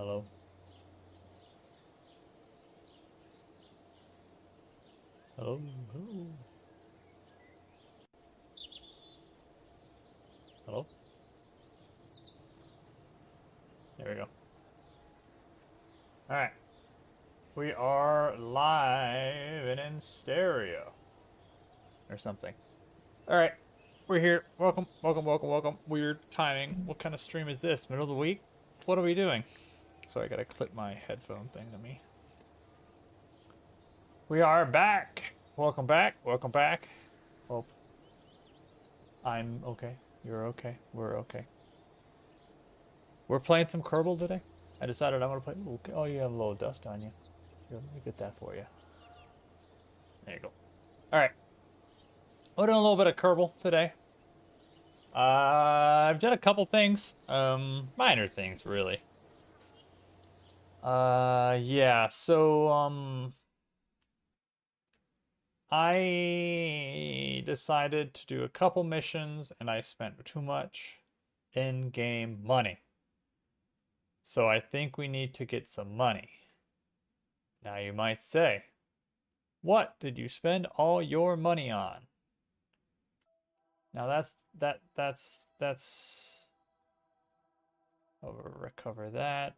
Hello? Hello? Hello? Hello? There we go. Alright. We are live and in stereo. Or something. Alright. We're here. Welcome, welcome, welcome, welcome. Weird timing. What kind of stream is this? Middle of the week? What are we doing? Sorry, I gotta clip my headphone thing to me. We are back. Welcome back. Welcome back. Hope I'm okay. You're okay. We're okay. We're playing some Kerbal today. I decided I want to play. Okay. Oh, you have a little dust on you. Here, let me get that for you. There you go. All right. We're doing a little bit of Kerbal today. I've done a couple things. Minor things, really. Yeah. So, I decided to do a couple missions, and I spent too much in-game money. So I think we need to get some money. Now you might say, what did you spend all your money on? Now that's we'll recover that.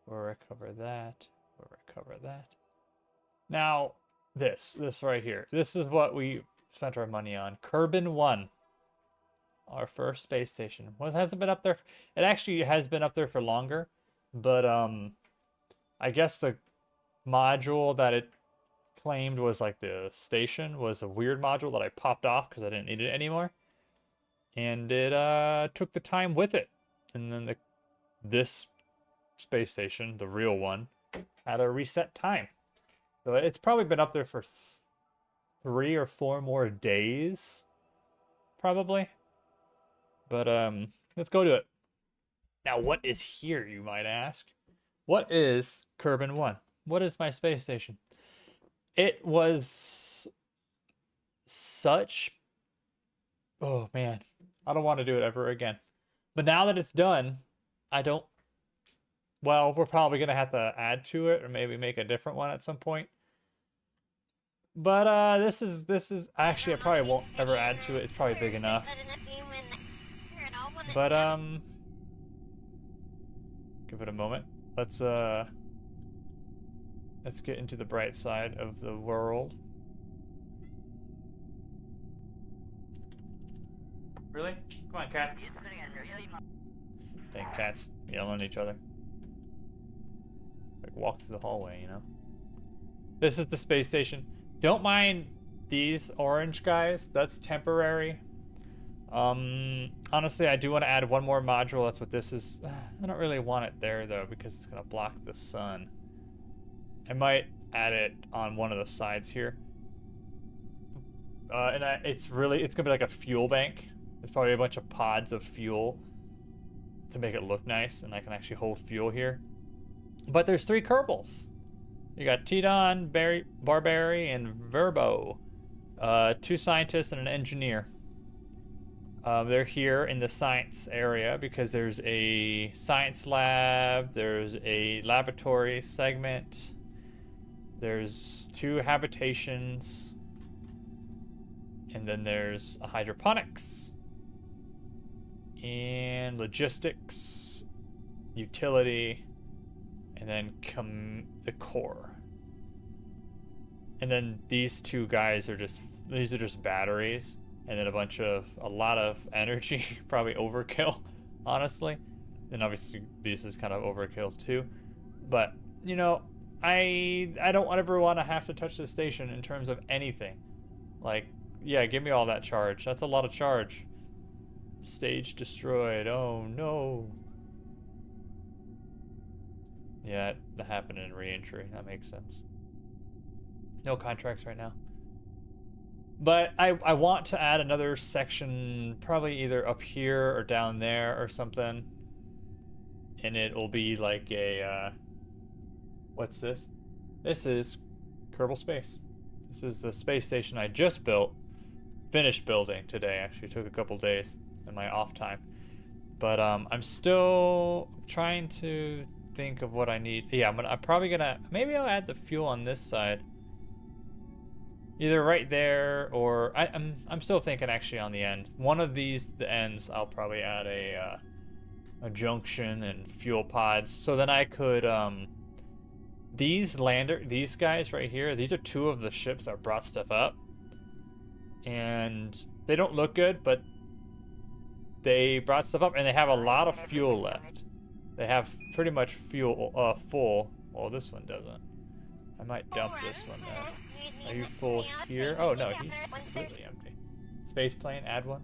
We'll recover that. We'll recover that. Now this right here. This is what we spent our money on. Kerbin 1. Our first space station. Well, it hasn't been up there. It actually has been up there for longer, but I guess the module that it claimed was like the station was a weird module that I popped off because I didn't need it anymore, and it took the time with it. And then this space station, the real one, had a reset time, so it's probably been up there for 3 or 4 more days, probably. But let's go to it. Now, what is here, you might ask? What is Kerbin 1? What is my space station? It was such... Oh, man. I don't want to do it ever again. But now that it's done, I don't... Well, we're probably going to have to add to it or maybe make a different one at some point. But this is... Actually, I probably won't ever add to it. It's probably big enough. But, give it a moment. Let's get into the bright side of the world. Really? Come on, cats. Dang cats yelling at each other. Like walk through the hallway, you know? This is the space station. Don't mind these orange guys. That's temporary. Honestly, I do want to add one more module. That's what this is. I don't really want it there though, because it's gonna block the sun. I might add it on one of the sides here. It's gonna be like a fuel bank. It's probably a bunch of pods of fuel to make it look nice, and I can actually hold fuel here. But there's 3 Kerbals. You got Tidon, Barbary, and Verbo. 2 scientists and an engineer. They're here in the science area because there's a science lab, there's a laboratory segment, there's 2 habitations, and then there's a hydroponics, and logistics, utility, and then the core. And then these 2 guys are these are just batteries. And then a lot of energy, probably overkill, honestly. And obviously this is kind of overkill too. But, you know, I don't ever want to have to touch the station in terms of anything. Like, yeah, give me all that charge. That's a lot of charge. Stage destroyed. Oh no. Yeah, that happened in re-entry. That makes sense. No contracts right now. But I want to add another section, probably either up here or down there or something. And it will be like a, what's this? This is Kerbal Space. This is the space station I just built. Finished building today, actually. Took a couple days in my off time. But I'm still trying to think of what I need. Yeah, I'm probably gonna, maybe I'll add the fuel on this side. Either right there or I'm still thinking actually on the end. One of these, the ends, I'll probably add a junction and fuel pods. So then I could these guys right here, these are two of the ships that brought stuff up. And they don't look good, but they brought stuff up and they have a lot of fuel left. They have pretty much fuel full. Oh, this one doesn't. I might dump this one then. Are you full here? Oh no, he's completely empty. Space plane, add one.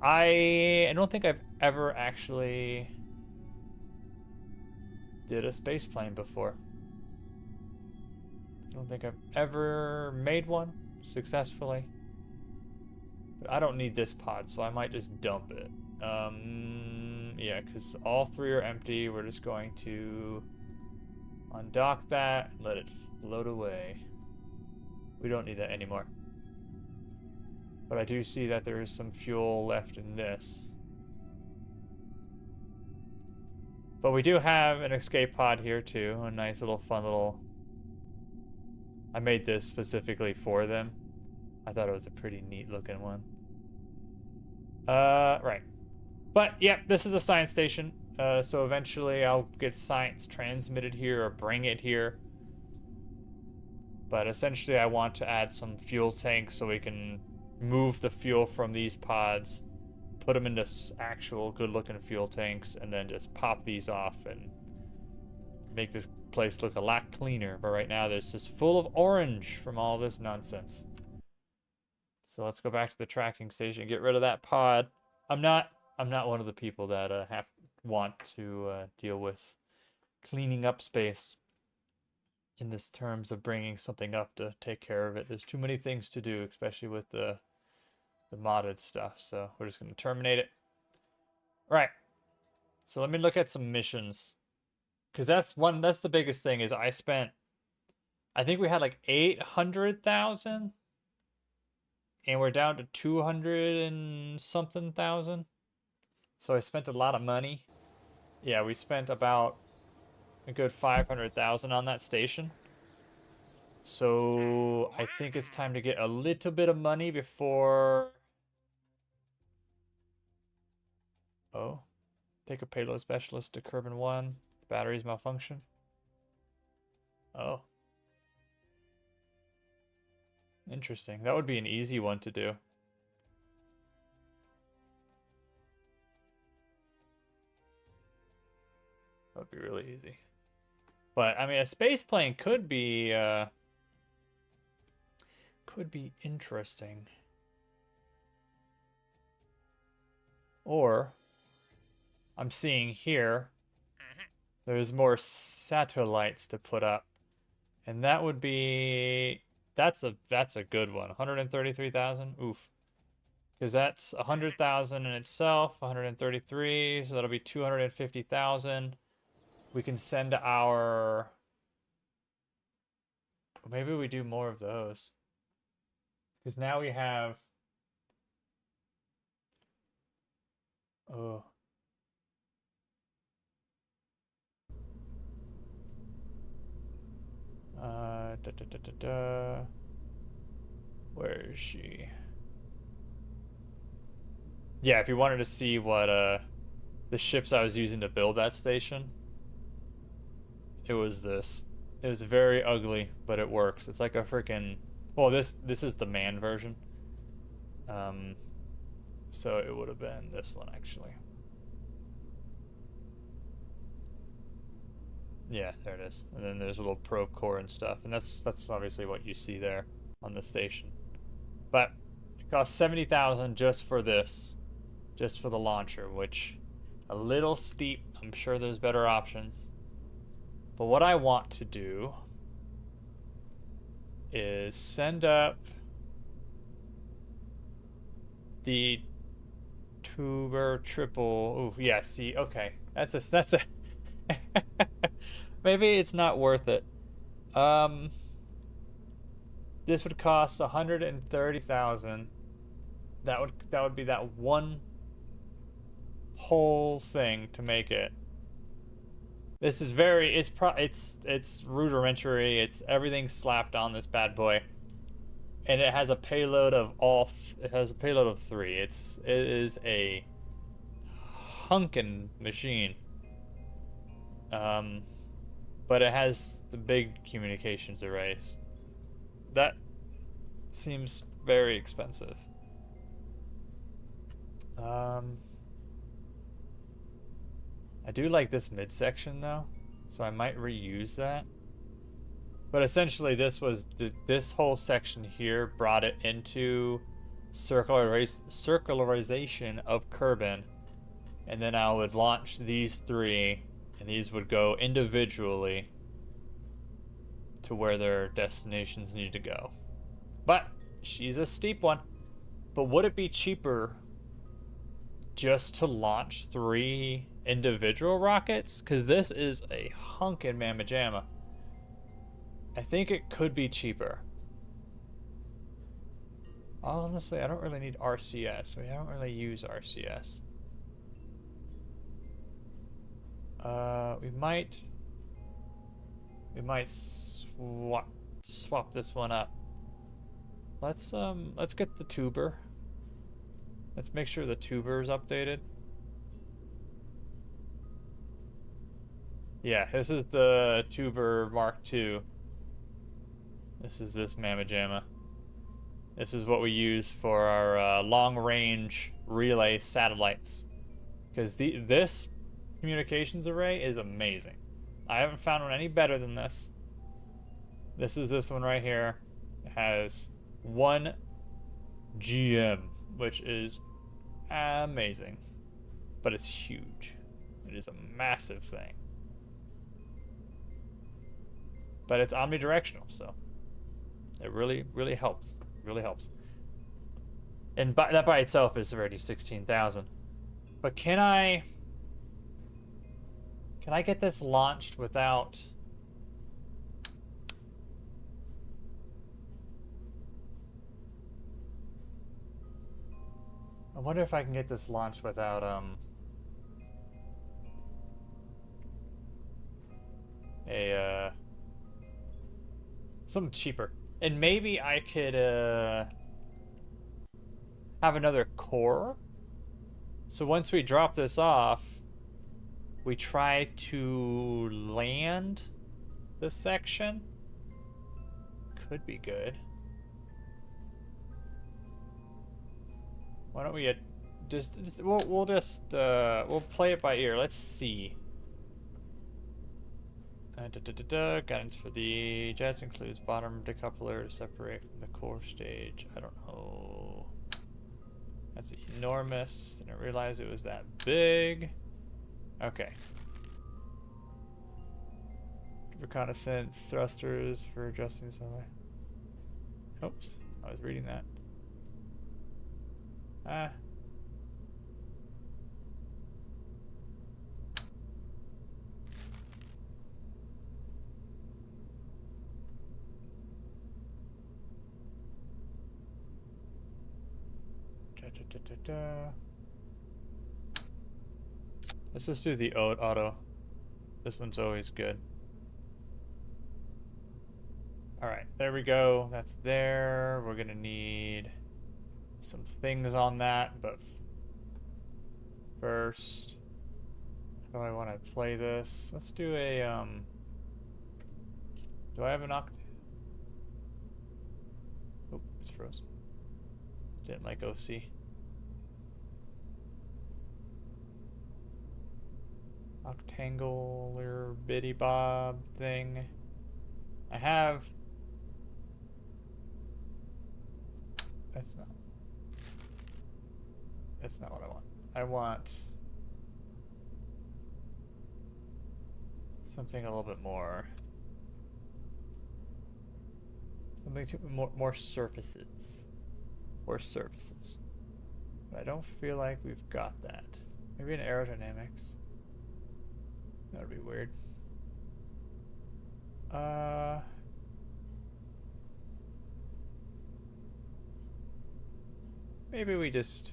I don't think I've ever actually did a space plane before. I don't think I've ever made one successfully. But I don't need this pod, so I might just dump it. Yeah, because all three are empty. We're just going to undock that and let it float away. We don't need that anymore. But I do see that there is some fuel left in this. But we do have an escape pod here too. A nice little fun little... I made this specifically for them. I thought it was a pretty neat looking one. Right. But yeah, this is a science station. So eventually I'll get science transmitted here or bring it here. But essentially I want to add some fuel tanks so we can move the fuel from these pods, put them into actual good looking fuel tanks, and then just pop these off and make this place look a lot cleaner. But right now there's just full of orange from all this nonsense. So let's go back to the tracking station and get rid of that pod. I'm not one of the people that want to deal with cleaning up space in this terms of bringing something up to take care of it. There's too many things to do, especially with the modded stuff. So we're just going to terminate it. Right. So let me look at some missions. Because that's the biggest thing is I think we had like 800,000. And we're down to 200 and something thousand. So I spent a lot of money. Yeah, we spent about a good 500,000 on that station. So I think it's time to get a little bit of money before... Oh. Take a payload specialist to Kerbin 1. Batteries malfunction. Oh. Interesting. That would be an easy one to do. That would be really easy. But, I mean, a space plane could be interesting. Or, I'm seeing here, there's more satellites to put up. And that would be... That's a good one. 133,000. Oof. Because that's 100,000 in itself. 133. So that'll be 250,000. We can send our... Maybe we do more of those. Because now we have... Oh. Where is she? Yeah, if you wanted to see what the ships I was using to build that station, it was this. It was very ugly, but it works. It's like a freaking... Well, this is the man version. So it would have been this one actually. Yeah, there it is. And then there's a little probe core and stuff. And that's obviously what you see there on the station. But it costs 70,000 just for this. Just for the launcher, which a little steep. I'm sure there's better options. But what I want to do is send up the tuber triple. Ooh, yeah, see, okay. That's a maybe it's not worth it. This would cost 130,000. That would be that one whole thing to make it. This is very, it's rudimentary. It's everything slapped on this bad boy. And it has a payload of it has a payload of 3. It is a hunkin' machine. But it has the big communications arrays. That seems very expensive. I do like this midsection though, so I might reuse that. But essentially, this whole section here brought it into circularization of Kerbin, and then I would launch these 3, and these would go individually to where their destinations need to go. But she's a steep one. But would it be cheaper just to launch 3 individual rockets? Because this is a hunkin' mamma jamma. I think it could be cheaper. Honestly, I don't really need RCS. I don't really use RCS. We might swap this one up. Let's get the tuber. Let's make sure the tuber is updated. Yeah, this is the tuber Mark II. This is this mamma jamma. This is what we use for our long-range relay satellites. Because this communications array is amazing. I haven't found one any better than this. This is this one right here. It has 1 GM, which is amazing. But it's huge. It is a massive thing. But it's omnidirectional, so it really, really helps. Really helps. And that by itself is already 16,000. But can I get this launched without? I wonder if I can get this launched without something cheaper. And maybe I could have another core. So once we drop this off, we try to land this section. Could be good. Why don't we we'll play it by ear. Let's see. Guidance for the jets includes bottom decoupler to separate from the core stage. I don't know. That's enormous. Didn't realize it was that big. Okay. Reconnaissance thrusters for adjusting something. Oops, I was reading that. Let's just do the auto. This one's always good. Alright, there we go. That's there. We're gonna need some things on that, but first, how do I want to play this? Let's do a, do I have an Oh, it's frozen. Didn't like OC. Octangular bitty bob thing. I have. That's not what I want. I want something a little bit more. Something more surfaces. More surfaces. But I don't feel like we've got that. Maybe an aerodynamics. That would be weird. Maybe we just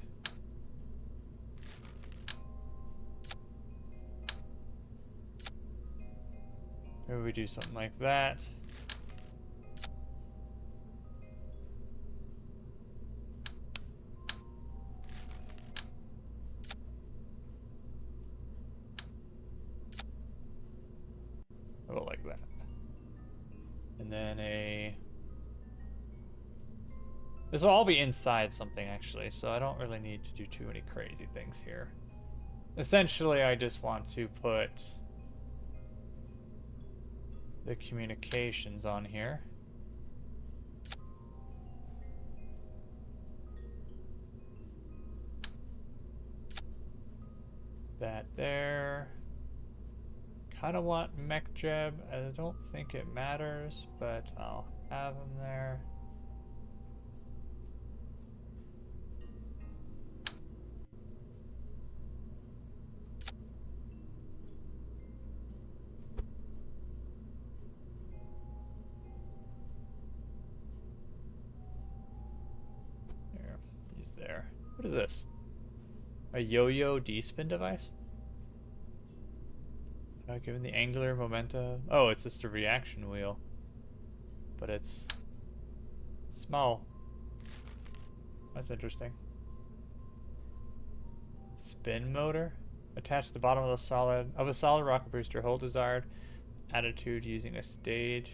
Maybe we do something like that. Oh, like that. And then a... This will all be inside something, actually, so I don't really need to do too many crazy things here. Essentially, I just want to put the communications on here. That there. Kind of want MechJeb. I don't think it matters, but I'll have them there. There, he's there. What is this? A yo-yo D-spin device? Given the angular momentum. Oh, it's just a reaction wheel. But it's small. That's interesting. Spin motor. Attached to the bottom of a solid rocket booster. Hold desired attitude using a stage.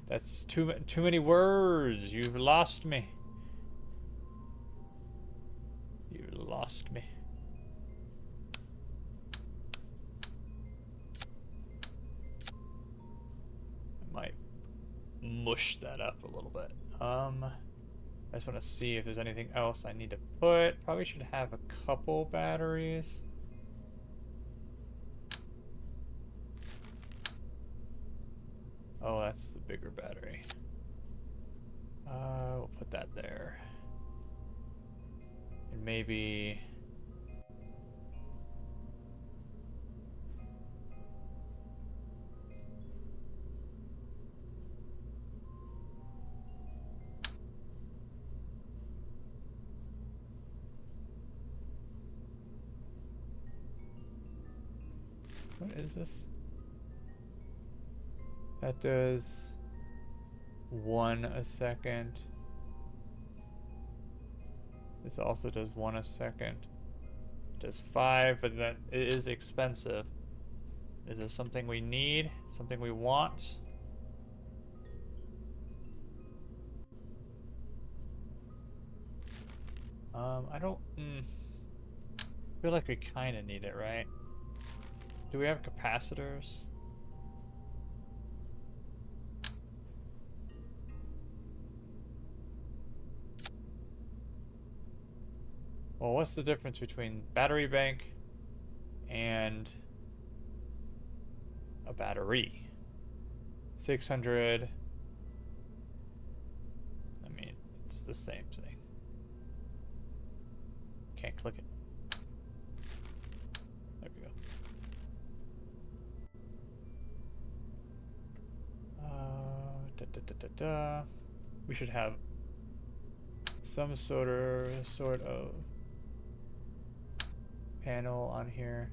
That's too many words. You've lost me. You lost me. Might mush that up a little bit. I just want to see if there's anything else I need to put. Probably should have a couple batteries. Oh, that's the bigger battery. We'll put that there. And maybe... What is this? That does 1 a second. This also does 1 a second. It does 5, but that it is expensive. Is this something we need? Something we want? I don't feel like we kind of need it, right? Do we have capacitors? Well, what's the difference between battery bank and a battery? 600. I mean, it's the same thing. Can't click it. There we go. We should have some sort of panel on here.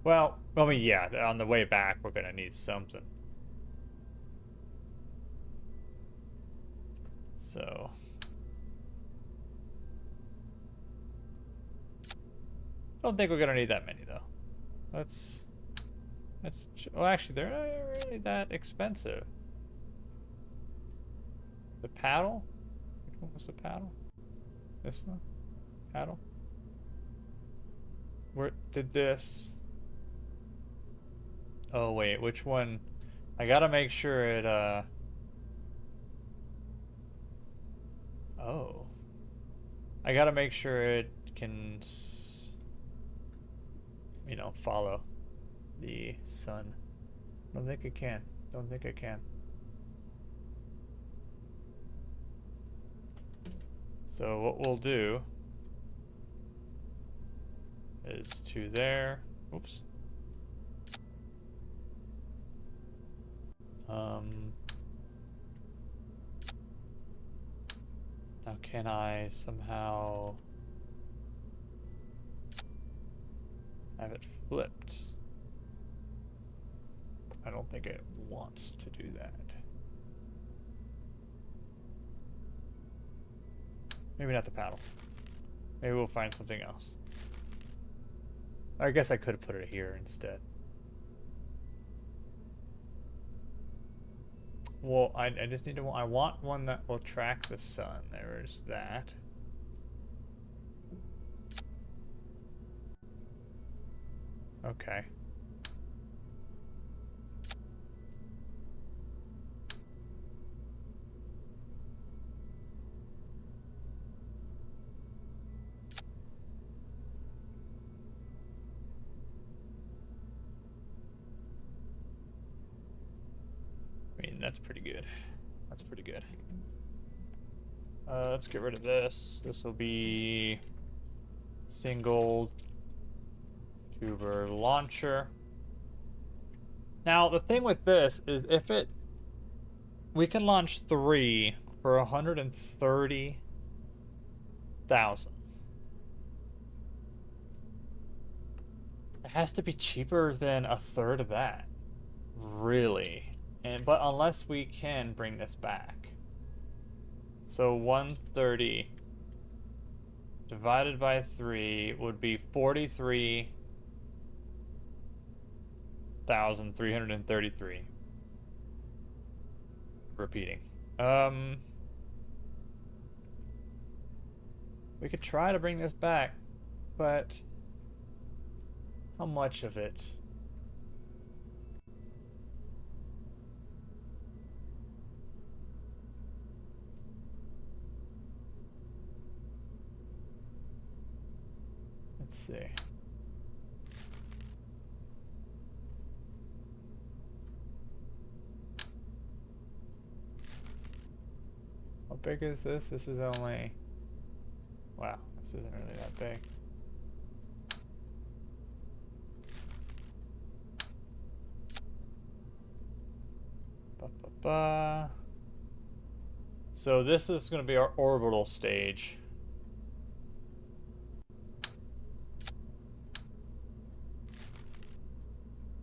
Well, I mean, yeah, on the way back, we're gonna need something. So. Don't think we're gonna need that many, though. Well, actually, they're not really that expensive. The paddle? Which one was the paddle? This one? Paddle? Where did this? Oh, wait, which one? I gotta make sure it, Oh. I gotta make sure it can, you know, follow the sun. Don't think it can. Don't think it can. So what we'll do is to there. Oops. Now, can I somehow have it flipped. I don't think it wants to do that. Maybe not the paddle. Maybe we'll find something else. I guess I could have put it here instead. Well, I just need to, I want one that will track the sun. There's that. Okay. I mean, that's pretty good. That's pretty good. Let's get rid of this. This will be single tuber launcher. Now, the thing with this is if it... We can launch 3 for 130,000. It has to be cheaper than a third of that. Really. But unless we can bring this back. So 130 divided by 3 would be 43,333. Repeating. We could try to bring this back, but how much of it? Let's see. How big is this? This is only... Wow, this isn't really that big. So this is going to be our orbital stage.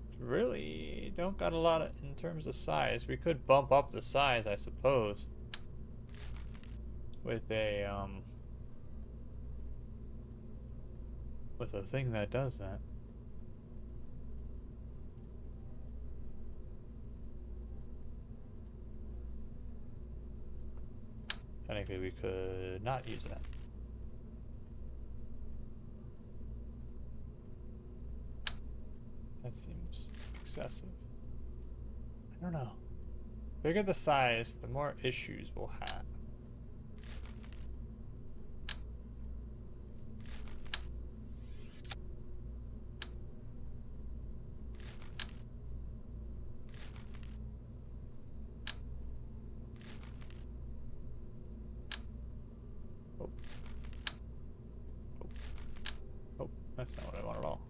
It's really don't got a lot of, in terms of size. We could bump up the size, I suppose, with a thing that does that. Technically, we could not use that. That seems excessive. I don't know. Bigger the size, the more issues we'll have. That's not what I want at all.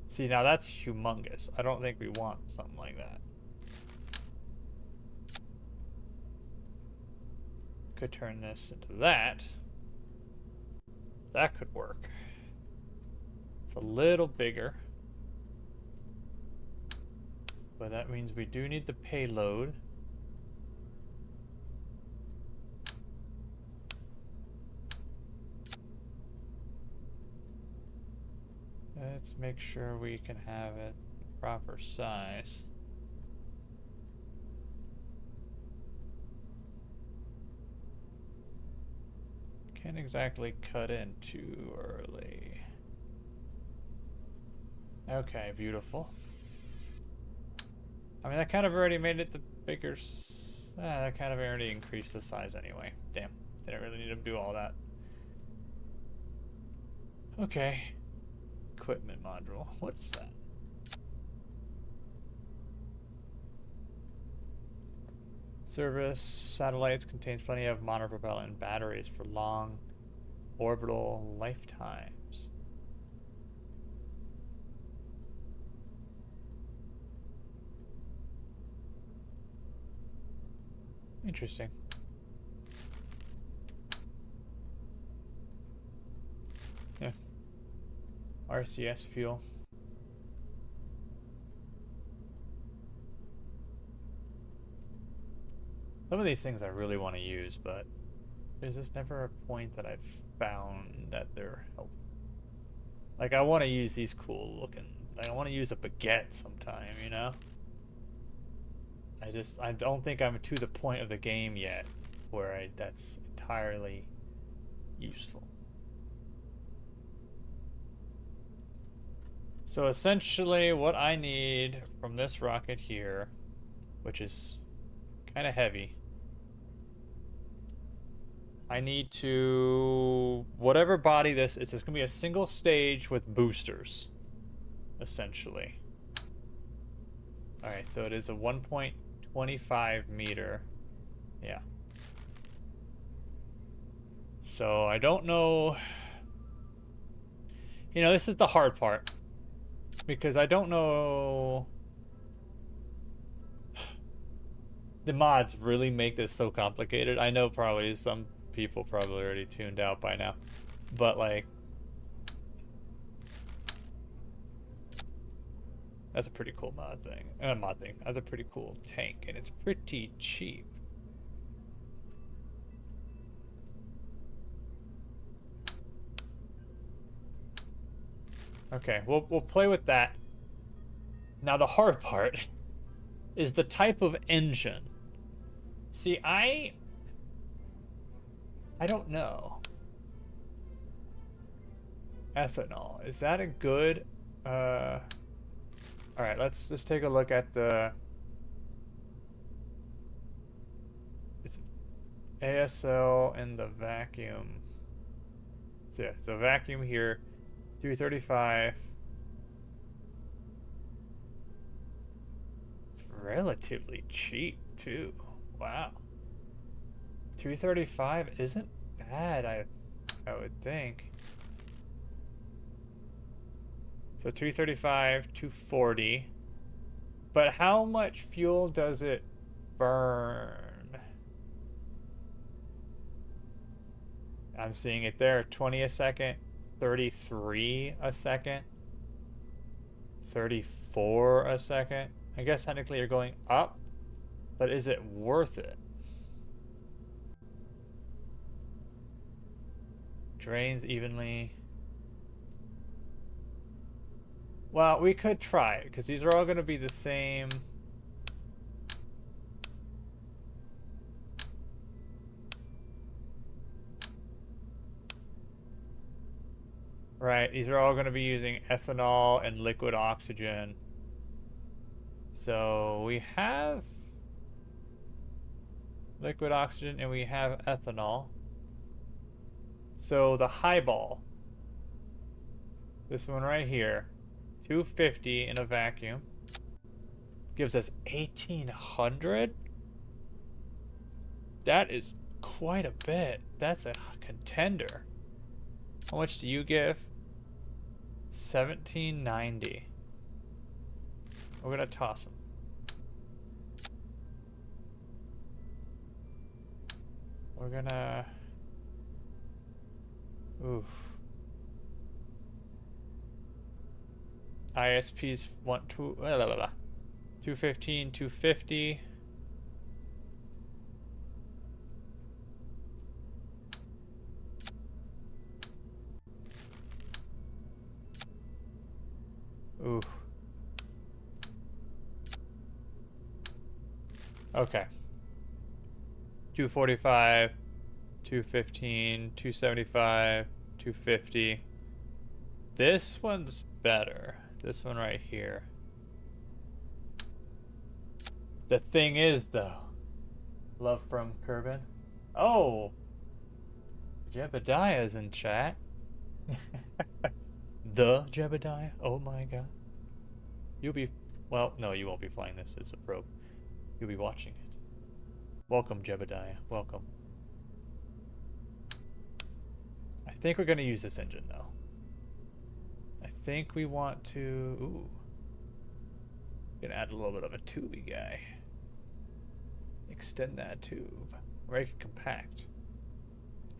See, now that's humongous. I don't think we want something like that. Could turn this into that. That could work. It's a little bigger. But that means we do need the payload. Let's make sure we can have it the proper size. Can't exactly cut in too early. Okay, beautiful. I mean, that kind of already made it the bigger... that kind of already increased the size anyway. Damn, didn't really need to do all that. Okay. Equipment module. What's that? Service satellites contains plenty of monopropellant batteries for long orbital lifetimes. Interesting. RCS fuel. Some of these things I really want to use, but there's just never a point that I've found that they're helpful. Like, I want to use these cool looking, like, I want to use a baguette sometime, you know? I don't think I'm to the point of the game yet where that's entirely useful. So essentially what I need from this rocket here, which is kind of heavy, I need to, whatever body this is, it's going to be a single stage with boosters, essentially. Alright, so it is a 1.25 meter. Yeah. So I don't know. You know, this is the hard part. Because I don't know. The mods really make this so complicated. I know probably some people probably already tuned out by now. But like, that's a pretty cool mod thing. That's a pretty cool tank, and it's pretty cheap. Okay, we'll play with that. Now the hard part is the type of engine. See, I don't know. Ethanol, is that a good all right, let's take a look at the it's ASL and the vacuum. So yeah, so vacuum here, 335. It's relatively cheap too. Wow. 235 isn't bad, I would think. So 235, 240. But how much fuel does it burn? I'm seeing it there. 20 a second, 33 a second, 34 a second. I guess technically you're going up, but is it worth it? Drains evenly. Well, we could try it, because these are all going to be the same. Right, these are all going to be using ethanol and liquid oxygen. So we have liquid oxygen and we have ethanol. So the highball, this one right here, 250 in a vacuum, gives us 1,800. That is quite a bit. That's a contender. How much do you give? 1,790. We're gonna toss them. We're gonna. Oof. ISPs want to 215, 250. Oof. Okay. 245, 215, 275, 250. This one's better. This one right here. The thing is, though, love from Kerbin. Oh, Jebediah's in chat. The Jebediah. Oh my god. You'll be, well, no, you won't be flying this. It's a probe. You'll be watching it. Welcome, Jebediah. Welcome. I think we're gonna use this engine though. I think we want to. Ooh. Gonna add a little bit of a tubey guy. Extend that tube. Make it compact.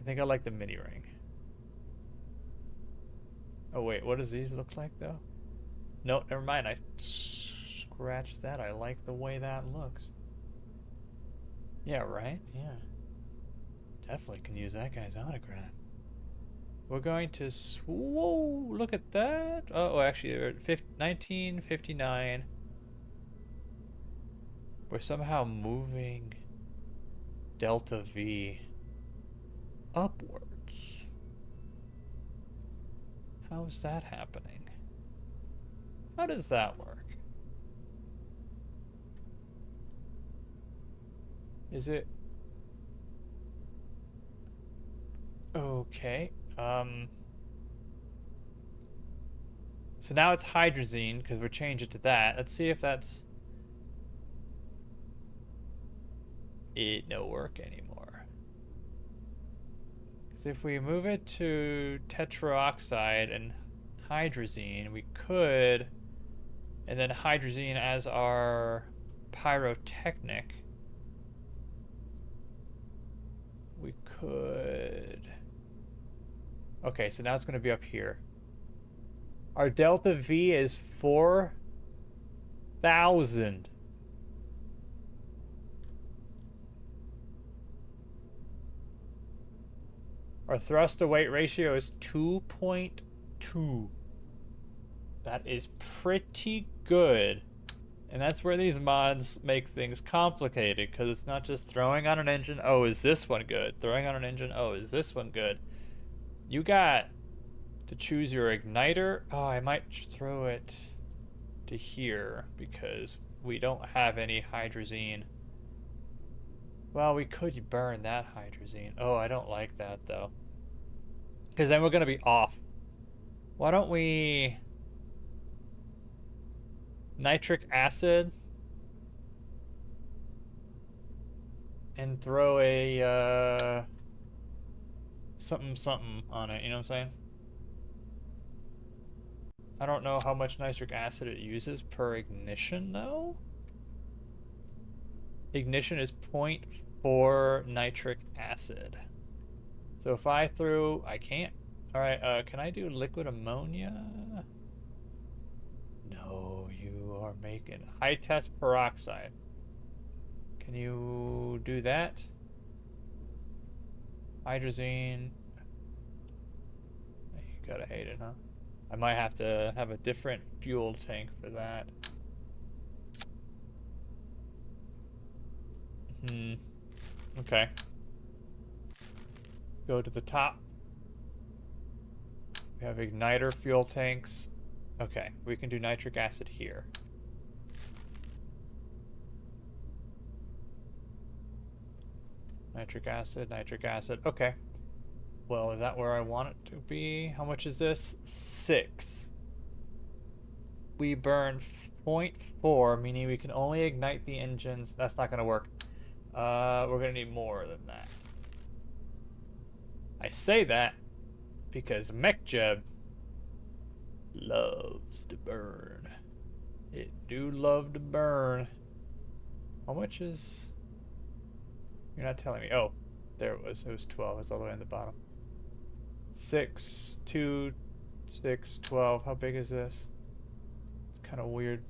I think I like the mini ring. Oh wait, what does these look like though? No, never mind. I scratched that. I like the way that looks. Yeah, right? Yeah. Definitely can use that guy's autograph. We're going to... Whoa, look at that. Oh, actually, we're at 1959. We're somehow moving delta V upwards. How is that happening? How does that work? Is it... Okay. So now it's hydrazine because we're changing it to that. Let's see if that's... It no work anymore. Because if we move it to tetroxide and hydrazine, we could... And then hydrazine as our pyrotechnic. We could... Okay, so now it's going to be up here. Our delta V is 4,000. Our thrust to weight ratio is 2.2. That is pretty good. And that's where these mods make things complicated, because it's not just throwing on an engine, oh, is this one good? Throwing on an engine, oh, is this one good? You got to choose your igniter. Oh, I might throw it to here, because we don't have any hydrazine. Well, we could burn that hydrazine. Oh, I don't like that, though. Because then we're going to be off. Why don't we... Nitric acid and throw a something something on it, you know what I'm saying? I don't know how much nitric acid it uses per ignition though. Ignition is 0.4 nitric acid. So if I threw, I can't. All right, can I do liquid ammonia? No, you are making high test peroxide. Can you do that? Hydrazine. You gotta hate it, huh? I might have to have a different fuel tank for that. Okay. Go to the top. We have igniter fuel tanks. Okay, we can do nitric acid here. Nitric acid, nitric acid. Okay. Well, is that where I want it to be? How much is this? 6. We burn 0.4, meaning we can only ignite the engines. That's not going to work. We're going to need more than that. I say that because MechJeb loves to burn. It do love to burn. How much is... You're not telling me. Oh, there it was. It was 12. It's all the way on the bottom. 6, 2, 6, 12. How big is this? It's kind of weird.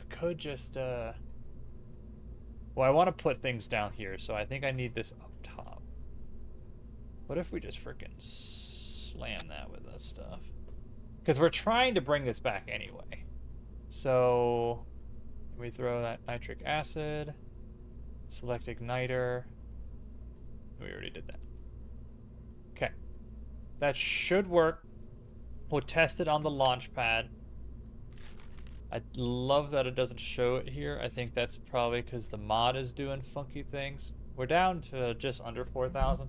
I could just, Well, I want to put things down here, so I think I need this up top. What if we just freaking slam that with this stuff? Because we're trying to bring this back anyway. So, we throw that nitric acid. Select igniter. We already did that. Okay. That should work. We'll test it on the launch pad. I love that it doesn't show it here. I think that's probably because the mod is doing funky things. We're down to just under 4,000.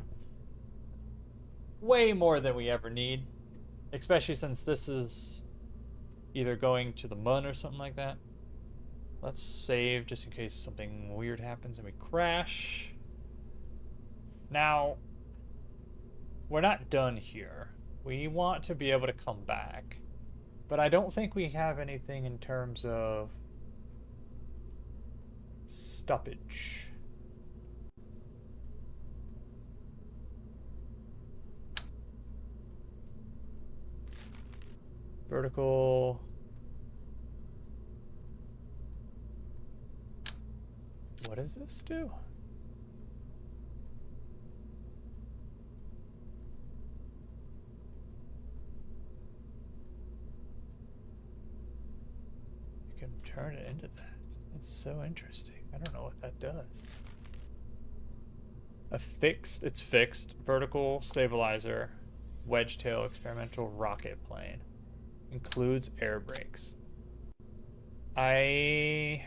Way more than we ever need. Especially since this is either going to the moon or something like that. Let's save just in case something weird happens and we crash. Now, we're not done here. We want to be able to come back. But I don't think we have anything in terms of stoppage. Vertical. What does this do? You can turn it into that. It's so interesting. I don't know what that does. It's fixed. Vertical stabilizer. Wedge tail experimental rocket plane. Includes air brakes. I'm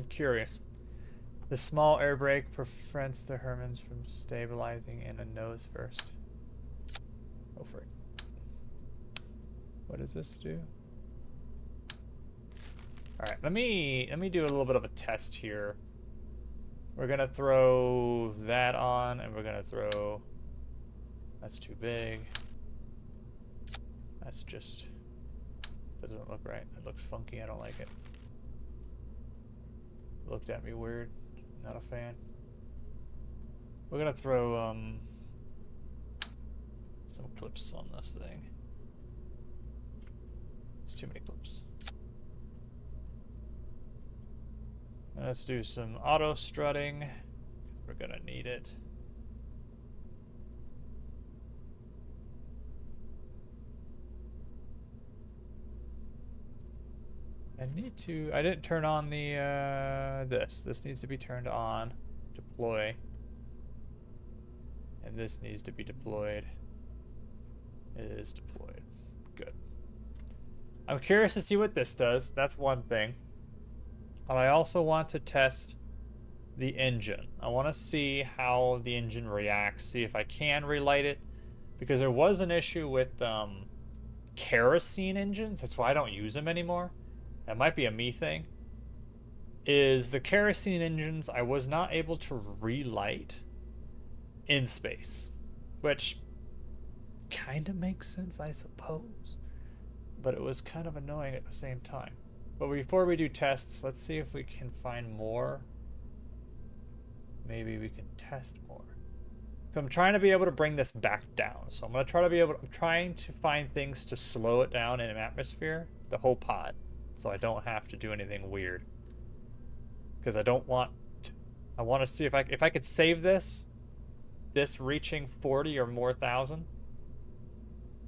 curious. The small air brake prevents the Hermans from stabilizing in a nose first. Go for it. What does this do? All right, let me do a little bit of a test here. We're gonna throw that on, and we're gonna throw. That's too big. That's just doesn't look right. It looks funky. I don't like it. Looked at me weird. Not a fan. We're gonna throw some clips on this thing. It's too many clips. Let's do some auto strutting. We're gonna need it. I didn't turn on the, this needs to be turned on. Deploy. And this needs to be deployed. It is deployed. Good. I'm curious to see what this does. That's one thing. And I also want to test the engine. I want to see how the engine reacts, see if I can relight it. Because there was an issue with kerosene engines. That's why I don't use them anymore. That might be a me thing. Is the kerosene engines I was not able to relight in space. Which kind of makes sense, I suppose. But it was kind of annoying at the same time. But before we do tests, let's see if we can find more. Maybe we can test more. So I'm trying to be able to bring this back down. So I'm trying to find things to slow it down in an atmosphere, the whole pod. So I don't have to do anything weird. Because I want to see if I could save this reaching 40 or more thousand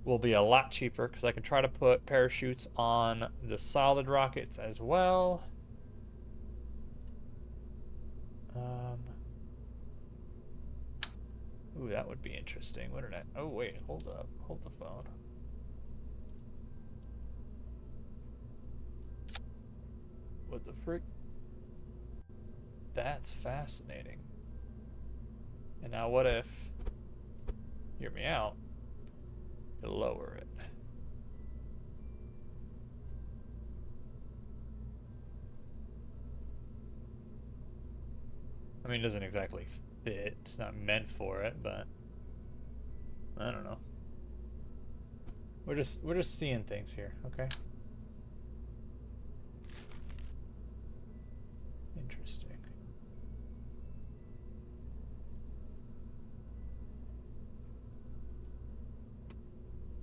will be a lot cheaper, because I can try to put parachutes on the solid rockets as well. Ooh, that would be interesting, wouldn't it? Oh wait, hold up, hold the phone. What the frick? That's fascinating. And now what if, hear me out, you lower it. I mean, it doesn't exactly fit. It's not meant for it, but I don't know. We're just seeing things here, okay? Interesting.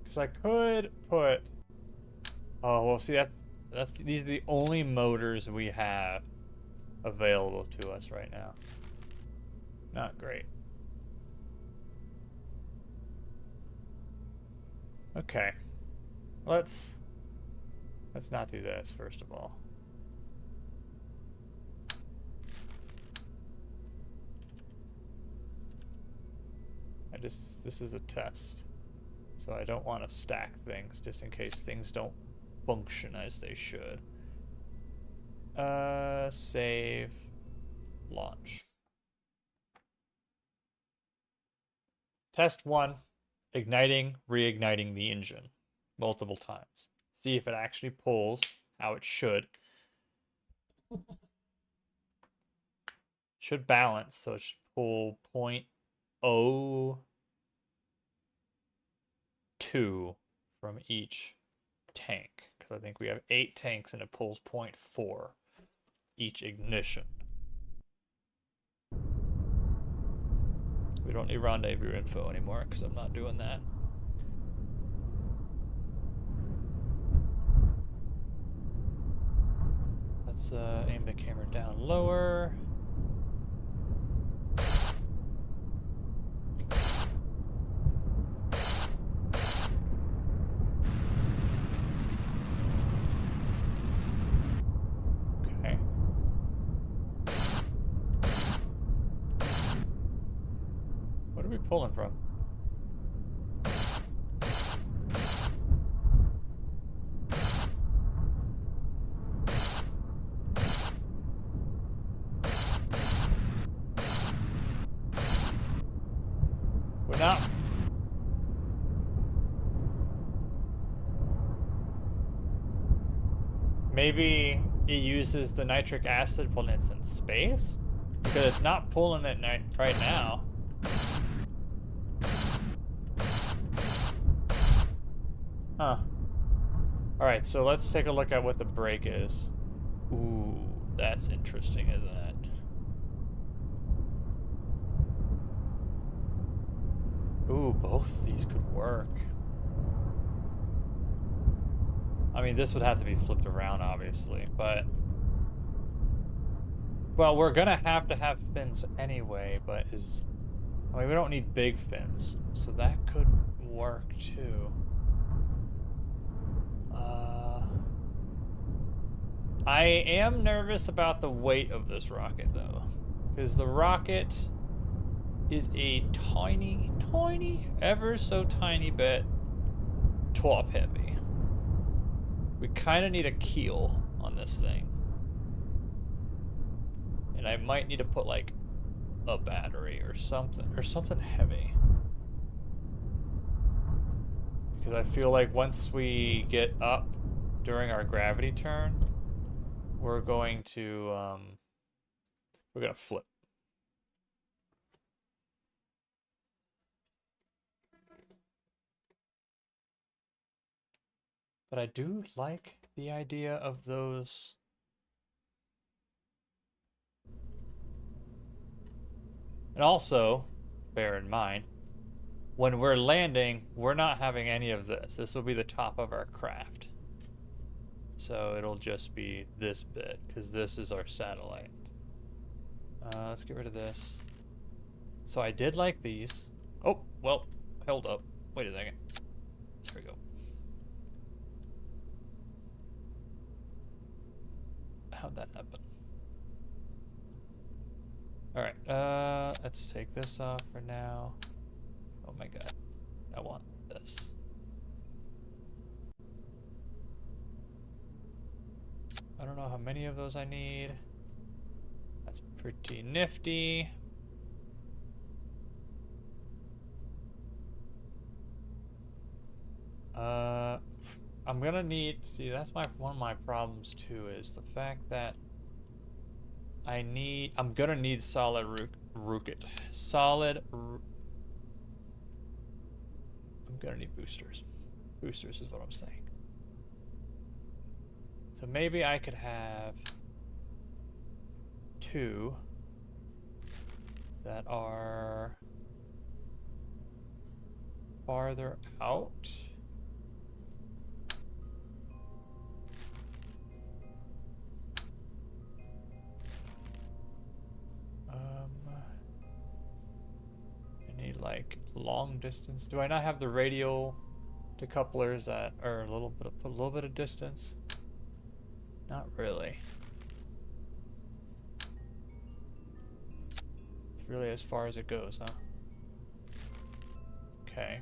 Because I could put. Oh well, see these are the only motors we have available to us right now. Not great. Okay. Let's not do this first of all. This is a test. So I don't want to stack things just in case things don't function as they should. Save, launch. Test 1, igniting, reigniting the engine multiple times. See if it actually pulls how it should. Should balance, so it should pull 0.02 from each tank. Because I think we have 8 tanks and it pulls 0.4 each ignition. We don't need rendezvous info anymore because I'm not doing that. Let's aim the camera down lower. Okay. What are we pulling from? We're not. Maybe it uses the nitric acid when it's in space? Because it's not pulling it right now. Huh. Alright, so let's take a look at what the brake is. Ooh, that's interesting, isn't it? Ooh, both these could work. I mean, this would have to be flipped around, obviously, but... Well, we're gonna have to have fins anyway, but is... I mean, we don't need big fins, so that could work, too. I am nervous about the weight of this rocket, though. Because the rocket is a tiny, ever so tiny bit top heavy. We kind of need a keel on this thing. And I might need to put, like, a battery or something heavy. Because I feel like once we get up during our gravity turn, we're going to flip. But I do like the idea of those. And also, bear in mind, when we're landing, we're not having any of this. This will be the top of our craft. So it'll just be this bit, because this is our satellite. Let's get rid of this. So I did like these. Oh, well, hold up. Wait a second. There we go. How'd that happen? Alright, let's take this off for now. Oh my god. I want this. I don't know how many of those I need. That's pretty nifty. I'm gonna need, see, that's one of my problems too, is the fact that I'm gonna need solid rocket. I'm gonna need boosters. Boosters is what I'm saying. So maybe I could have 2 that are farther out. I need like long distance. Do I not have the radial decouplers that are a little bit of distance? Not really. It's really as far as it goes, huh? Okay.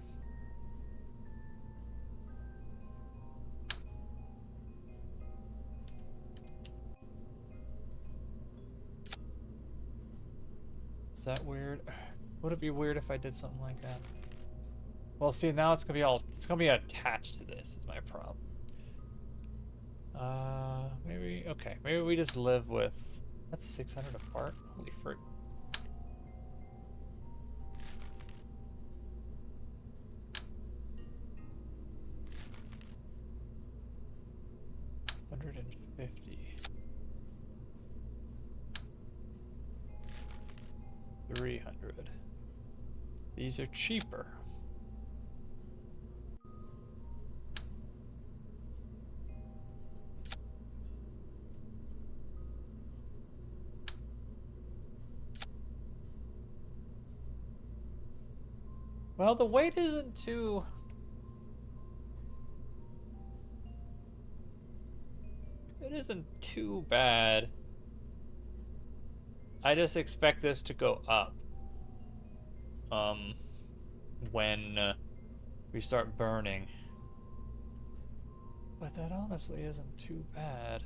Is that weird? Would it be weird if I did something like that? Well, see, now it's gonna be attached to this is my problem. Maybe, okay. Maybe we just live with, that's 600 apart? Holy frick. $150. 300. These are cheaper. Well, the weight isn't too... It isn't too bad. I just expect this to go up. When we start burning. But that honestly isn't too bad.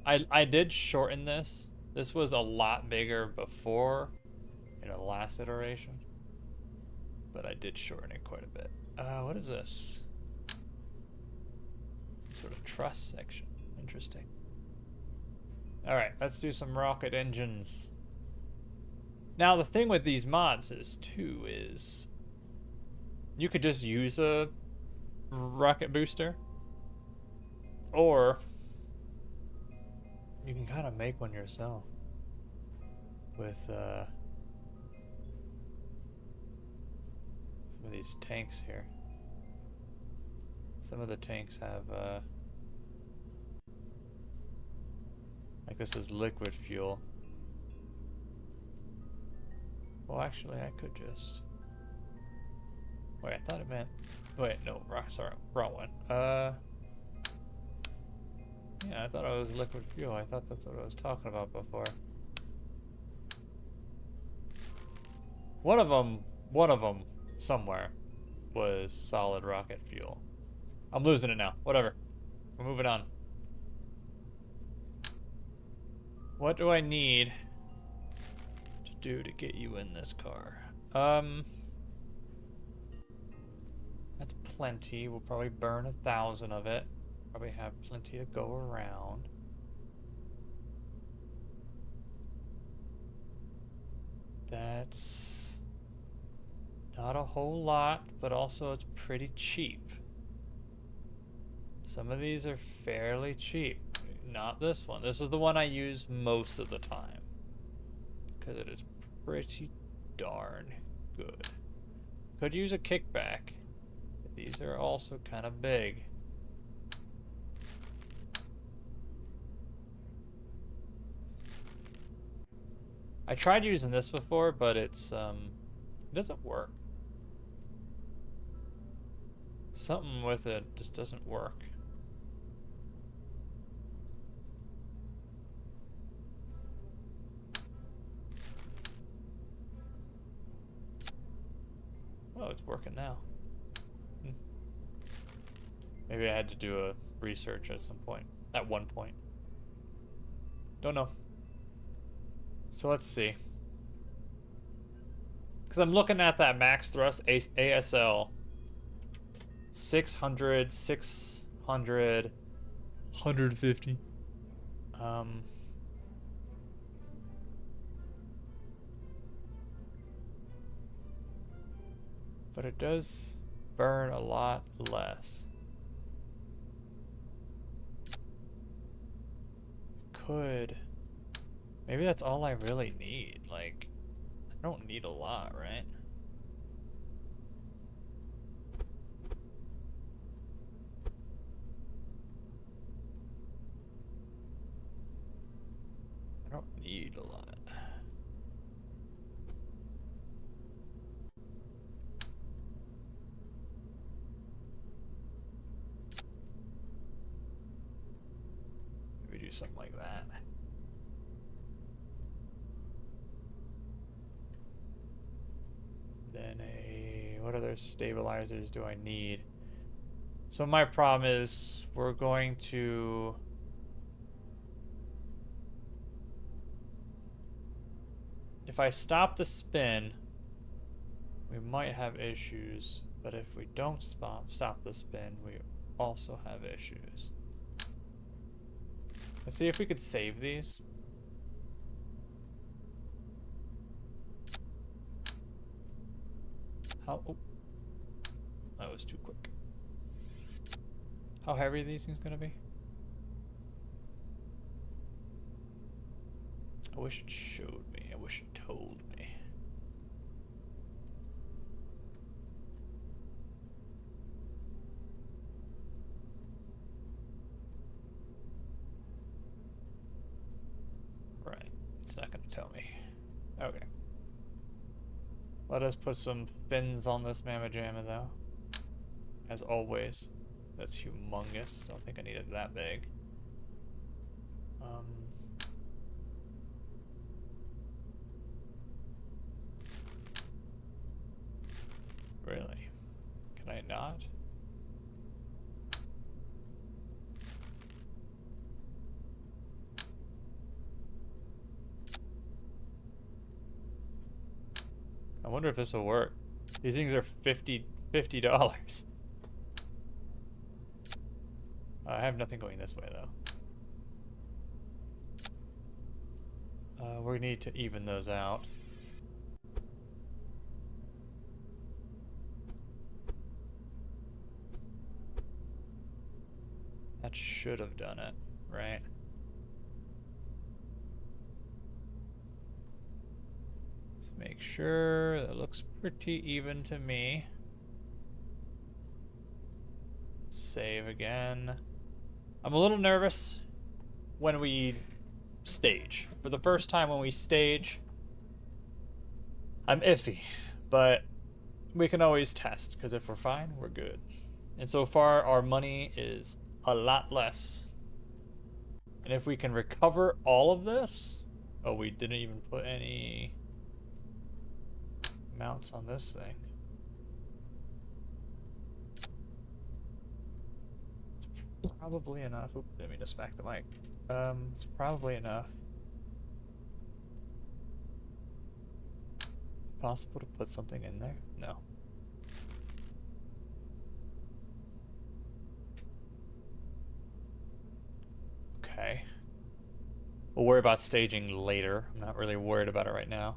I did shorten this. This was a lot bigger before in the last iteration. But I did shorten it quite a bit. What is this? Some sort of truss section. Interesting. Alright, let's do some rocket engines. Now the thing with these mods is you could just use a rocket booster, or you can kind of make one yourself with some of these tanks here. Some of the tanks have like this is liquid fuel. Well, actually, I could just... Wait, I thought it meant... Wait, no, sorry, wrong one. Yeah, I thought it was liquid fuel. I thought that's what I was talking about before. One of them, somewhere, was solid rocket fuel. I'm losing it now. Whatever. We're moving on. What do I need to do to get you in this car? That's plenty. We'll probably burn 1,000 of it. Probably have plenty to go around. That's not a whole lot, but also it's pretty cheap. Some of these are fairly cheap. Not this one. This is the one I use most of the time, because it is pretty darn good. Could use a kickback. These are also kind of big. I tried using this before, but it's it doesn't work. Something with it just doesn't work. Oh, it's working now. Maybe I had to do a research at some point. At one point. Don't know. So let's see. Because I'm looking at that max thrust ASL. 600, 600, 150. But it does burn a lot less. Maybe that's all I really need. Like, I don't need a lot, right? I don't need a lot. Maybe do something like that. Then what other stabilizers do I need? So my problem is we're going to... If I stop the spin, we might have issues. But if we don't stop the spin, we also have issues. Let's see if we could save these. How? Oh, that was too quick. How heavy are these things gonna be? I wish it showed me. I wish it told me. It's not gonna tell me. Okay. Let us put some fins on this mamma jamma though. As always. That's humongous. Don't think I need it that big. Really? Can I not? I wonder if this will work. These things are $50. I have nothing going this way though. We need to even those out. That should have done it, right? Let's make sure. That looks pretty even to me. Save again. I'm a little nervous when we stage. For the first time when we stage, I'm iffy, but we can always test, because if we're fine, we're good. And so far, our money is a lot less. And if we can recover all of this... Oh, we didn't even put any mounts on this thing. It's probably enough. Oops, didn't mean to smack the mic. It's probably enough. Is it possible to put something in there? No. Okay. We'll worry about staging later. I'm not really worried about it right now.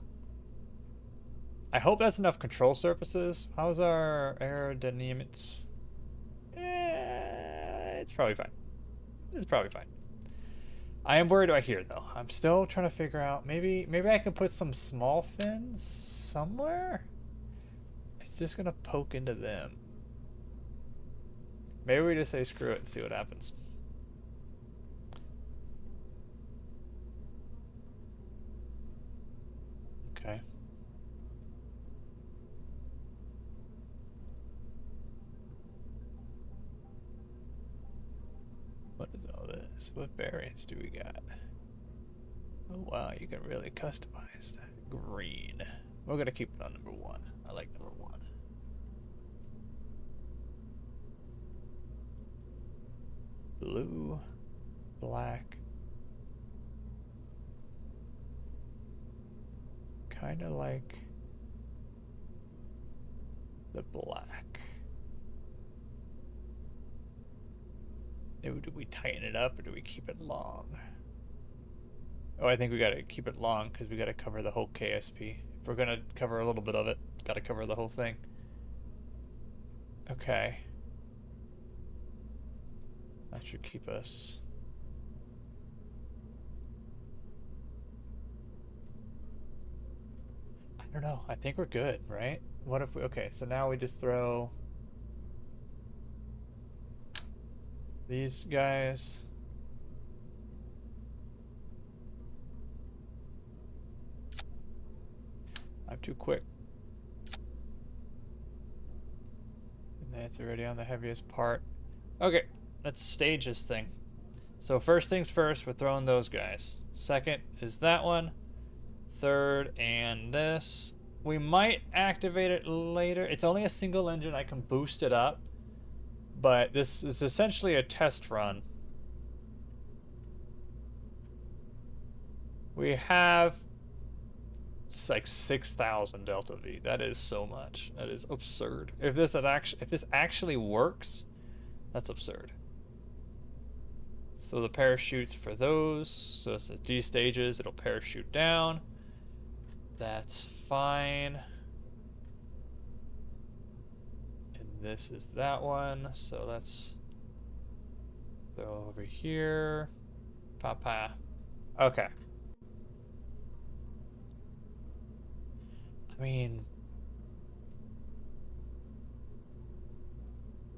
I hope that's enough control surfaces. How's our aerodynamics? It's probably fine. It's probably fine. I am worried right here though. I'm still trying to figure out, maybe I can put some small fins somewhere? It's just gonna poke into them. Maybe we just say screw it and see what happens. Okay. What is all this? What variants do we got? Oh wow, you can really customize that. Green. We're gonna keep it on number 1. I like number 1. Blue, black. Kind of like the black. Do we tighten it up or do we keep it long? Oh, I think we gotta keep it long because we gotta cover the whole KSP. If we're gonna cover a little bit of it, gotta cover the whole thing. Okay. That should keep us. I don't know. I think we're good, right? What if we... Okay, so now we just throw... these guys. I'm too quick. And that's already on the heaviest part. Okay, let's stage this thing. So first things first, we're throwing those guys. Second is that one. Third and this. We might activate it later. It's only a single engine. I can boost it up. But this is essentially a test run. We have like 6,000 Delta V. That is so much. That is absurd. If this actually works, that's absurd. So the parachutes for those. So it's D stages. It'll parachute down. That's fine. This is that one, so let's go over here. Papa. Okay. I mean,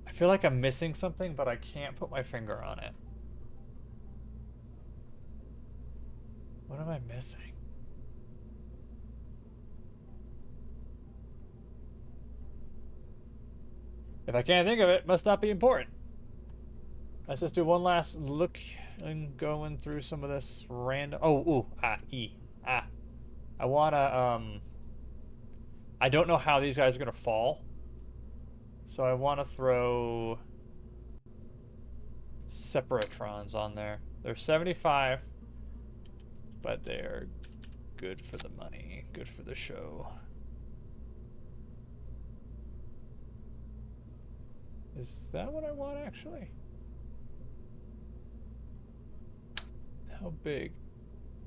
I feel like I'm missing something, but I can't put my finger on it. What am I missing? If I can't think of it, must not be important. Let's just do one last look and going through some of this random. Oh, ooh, E. I wanna, I don't know how these guys are gonna fall. So I wanna throw separatrons on there. They're 75, but they're good for the money, good for the show. Is that what I want, actually? How big?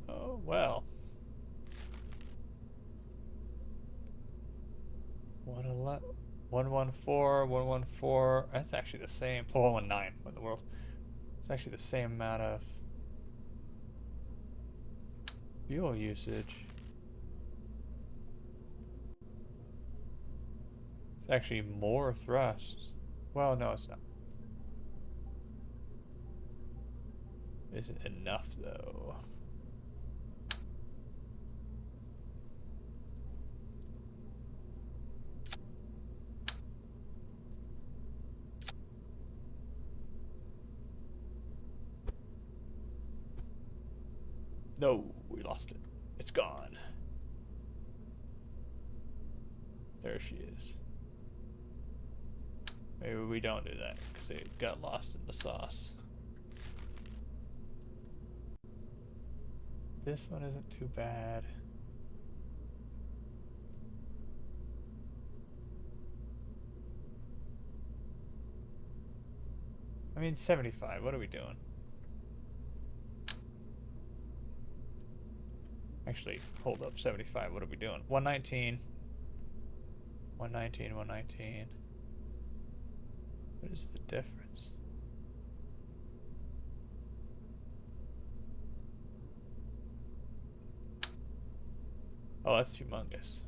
Oh, well. 111, 114, 114. That's actually the same. Oh, 119. What in the world? It's actually the same amount of fuel usage. It's actually more thrust. Well, no, it's not. Is it enough, though? No, we lost it. It's gone. There she is. Maybe we don't do that because it got lost in the sauce. This one isn't too bad. I mean, 75. What are we doing? Actually, hold up. 75. What are we doing? 119. 119, 119. What is the difference? Oh, that's humongous.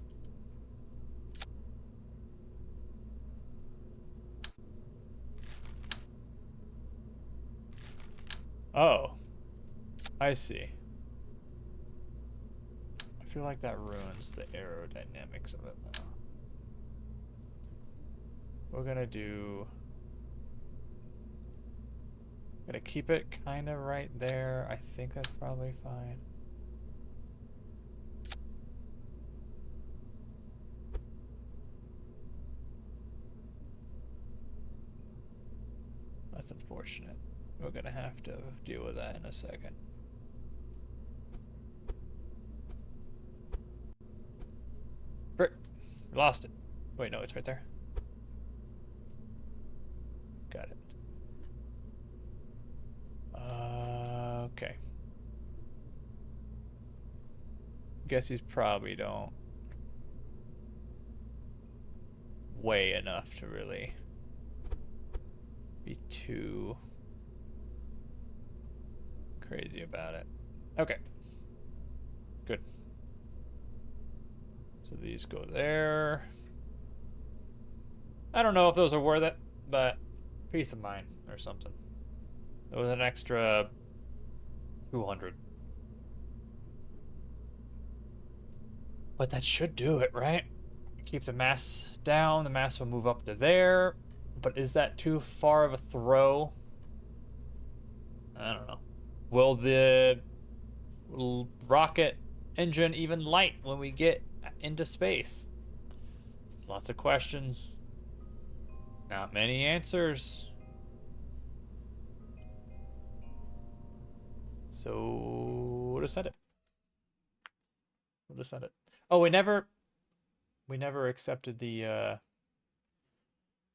Oh, I see. I feel like that ruins the aerodynamics of it now. We're gonna keep it kind of right there. I think that's probably fine. That's unfortunate. We're gonna have to deal with that in a second. Frick! Lost it. Wait, no, it's right there. Got it. Okay. Guess these probably don't weigh enough to really be too crazy about it. Okay. Good. So these go there. I don't know if those are worth it, but peace of mind or something. It was an extra 200. But that should do it, right? Keep the mass down. The mass will move up to there. But is that too far of a throw? I don't know. Will the rocket engine even light when we get into space? Lots of questions. Not many answers. So we'll just send it. We'll just send it. Oh, we never accepted the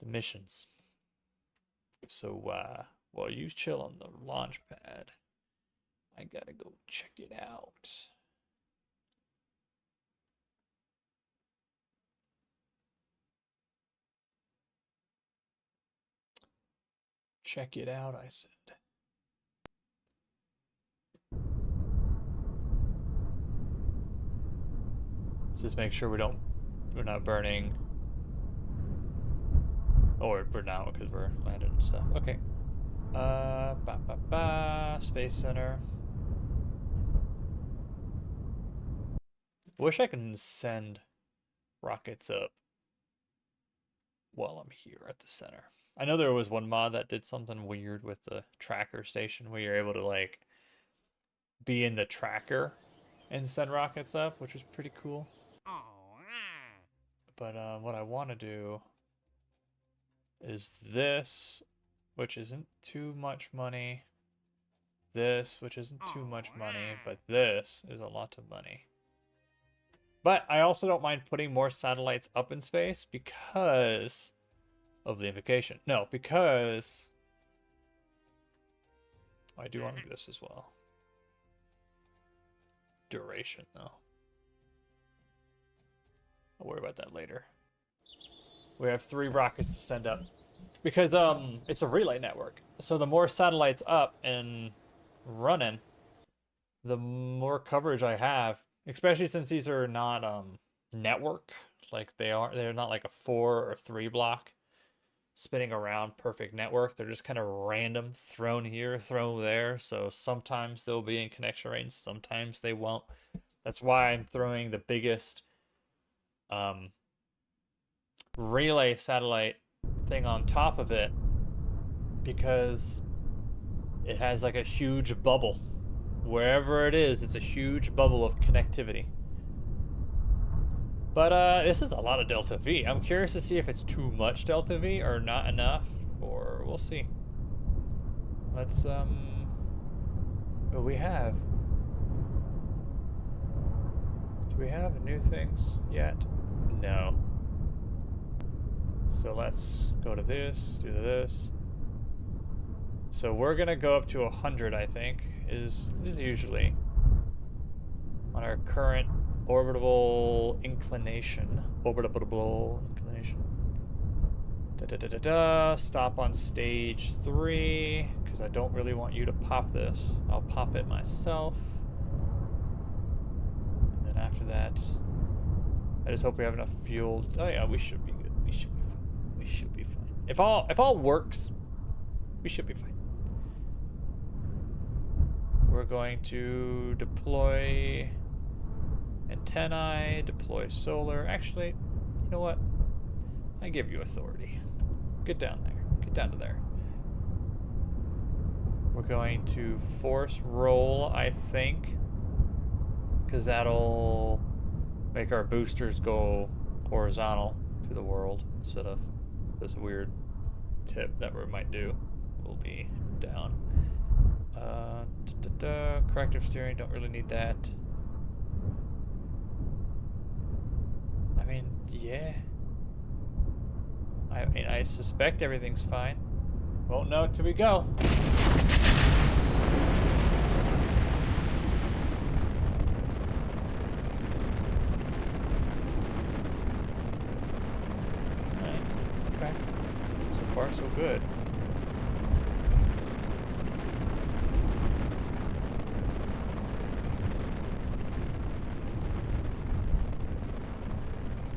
missions. So while you chill on the launch pad, I gotta go check it out. Check it out, I said. Let's just make sure we're not burning. Or we're not because we're landing and stuff. Okay. Space Center. Wish I can send rockets up while I'm here at the center. I know there was one mod that did something weird with the tracker station where you're able to like be in the tracker and send rockets up, which was pretty cool. But what I want to do is this, which isn't too much money. This, which isn't too much money, but this is a lot of money. But I also don't mind putting more satellites up in space because of the invocation. No, because I do want to do this as well. Duration, though. I'll worry about that later. We have 3 rockets to send up. Because it's a relay network. So the more satellites up and running, the more coverage I have. Especially since these are not network. Like they're not like a 4 or 3 block spinning around perfect network. They're just kind of random, thrown here, thrown there. So sometimes they'll be in connection range, sometimes they won't. That's why I'm throwing the biggest relay satellite thing on top of it, because it has like a huge bubble. Wherever it is, it's a huge bubble of connectivity. But this is a lot of delta V. I'm curious to see if it's too much delta V or not enough, or we'll see. Let's what do we have? Do we have new things yet? No. So let's go to this, do this. So we're gonna go up to 100, I think, is usually on our current orbital inclination. Orbital inclination. Stop on stage 3, because I don't really want you to pop this. I'll pop it myself. And then after that, I just hope we have enough fuel. Oh yeah, we should be good. We should be fine. We should be fine. If all works, we should be fine. We're going to deploy antennae, deploy solar. Actually, you know what? I give you authority. Get down there. Get down to there. We're going to force roll, I think, because that'll make our boosters go horizontal to the world instead of this weird tip that we might do. Will be down. Corrective steering, don't really need that. I mean, yeah. I mean, I suspect everything's fine. Won't know till we go. Alright, okay. So far, so good.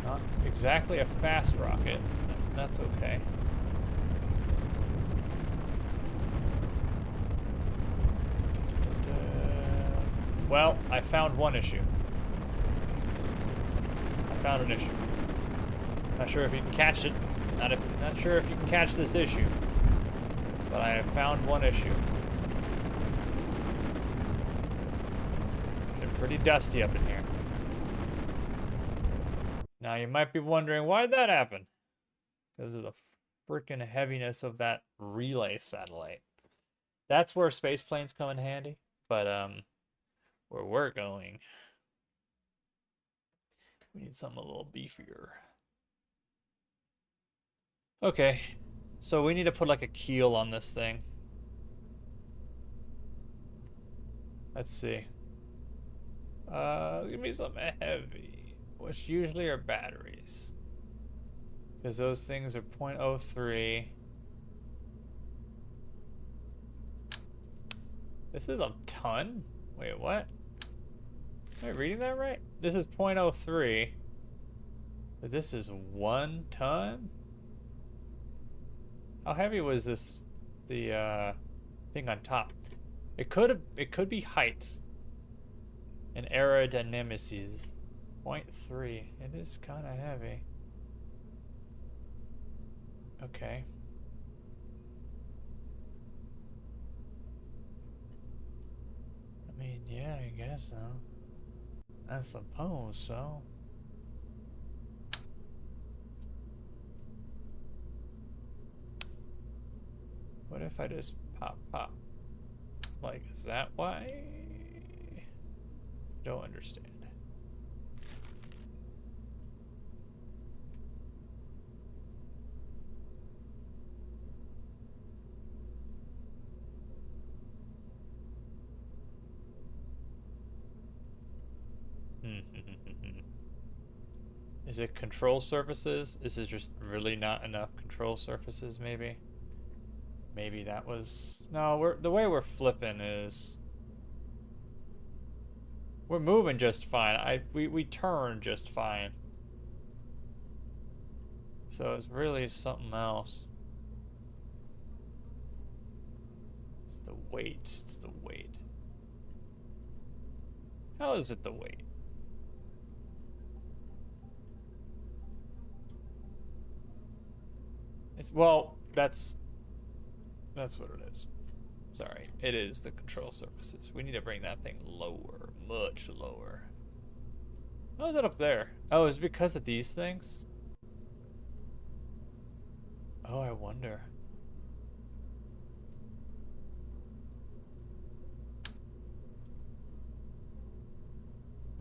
Not exactly a fast rocket. That's okay. Well, I found one issue. I found an issue. Not sure if you can catch it. Not sure if you can catch this issue. But I have found one issue. It's getting pretty dusty up in here. Now you might be wondering, why'd that happen? Because of the freaking heaviness of that relay satellite. That's where space planes come in handy. But where we're going, we need something a little beefier. Okay, so we need to put like a keel on this thing. Let's see. Give me something heavy, which usually are batteries. Because those things are 0.03. This is a ton? Wait, what? Am I reading that right? This is 0.03. But this is 1 ton? How heavy was this, the thing on top? It could be height. And aerodynamics. 0.3. It is kind of heavy. Okay. I mean, yeah, I guess so. I suppose so. What if I just pop, pop? Like, is that why? Don't understand. Is it control surfaces? Is it just really not enough control surfaces, maybe? Maybe that was... No, the way we're flipping is... We're moving just fine. We turn just fine. So it's really something else. It's the weight. It's the weight. How is it the weight? It's, well, that's what it is. Sorry, it is the control surfaces. We need to bring that thing lower, much lower. How is it up there? Oh, is it because of these things? Oh, I wonder.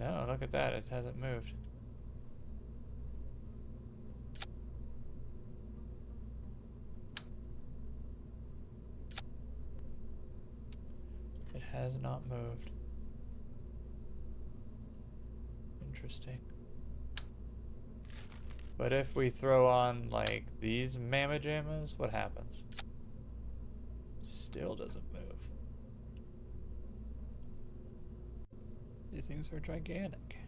No, look at that. It hasn't moved. It has not moved. Interesting. But if we throw on, like, these mamma jammas, what happens? Still doesn't move. These things are gigantic.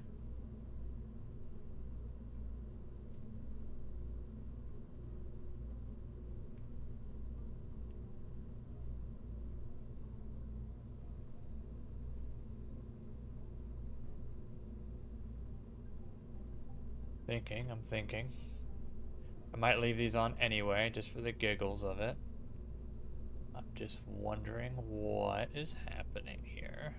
I'm thinking. I might leave these on anyway, just for the giggles of it. I'm just wondering what is happening here.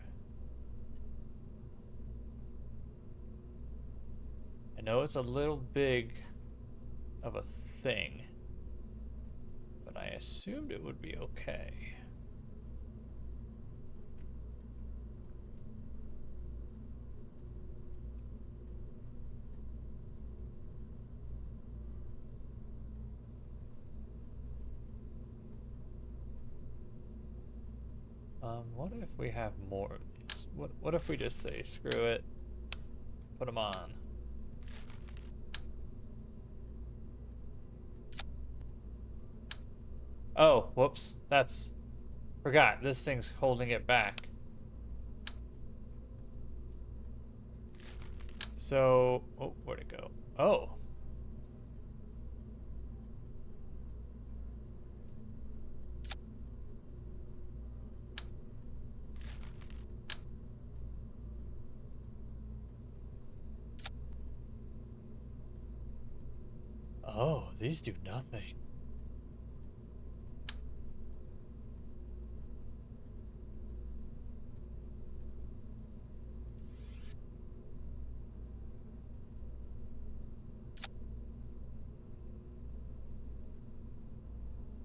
I know it's a little big of a thing, but I assumed it would be okay. What if we have more of these? What if we just say, screw it, put them on? Oh, whoops, forgot, this thing's holding it back. So, oh, where'd it go? Oh. Oh, these do nothing.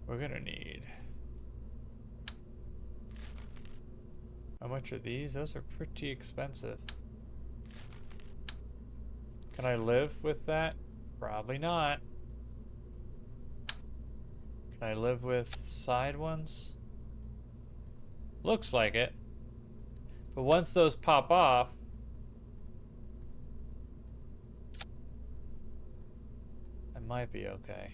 We're gonna need... How much are these? Those are pretty expensive. Can I live with that? Probably not. Can I live with side ones? Looks like it. But once those pop off, I might be okay.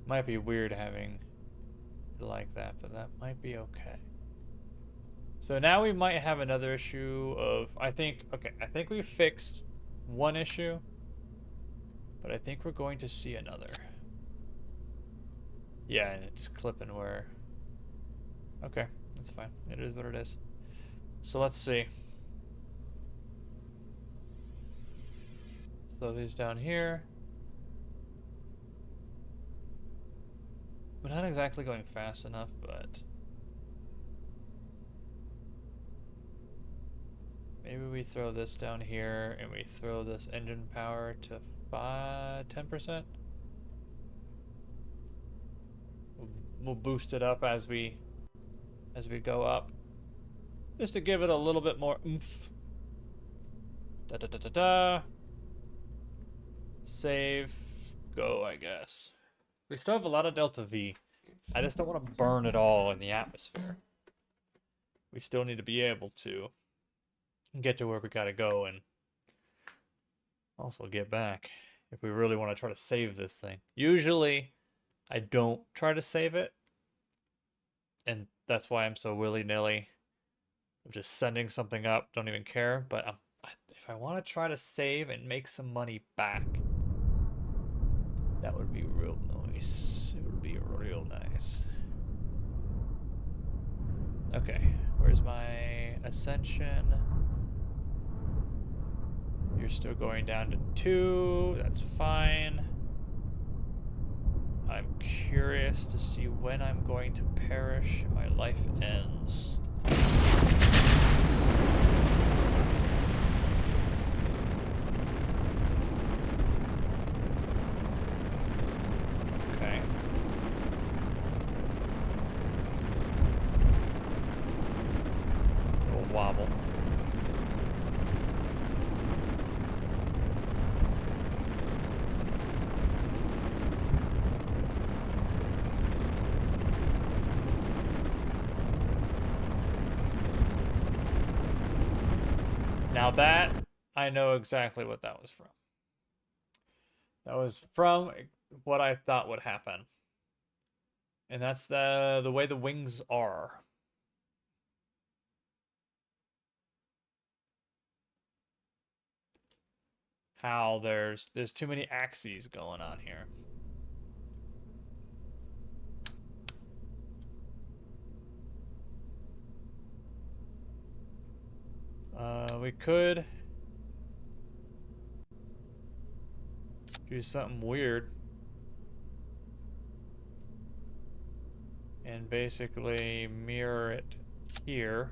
Might be weird having it like that, but that might be okay. So now we might have another issue of, I think we fixed one issue, but I think we're going to see another. Yeah, and it's clipping where, okay, that's fine. It is what it is. So let's see. throw these down here. We're not exactly going fast enough, but maybe we throw this down here and we throw this engine power to 10%. We'll boost it up as we go up, just to give it a little bit more oomph. Da da da da da. Save. Go, I guess. We still have a lot of Delta V. I just don't want to burn it all in the atmosphere. We still need to be able to get to where we gotta go and also get back if we really want to try to save this thing. Usually, I don't try to save it, and that's why I'm so willy-nilly of just sending something up, don't even care. But if I want to try to save and make some money back, that would be real nice. It would be real nice. Okay, where's my ascension? You're still going down to 2. That's fine. I'm curious to see when I'm going to perish and my life ends. Okay. A little wobble. Now that, I know exactly what that was from. That was from what I thought would happen. And that's the way the wings are. How there's too many axes going on here. We could do something weird and basically mirror it here,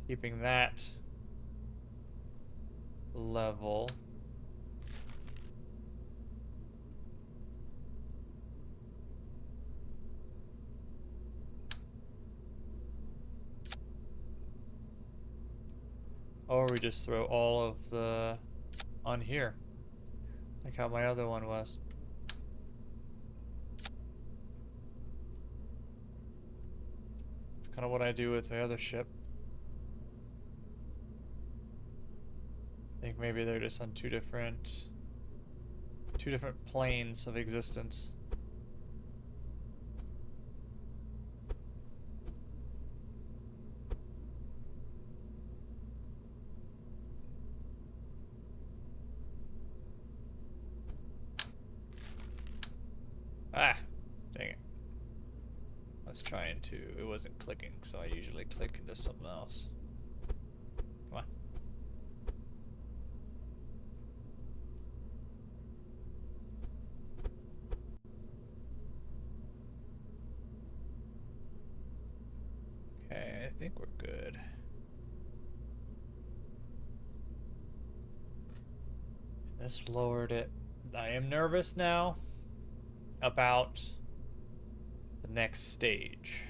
keeping that level. Or we just throw all of the on here, like how my other one was. It's kind of what I do with the other ship. I think maybe they're just on two different planes of existence. Ah, dang it. I was trying to, it wasn't clicking, so I usually click into something else. Come on. Okay, I think we're good. This lowered it. I am nervous now about the next stage.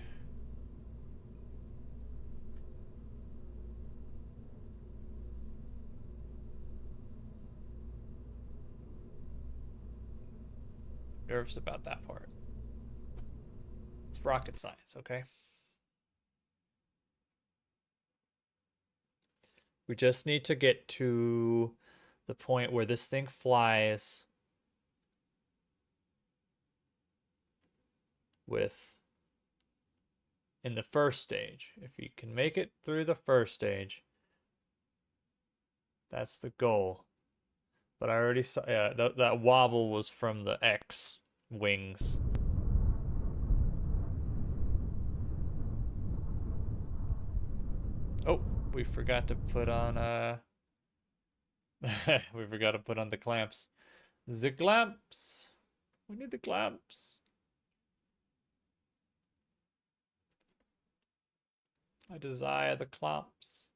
Nervous about that part. It's rocket science, okay? We just need to get to the point where this thing flies with in the first stage. If you can make it through the first stage, that's the goal. But I already saw, yeah, that wobble was from the X wings. Oh, we forgot to put on We forgot to put on the clamps. The clamps! We need the clamps. I desire the clamps.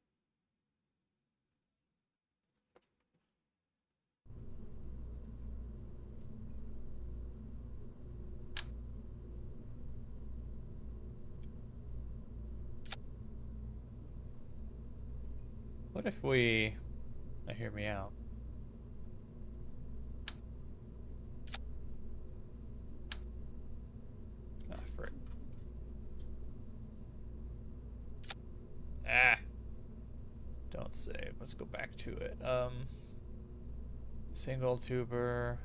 What if we... Now hear me out. Ah, frick. Ah! Don't save. Let's go back to it. Single tuber.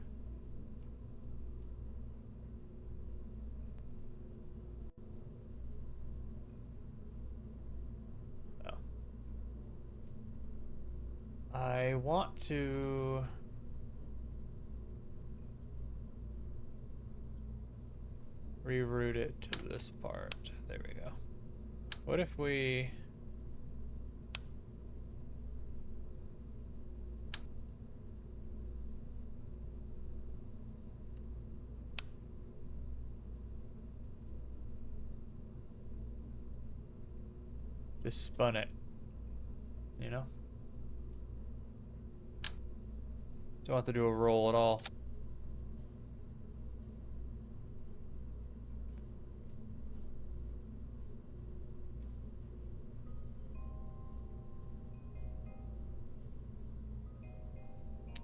Oh. I want to... reroute it to this part. There we go. What if we... just spun it, you know? Don't have to do a roll at all.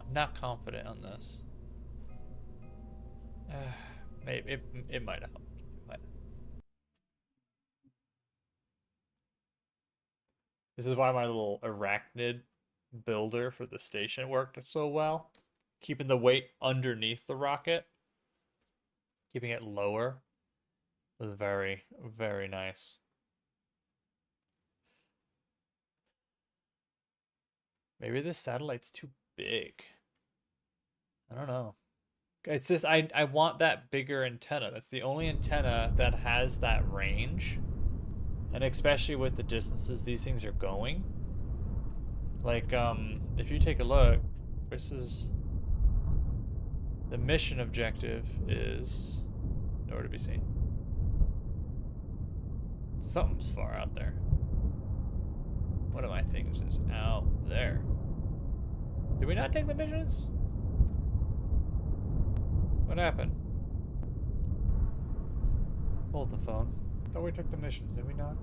I'm not confident on this. Maybe it might have helped. This is why my little arachnid builder for the station worked so well. Keeping the weight underneath the rocket, keeping it lower, was very, very nice. Maybe this satellite's too big. I don't know. It's just I want that bigger antenna. That's the only antenna that has that range. And especially with the distances these things are going. Like, if you take a look, this is... The mission objective is nowhere to be seen. Something's far out there. One of my things is out there. Did we not take the missions? What happened? Hold the phone. Thought we took the missions, did we not?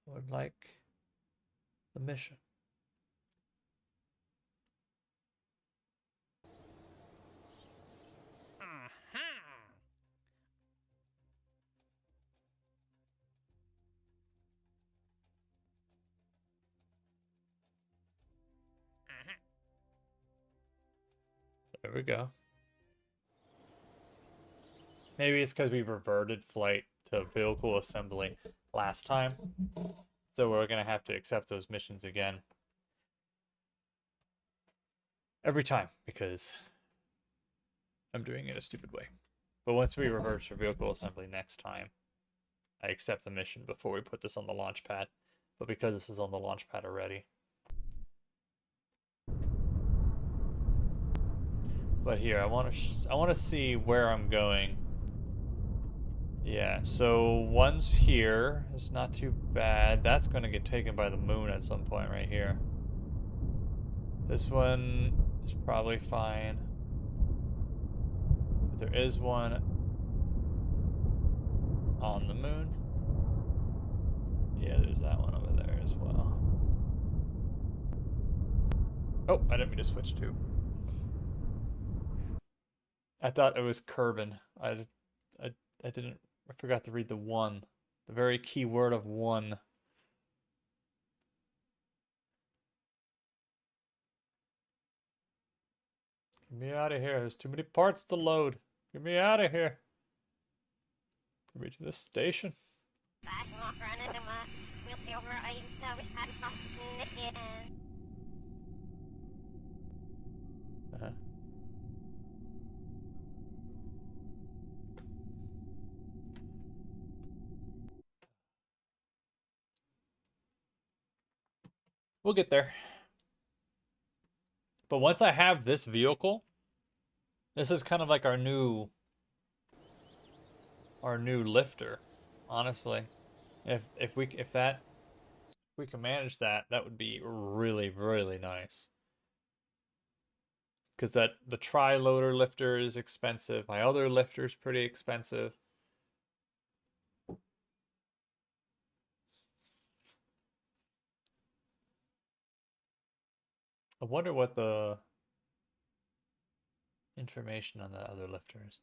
Would like the mission. There we go. Maybe it's because we reverted flight to vehicle assembly last time. So we're going to have to accept those missions again. Every time, because I'm doing it a stupid way. But once we reverse for vehicle assembly next time, I accept the mission before we put this on the launch pad. But because this is on the launch pad already. But here, I want to see where I'm going. Yeah, so one's here. It's not too bad. That's going to get taken by the moon at some point right here. This one is probably fine. But there is one on the moon. Yeah, there's that one over there as well. Oh, I didn't mean to switch to. I thought it was Kerbin. I didn't. I forgot to read the one. The very key word of one. Get me out of here. There's too many parts to load. Get me out of here. Get me to the station. Uh-huh. We'll get there. But once I have this vehicle, this is kind of like our new lifter, honestly. If we can manage that, that would be really, really nice. Because the tri-loader lifter is expensive. My other lifter is pretty expensive. I wonder what the information on the other lifters.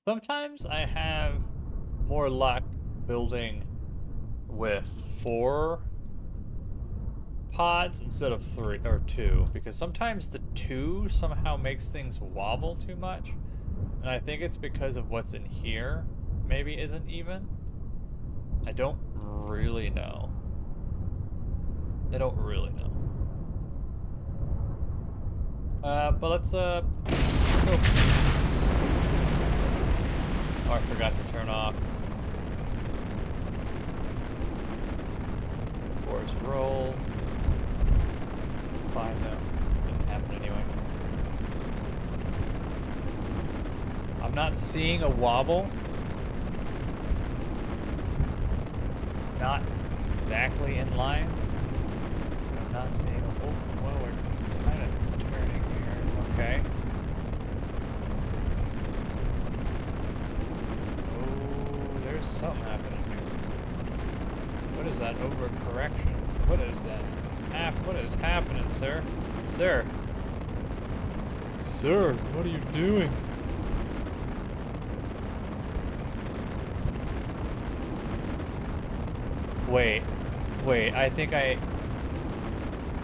Sometimes I have more luck building with 4 pods instead of 3 or 2, because sometimes the 2 somehow makes things wobble too much, and I think it's because of what's in here maybe isn't even. I don't really know. I don't really know. But let's go. Oh, I forgot to turn off force roll. It's fine though. Didn't happen anyway. I'm not seeing a wobble. It's not exactly in line. But I'm not seeing a well, we're kind of turning here. Okay. Oh, there's something happening here. What is that overcorrection? What is that? What is happening, sir? Sir! Sir, what are you doing? Wait, I think does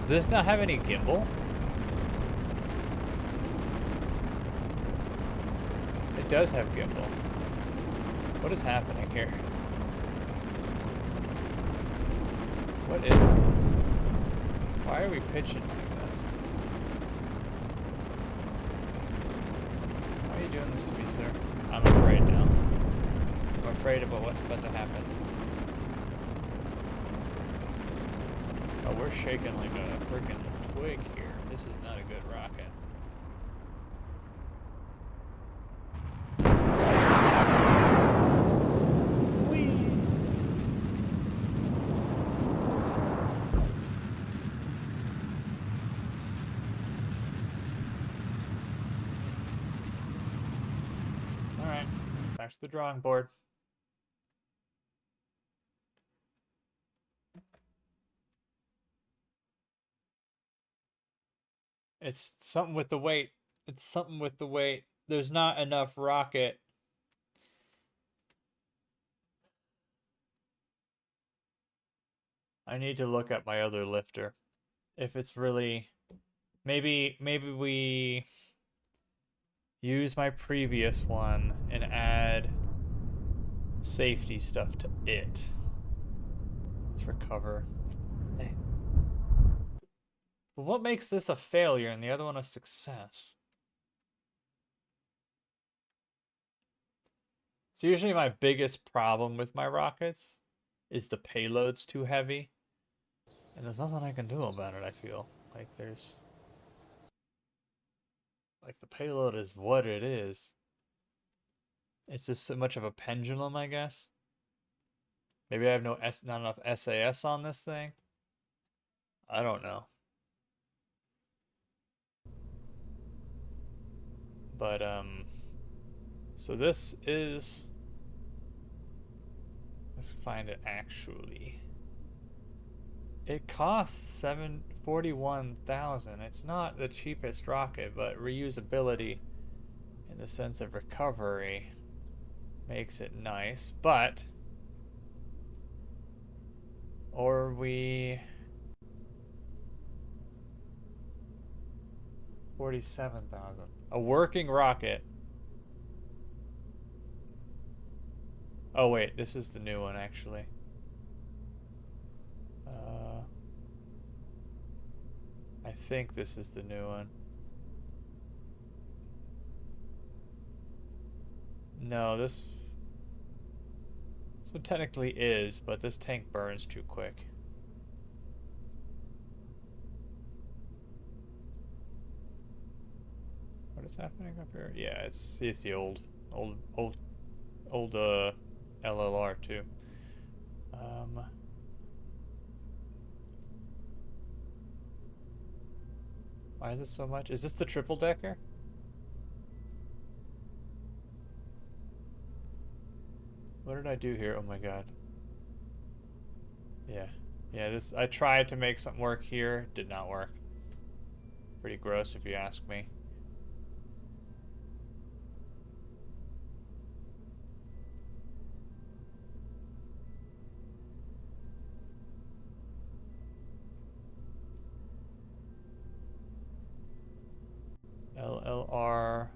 this not have any gimbal? It does have gimbal. What is happening here? What is this? Why are we pitching like this? Why are you doing this to me, sir? I'm afraid now. I'm afraid about what's about to happen. Oh, we're shaking like a freaking twig here. This is not a good rocket. Whee! Alright, back to the drawing board. It's something with the weight. It's something with the weight. There's not enough rocket. I need to look at my other lifter. If it's really... Maybe we use my previous one and add safety stuff to it. Let's recover. Hey. But what makes this a failure and the other one a success? So usually my biggest problem with my rockets is the payload's too heavy. And there's nothing I can do about it, I feel. Like there's... Like the payload is what it is. It's just so much of a pendulum, I guess. Maybe I have not enough SAS on this thing. I don't know. But so this is, let's find it actually. It costs $41,000. It's not the cheapest rocket, but reusability in the sense of recovery makes it nice. But or we 47,000. A working rocket. Oh wait, this is the new one actually. I think this is the new one. No, this one technically is, but this tank burns too quick. is happening up here? Yeah, it's the old LLR too. Why is it so much? Is this the triple decker? What did I do here? Oh my god. Yeah. Yeah, this I tried to make something work here. Did not work. Pretty gross if you ask me. LLR.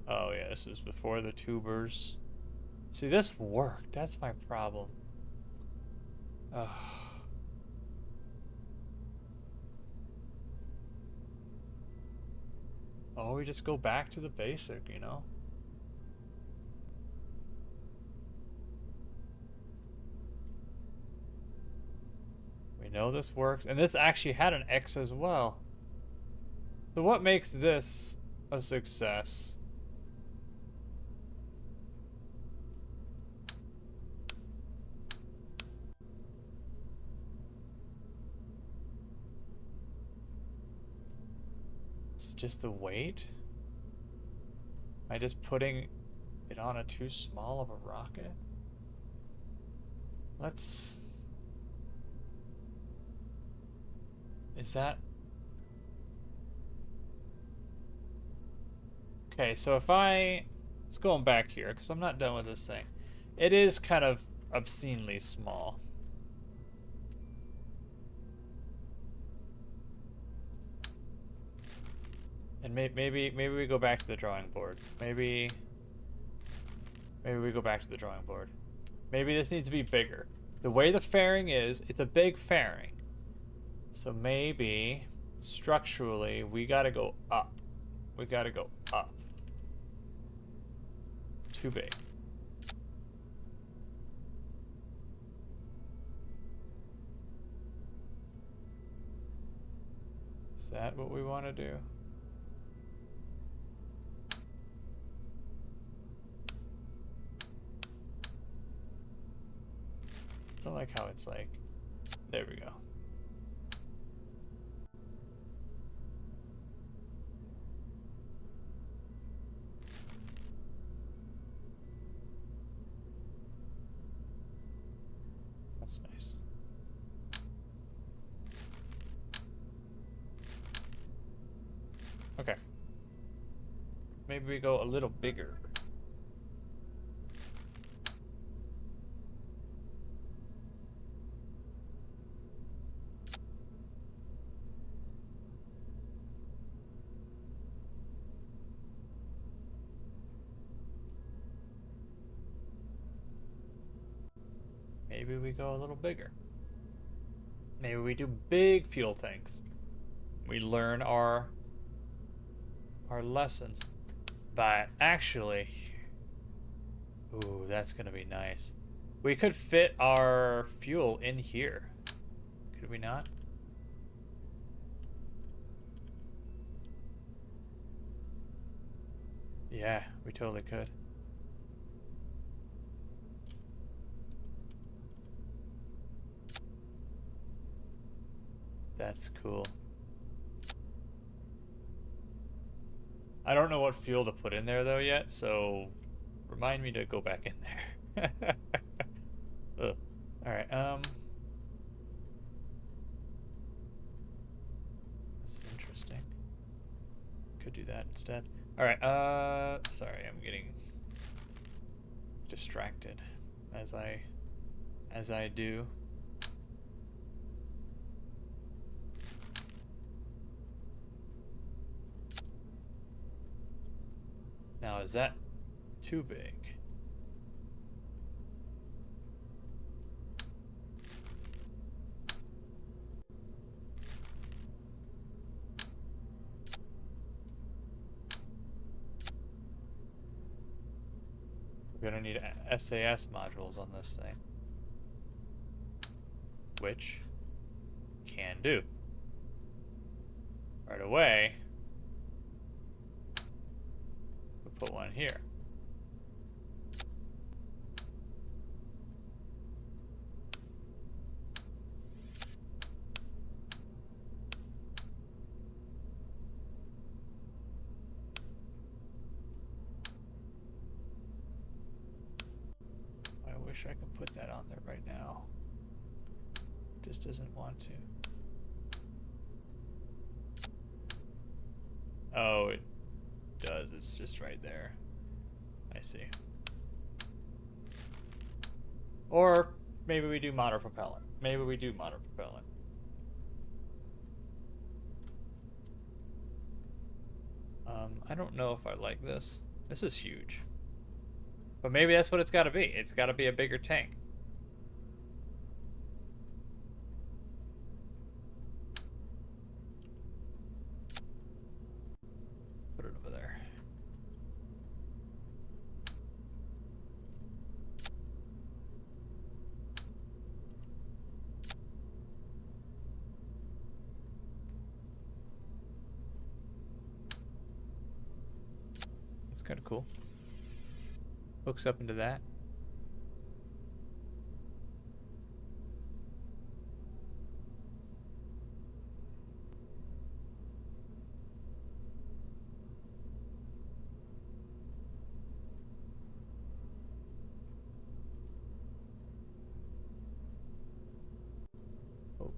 Oh yeah, this was before the tubers. See, this worked. That's my problem. Ugh. Oh, we just go back to the basic, you know? We know this works. And this actually had an X as well. So what makes this a success? It's just the weight? Am I just putting it on a too small of a rocket? Let's... Is that... Okay, so if I... Let's go back here, because I'm not done with this thing. It is kind of obscenely small. And maybe we go back to the drawing board. Maybe we go back to the drawing board. Maybe this needs to be bigger. The way the fairing is, it's a big fairing. So maybe structurally we gotta go up. We gotta go up. Too big. Is that what we want to do? I don't like how it's like. There we go. That's nice. Okay. Maybe we go a little bigger. Maybe we go a little bigger. Maybe we do big fuel tanks. We learn our lessons. But actually, ooh, that's gonna be nice. We could fit our fuel in here. Could we not? Yeah, we totally could. That's cool. I don't know what fuel to put in there though yet, so remind me to go back in there. Alright, that's interesting. Could do that instead. Alright, sorry, I'm getting distracted as I do. Now, is that too big? We're gonna need SAS modules on this thing, which can do. Right away, put one here. I wish I could put that on there right now. Just doesn't want to. Oh, it does. It's just right there. I see. Or maybe we do motor propellant. Maybe we do motor propellant. I don't know if I like this. This is huge. But maybe that's what it's got to be. It's got to be a bigger tank. Put it over there. That's kind of cool. Hooks up into that. Oh.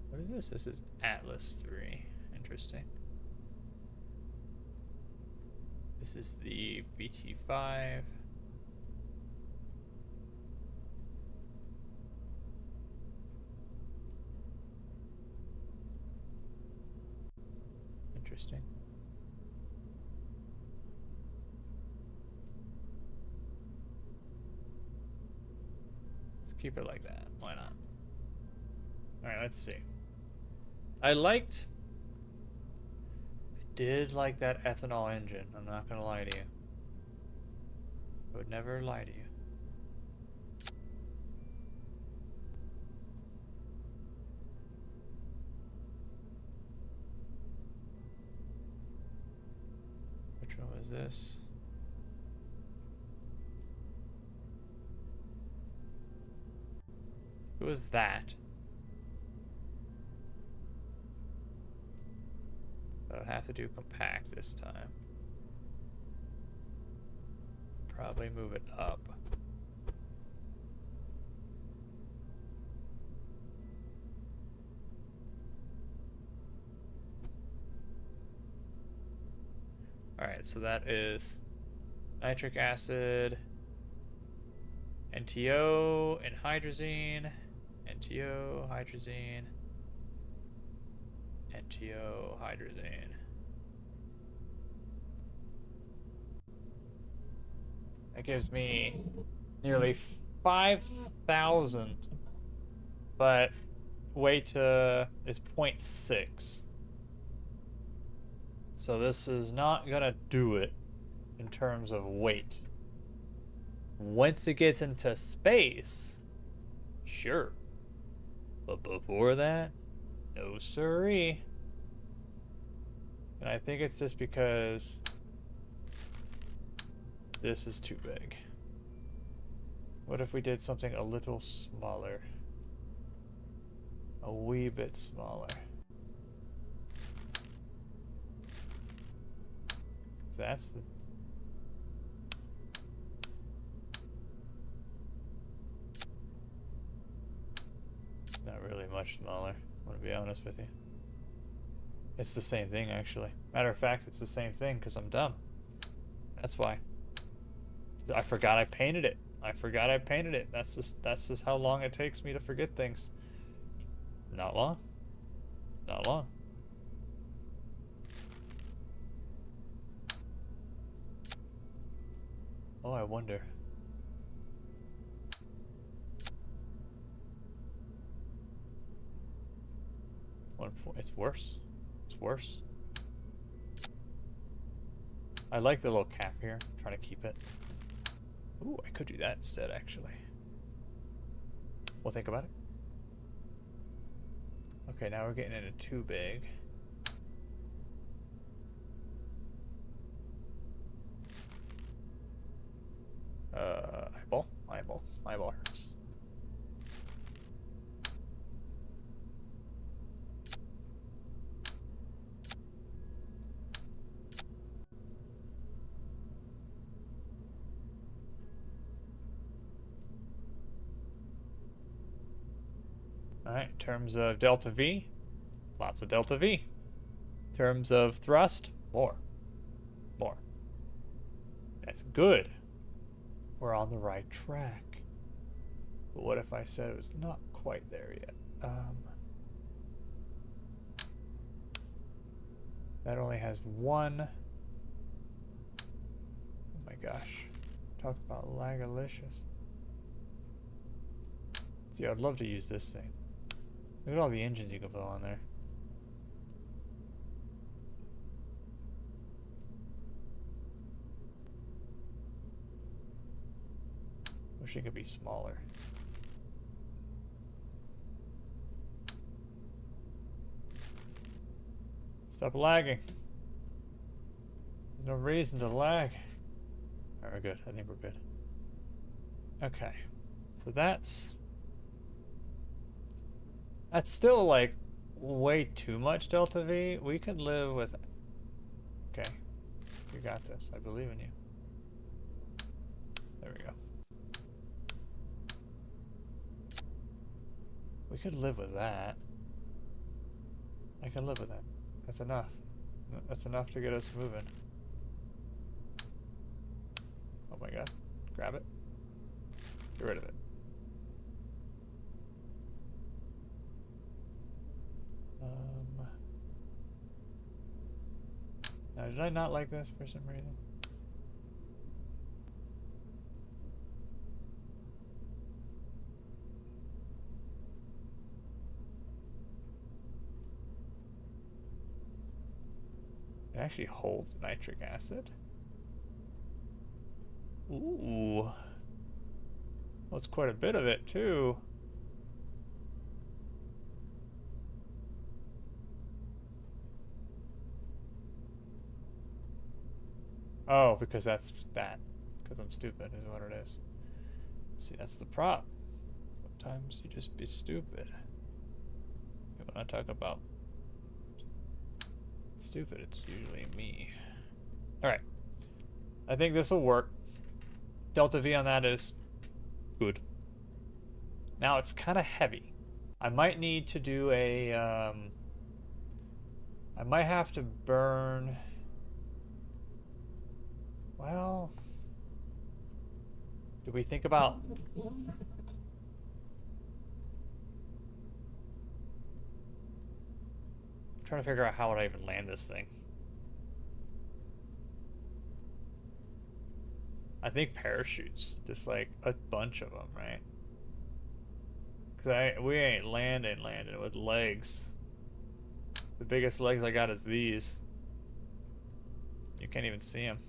What is this? This is Atlas 3. Interesting. This is the BT5. Interesting. Let's keep it like that. Why not? All right, let's see. I did like that ethanol engine. I'm not gonna lie to you. I would never lie to you. Which one was this? Who was that? I'll have to do compact this time. Probably move it up. Alright, so that is nitric acid, NTO, and hydrazine, NTO, hydrazine, NTO, hydrazine. That gives me nearly 5,000, but weight is 0.6. So this is not gonna do it in terms of weight. Once it gets into space, sure. But before that, no siree. And I think it's just because this is too big. What if we did something a little smaller? A wee bit smaller. That's the... It's not really much smaller, I'm gonna be honest with you. It's the same thing, actually. Matter of fact, it's the same thing because I'm dumb. That's why. I forgot I painted it. That's just how long it takes me to forget things. Not long. Not long. Oh, I wonder. It's worse. It's worse. I like the little cap here. I'm trying to keep it. Ooh, I could do that instead, actually. Well, think about it. Okay, now we're getting into too big. Eyeball hurts. Alright, in terms of delta V, lots of delta V. In terms of thrust, more. More. That's good. We're on the right track. But what if I said it was not quite there yet? That only has one. Oh my gosh. Talk about lagalicious. See, I'd love to use this thing. Look at all the engines you can put on there. Wish it could be smaller. Stop lagging. There's no reason to lag. Alright, we're good. I think we're good. Okay. So that's still like way too much delta V. We could live with. Okay. You got this. I believe in you. There we go. We could live with that. I can live with that. That's enough. That's enough to get us moving. Oh my god. Grab it. Get rid of it. Now, did I not like this for some reason? It actually holds nitric acid. Ooh. Well, it's quite a bit of it, too. Oh, because that's that. Because I'm stupid is what it is. See, that's the prop. Sometimes you just be stupid. When I talk about stupid, it's usually me. Alright. I think this will work. Delta V on that is good. Now it's kind of heavy. I might need to do a I might have to burn. Well, do we think about trying to figure out how would I even land this thing? I think parachutes, just like a bunch of them, right? Cause we ain't landing with legs. The biggest legs I got is these. You can't even see them.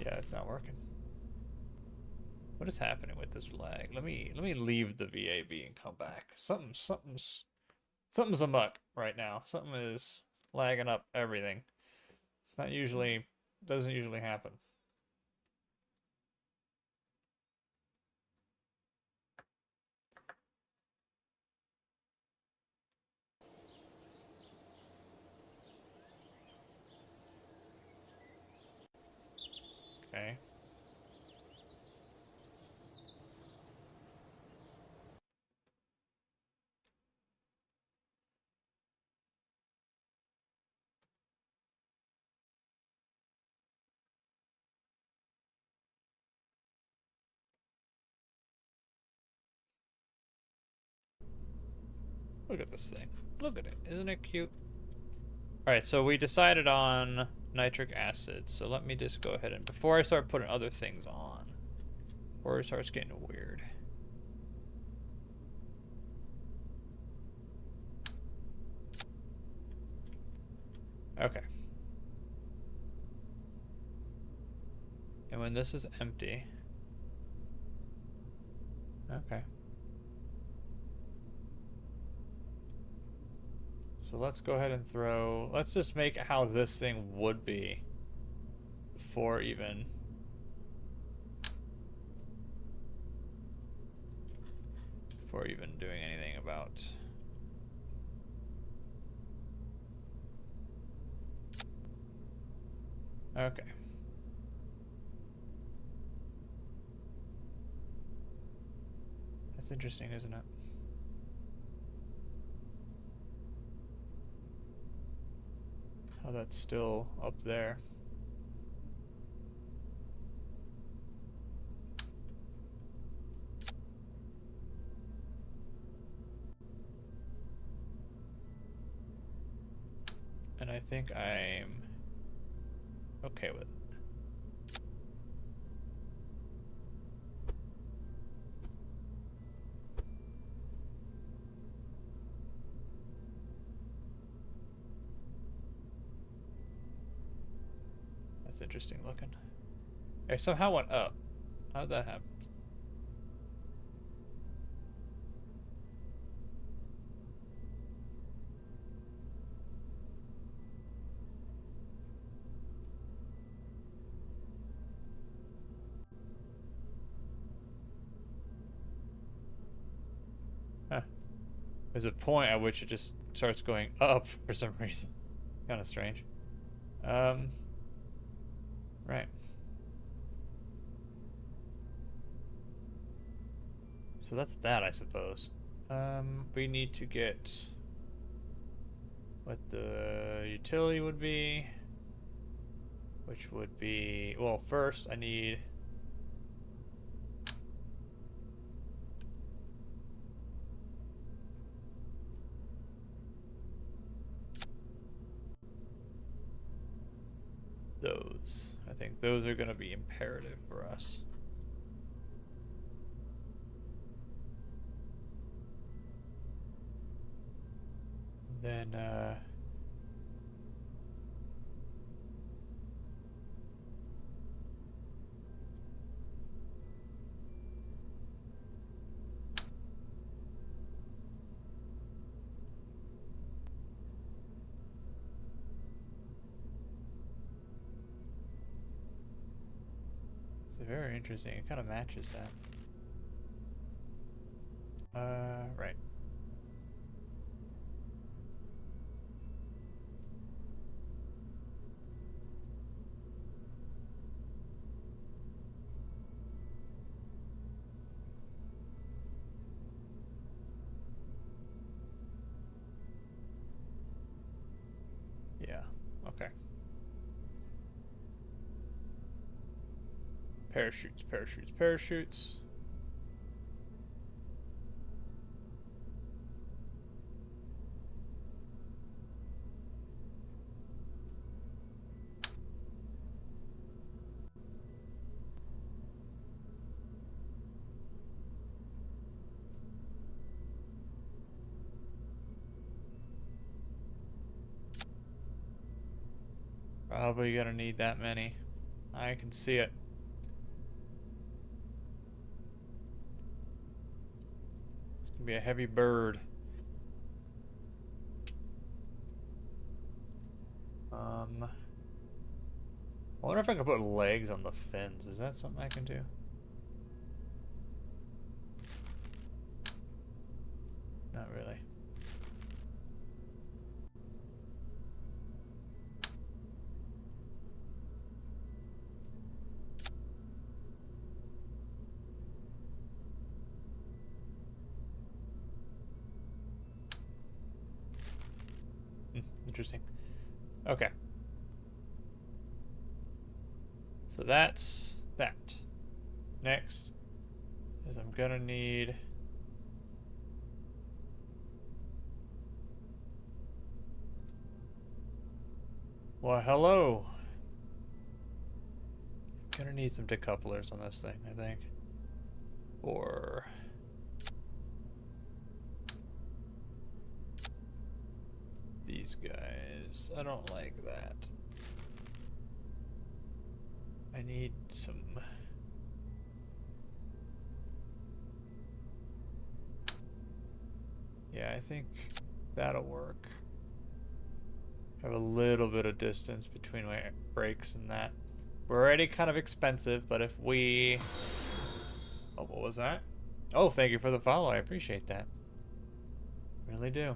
Yeah, it's not working. What is happening with this lag? Let me leave the VAB and come back. Something's amok right now. Something is lagging up everything. Not usually, doesn't usually happen. Okay. Look at this thing. Look at it. Isn't it cute? Alright, so we decided on nitric acid. So let me just go ahead and, before I start putting other things on, before it starts getting weird. Okay. And when this is empty. Okay. So let's go ahead and throw, let's just make how this thing would be before even doing anything about. Okay. That's interesting, isn't it? How that's still up there. And I think I'm okay with it. That's interesting looking. Okay, somehow went up. How'd that happen? Huh. There's a point at which it just starts going up for some reason. Kind of strange. Right. So that's that, I suppose. We need to get what the utility would be, which would be, well, first I need those. I think those are going to be imperative for us. Then, it's very interesting. It kind of matches that. Right. Yeah, okay. Parachutes, parachutes, parachutes. Probably gonna need that many. I can see it. It's gonna be a heavy bird. I wonder if I can put legs on the fins. Is that something I can do? Not really. Interesting. Okay. So that's that. Next is I'm gonna need Well, hello. Gonna need some decouplers on this thing, I think. Or these guys. I don't like that. I need some. Yeah, I think that'll work. Have a little bit of distance between my brakes and that. We're already kind of expensive, but if we... Oh, what was that? Oh, thank you for the follow. I appreciate that. Really do.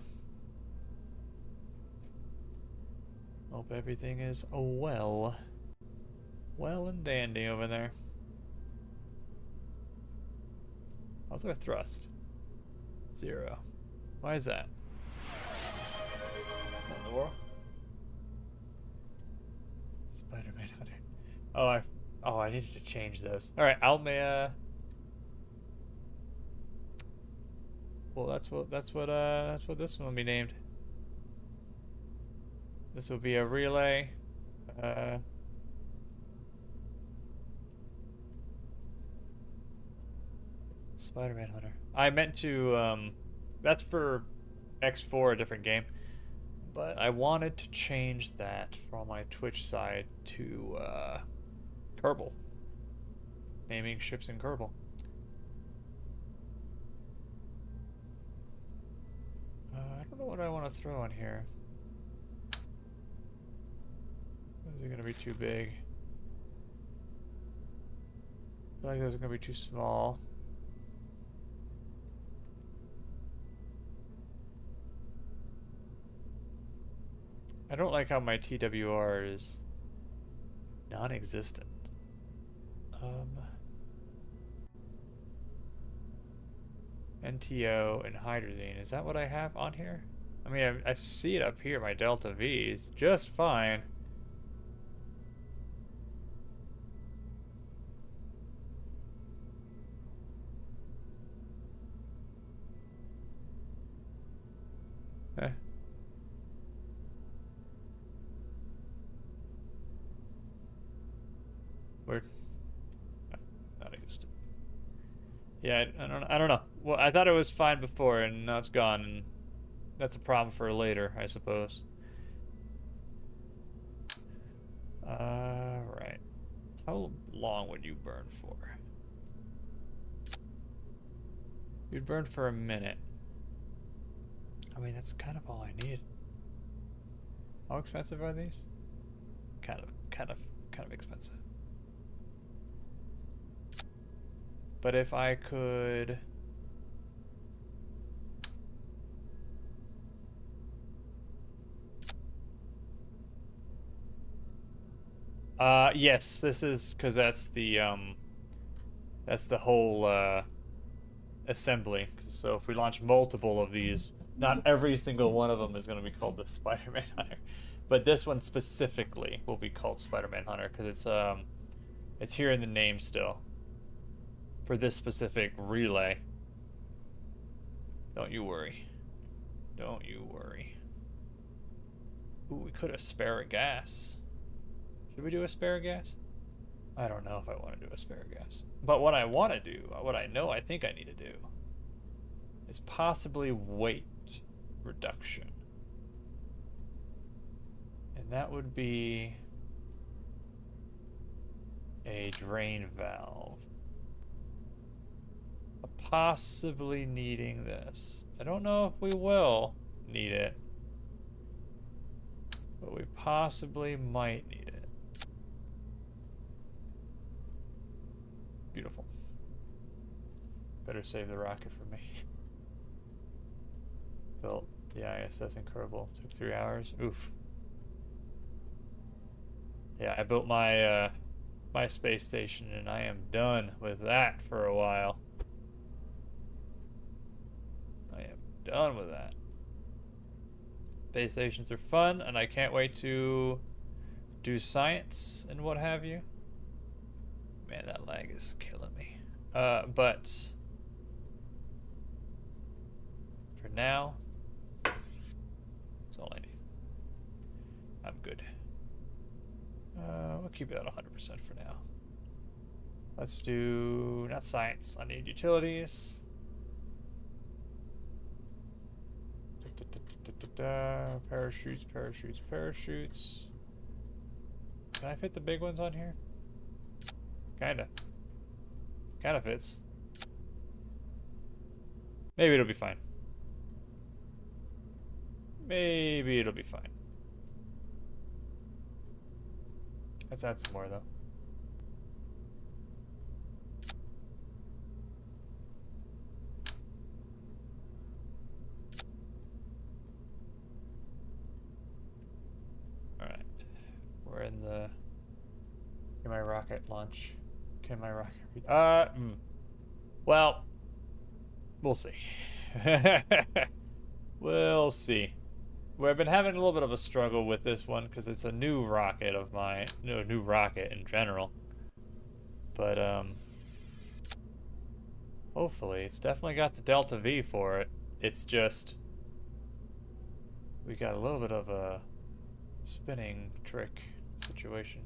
Hope everything is well and dandy over there. How's our thrust? 0. Why is that? What in the world? Spider-Man Hunter. Oh, I needed to change those. All right, Almea. Well, that's what this one will be named. This will be a relay. Spider-Man Hunter. I meant to, that's for X4, a different game. But I wanted to change that from my Twitch side to, Kerbal. Naming ships in Kerbal. I don't know what I want to throw in here. Is it going to be too big? I feel like those are going to be too small. I don't like how my TWR is non-existent. NTO and hydrazine. Is that what I have on here? I mean, I see it up here. My delta V is just fine. Weird. Not used to. Yeah, I don't know. Well, I thought it was fine before, and now it's gone, and that's a problem for later, I suppose. Right. How long would you burn for? You'd burn for a minute. I mean, that's kind of all I need. How expensive are these? Kind of expensive. But if I could... yes, this is because that's the whole assembly. So if we launch multiple of these, not every single one of them is going to be called the Spider-Man Hunter, but this one specifically will be called Spider-Man Hunter because it's here in the name still for this specific relay. Don't you worry. Don't you worry. Ooh, we could asparagus. Should we do asparagus? I don't know if I want to do asparagus. But what I want to do, what I know I think I need to do, is possibly weight reduction. And that would be a drain valve. Possibly needing this. I don't know if we will need it, but we possibly might need it. Beautiful. Better save the rocket for me. Built the ISS in Kerbal. Took 3 hours. Oof. Yeah, I built my my space station and I am done with that for a while. I am done with that. Space stations are fun and I can't wait to do science and what have you. Man, that lag is killing me. But for now, that's all I need. I'm good. We'll keep it at 100% for now. Let's do, not science, I need utilities. Parachutes, parachutes, parachutes. Can I fit the big ones on here? Kinda. Kinda fits. Maybe it'll be fine. Maybe it'll be fine. Let's add some more though. Alright. We're in the... Can my rocket launch? Can my rocket... Well, we'll see. We'll see. I've been having a little bit of a struggle with this one because it's a new rocket of mine. No, new rocket in general. But, hopefully, it's definitely got the Delta V for it. It's just... We got a little bit of a spinning trick situation.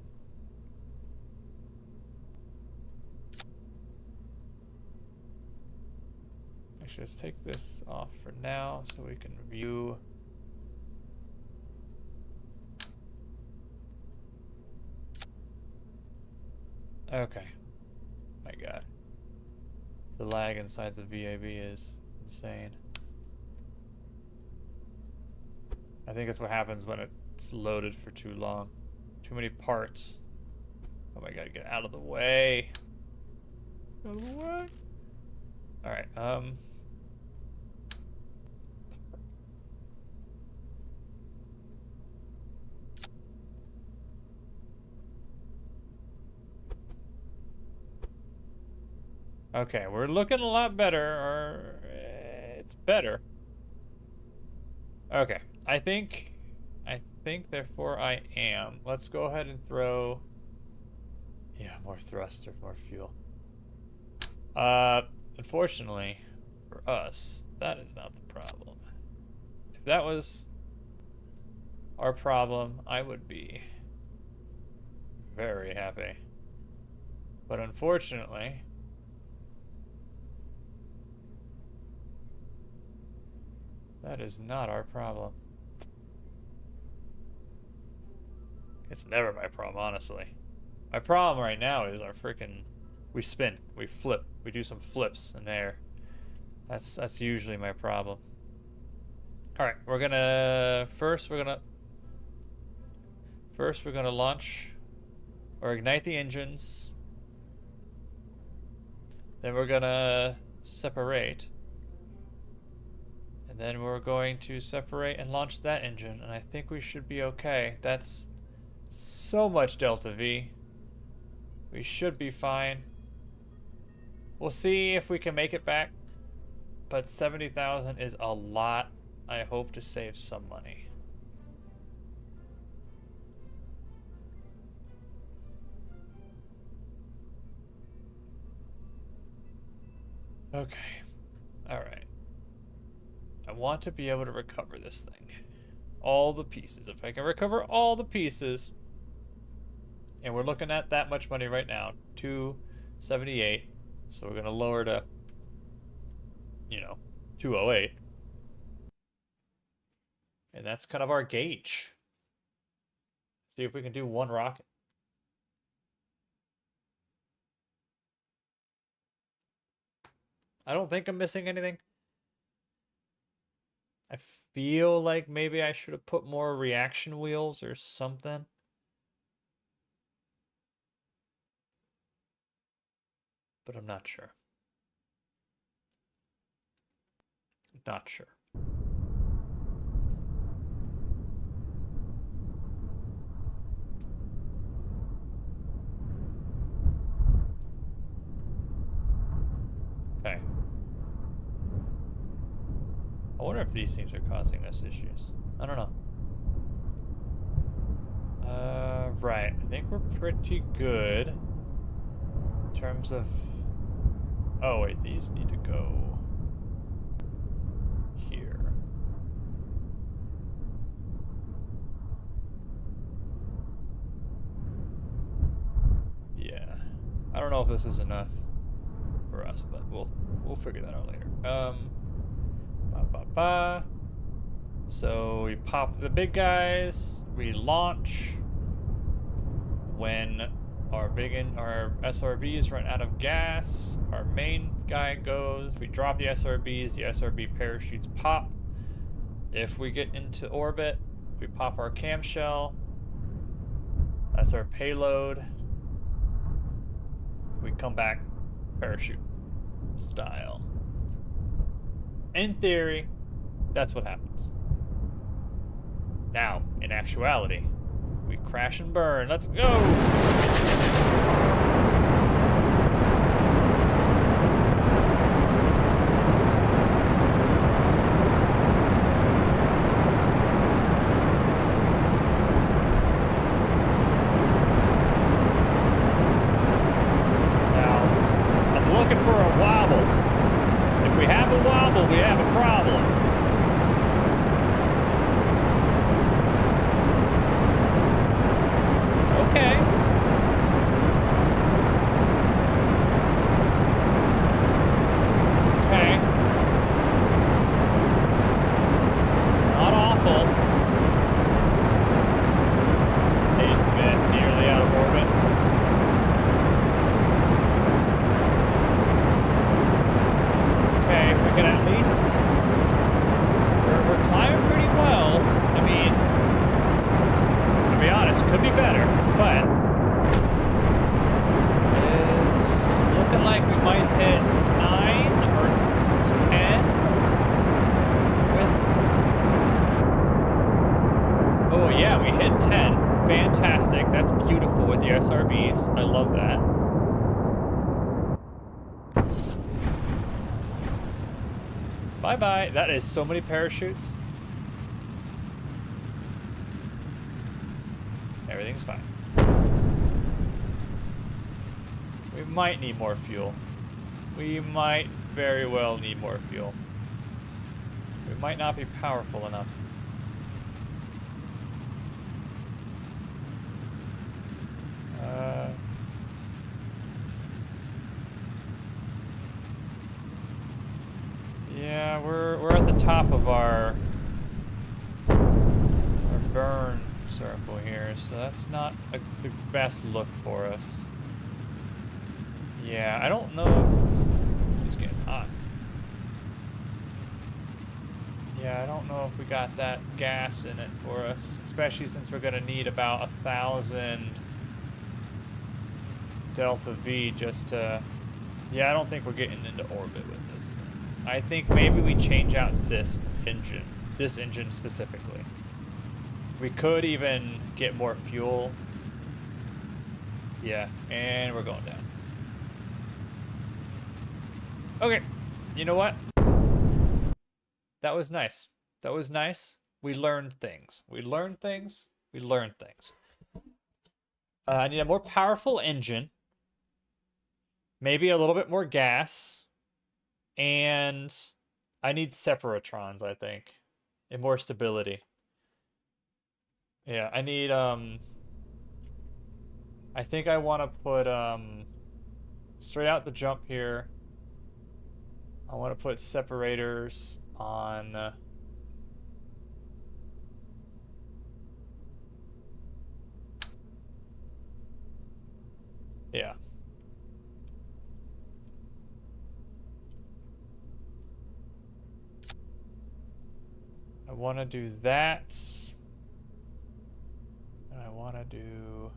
Actually, let's take this off for now so we can view. Okay. My God. The lag inside the VAB is insane. I think that's what happens when it's loaded for too long. Too many parts. Oh my God, get out of the way. Out of the way. Alright, okay, we're looking a lot better, or it's better. Okay, I think therefore I am. Let's go ahead and throw, yeah, more thruster, more fuel. Unfortunately for us, that is not the problem. If that was our problem, I would be very happy. But unfortunately, that is not our problem. It's never my problem, honestly. My problem right now is our freaking... We spin, we flip, we do some flips in there. That's usually my problem. All right, we're gonna... First, we're gonna launch or ignite the engines. Then we're gonna separate. And then we're going to separate and launch that engine, and I think we should be okay. That's so much Delta V. We should be fine. We'll see if we can make it back, but 70,000 is a lot. I hope to save some money. Okay. All right. I want to be able to recover this thing. All the pieces. If I can recover all the pieces, and we're looking at that much money right now, 278. So we're going to lower to, 208. And that's kind of our gauge. See if we can do one rocket. I don't think I'm missing anything. I feel like maybe I should have put more reaction wheels or something. But I'm not sure. Not sure. Okay. I wonder if these things are causing us issues. I don't know. Right. I think we're pretty good in terms of... Oh, wait, these need to go here. if this is enough for us, but we'll figure that out later. So we pop the big guys, we launch. When our SRBs run out of gas, our main guy goes, we drop the SRBs, the SRB parachutes pop. If we get into orbit, we pop our camshell. That's our payload. We come back parachute style. In theory, that's what happens. Now, in actuality, we crash and burn. Let's go! We have a problem. Okay. Okay. Not awful. Nearly out of orbit. Okay, we can at least... We're climbing pretty well. I mean, to be honest, could be better, but it's looking like we might hit 9 or 10 with... Oh yeah, we hit 10. Fantastic. That's beautiful with the SRBs. I love that. Bye-bye. That is so many parachutes. Everything's fine. We might need more fuel. We might very well need more fuel. We might not be powerful enough. Yeah, we're at the top of our burn circle here, so that's not the best look for us. Yeah, I don't know if it's getting hot. Yeah, I don't know if we got that gas in it for us, especially since we're gonna need about 1,000 delta V just to... Yeah, I don't think we're getting into orbit with this thing. I think maybe we change out this engine specifically. We could even get more fuel. Yeah, and we're going down. Okay, you know what? That was nice. That was nice. We learned things. We learned things. We learned things. I need a more powerful engine. Maybe a little bit more gas. And I need separatrons, I think. And more stability. Yeah, I need, I think I want to put, straight out the jump here. I want to put separators on, yeah. I want to do that. And I want to do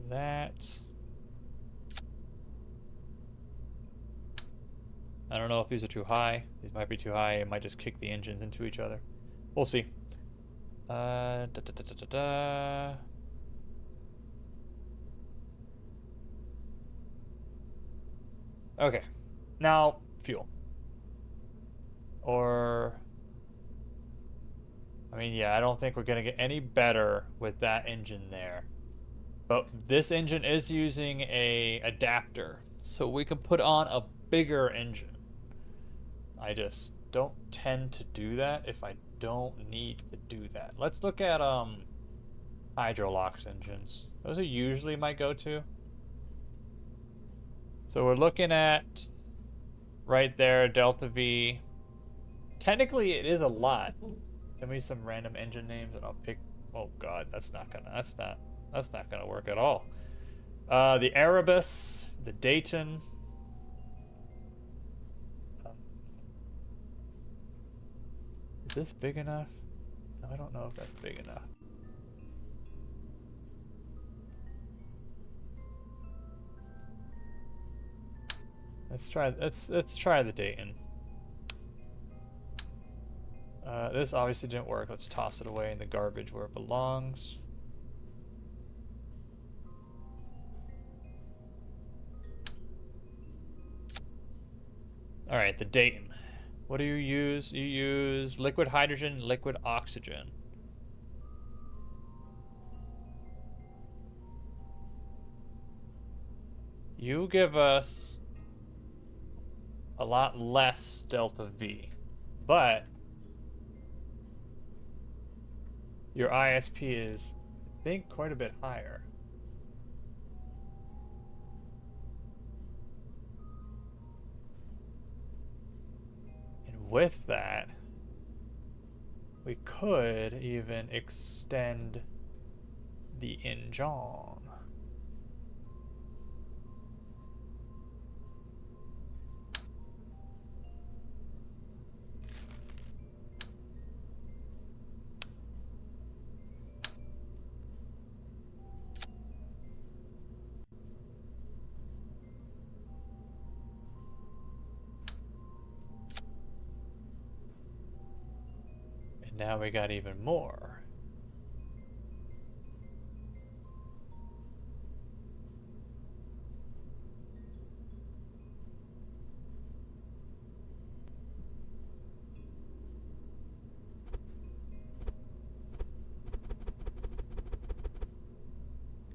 that. I don't know if these are too high. These might be too high. It might just kick the engines into each other. We'll see. Okay. Now, fuel. Or... I mean, yeah, I don't think we're going to get any better with that engine there. But this engine is using a adapter. So we can put on a bigger engine. I just don't tend to do that if I don't need to do that. Let's look at hydrolox engines. Those are usually my go-to. So we're looking at right there, delta V. Technically, it is a lot. Give me some random engine names, and I'll pick. Oh God, that's not gonna work at all. The Erebus, the Dayton. Is this big enough? No, I don't know if that's big enough. Let's try the Dayton. This obviously didn't work. Let's toss it away in the garbage where it belongs. All right, the Dayton. What do you use? You use liquid hydrogen, liquid oxygen. You give us a lot less delta V, but your ISP is, I think, quite a bit higher. And with that, we could even extend the engine. Now we got even more.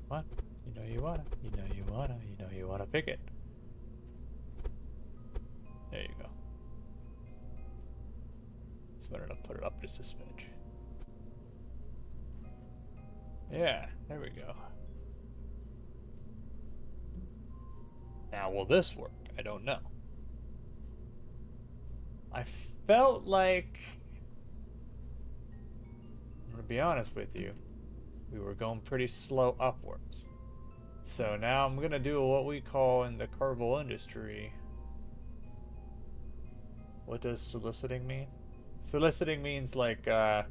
Come on. You know you wanna. You know you wanna. You know you wanna pick it. There you go. Better to put it up just a smidge. Yeah, there we go. Now, will this work? I don't know. I felt like, I'm gonna be honest with you, we were going pretty slow upwards. So now I'm gonna do what we call in the Kerbal industry. What does soliciting mean? Soliciting means like, God,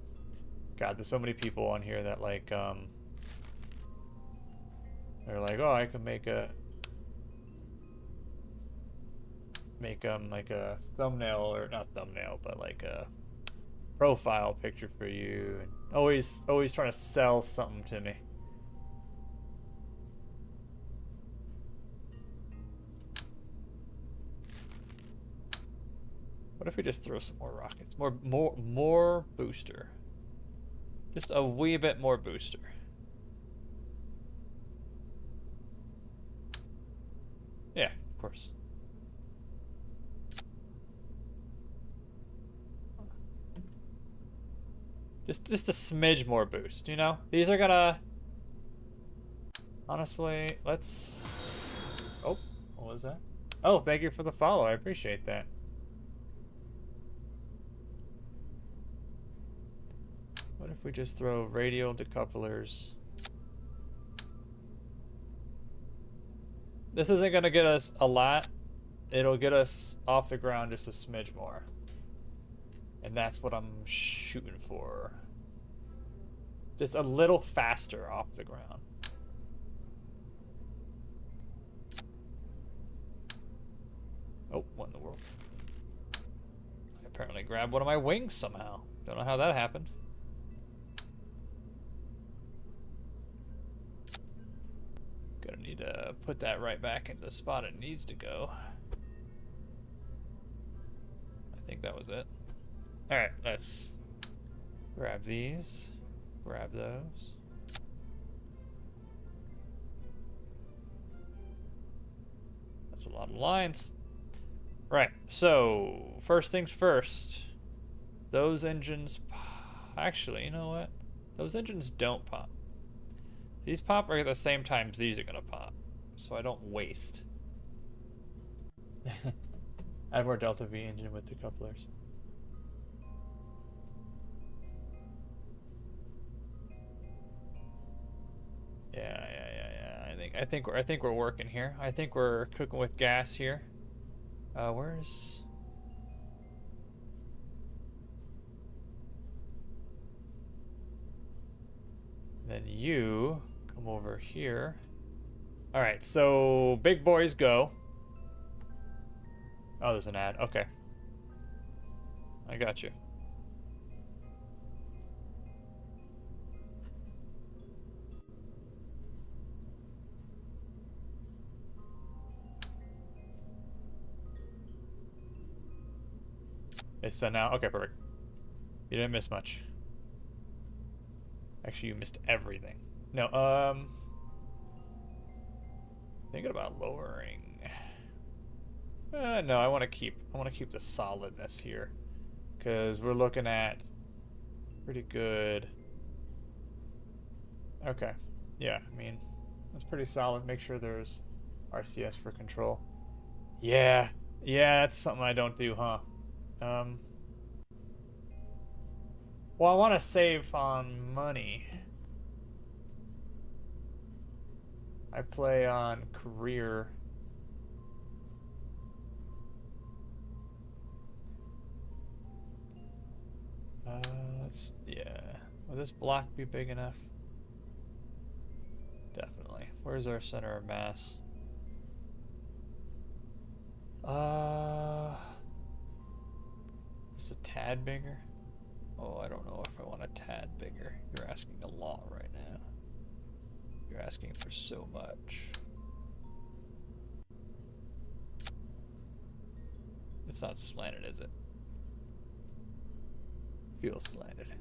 there's so many people on here that like, they're like, oh, I can make like a thumbnail, or not thumbnail, but like a profile picture for you, and always trying to sell something to me. What if we just throw some more rockets? More booster. Just a wee bit more booster. Yeah, of course. Just a smidge more boost, you know? These are gonna... Honestly, let's... Oh, what was that? Oh, thank you for the follow. I appreciate that. What if we just throw radial decouplers? This isn't going to get us a lot. It'll get us off the ground just a smidge more. And that's what I'm shooting for. Just a little faster off the ground. Oh, what in the world? I apparently grabbed one of my wings somehow. Don't know how that happened. Gonna need to put that right back into the spot it needs to go. I think that was it. Alright, let's grab these, grab those. That's a lot of lines. Right, so first things first. Those engines, actually, you know what? Those engines don't pop. These pop at the same time these are gonna pop, so I don't waste. Add more delta V engine with the couplers. Yeah. I think we're working here. I think we're cooking with gas here. Where's... Then you come over here. All right, so big boys go. Oh, there's an ad. Okay. I got you. It's done now. Okay, perfect. You didn't miss much. Actually, you missed everything. No, thinking about lowering. No, I want to keep the solidness here, because we're looking at pretty good. Okay, yeah, I mean that's pretty solid. Make sure there's RCS for control. Yeah, that's something I don't do, huh? Well, I want to save on money. I play on career. Yeah. Will this block be big enough? Definitely. Where's our center of mass? It's a tad bigger. Oh, I don't know if I want a tad bigger. You're asking a lot right now. You're asking for so much. It's not slanted, is it? Feels slanted.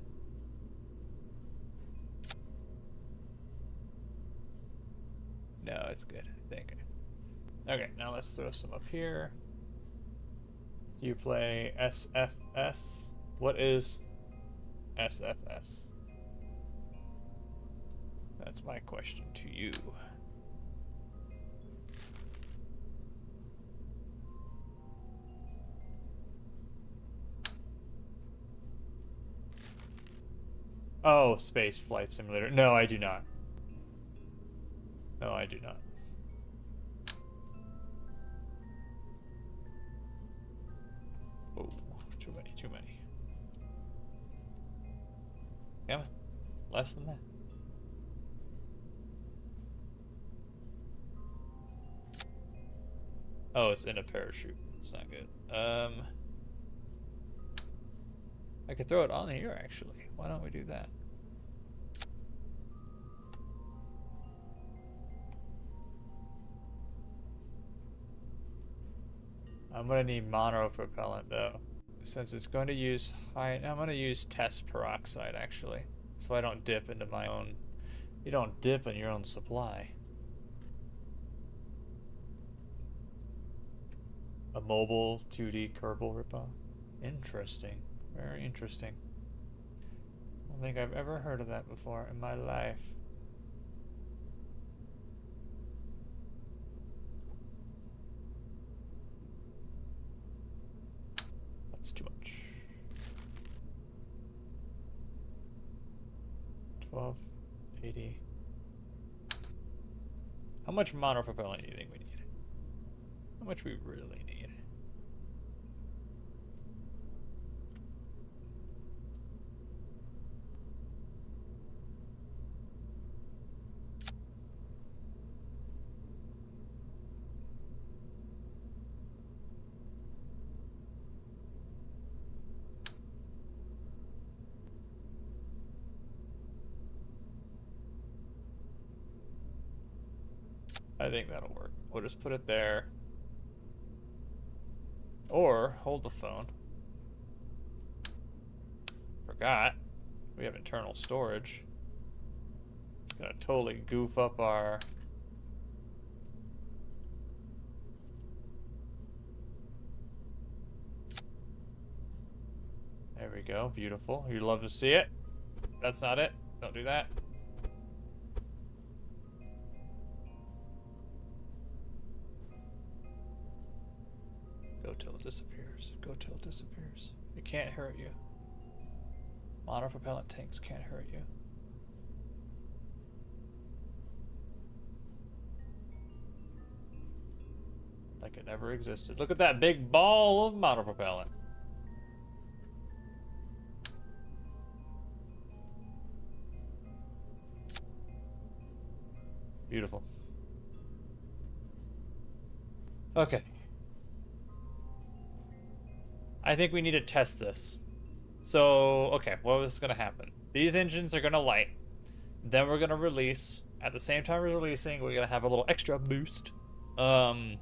No, it's good, I think. Okay, now let's throw some up here. Do you play SFS? What is SFS? That's my question to you. Oh, Space Flight Simulator. No, I do not. No, I do not. Oh, too many. Come on. Less than that. Oh, it's in a parachute. It's not good. I could throw it on here, actually. Why don't we do that? I'm gonna need monopropellant though, since it's going to use high. I'm gonna use test peroxide actually, so I don't dip into my own. You don't dip in your own supply. A mobile 2D Kerbal ripoff. Interesting. Very interesting. I don't think I've ever heard of that before in my life. That's too much. 1280. How much monopropellant do you think we need? How much we really need? I think that'll work. We'll just put it there. Or hold the phone. Forgot. We have internal storage. It's gonna totally goof up our... There we go. Beautiful. You'd love to see it. That's not it. Don't do that. till it disappears. Go till it disappears. It can't hurt you. Monopropellant tanks can't hurt you. Like it never existed. Look at that big ball of monopropellant. Beautiful. Okay. I think we need to test this. So, okay, what was going to happen? These engines are going to light. Then we're going to release. At the same time we're releasing, we're going to have a little extra boost. Aren't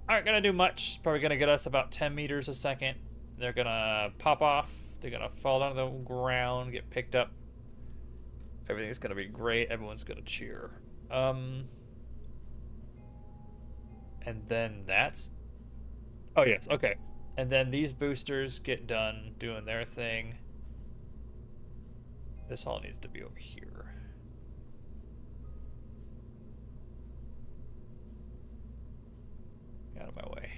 going to do much. Probably going to get us about 10 meters a second. They're going to pop off. They're going to fall down to the ground, get picked up. Everything's going to be great. Everyone's going to cheer. And then that's... Oh, yes, okay. And then these boosters get done doing their thing. This all needs to be over here. Get out of my way.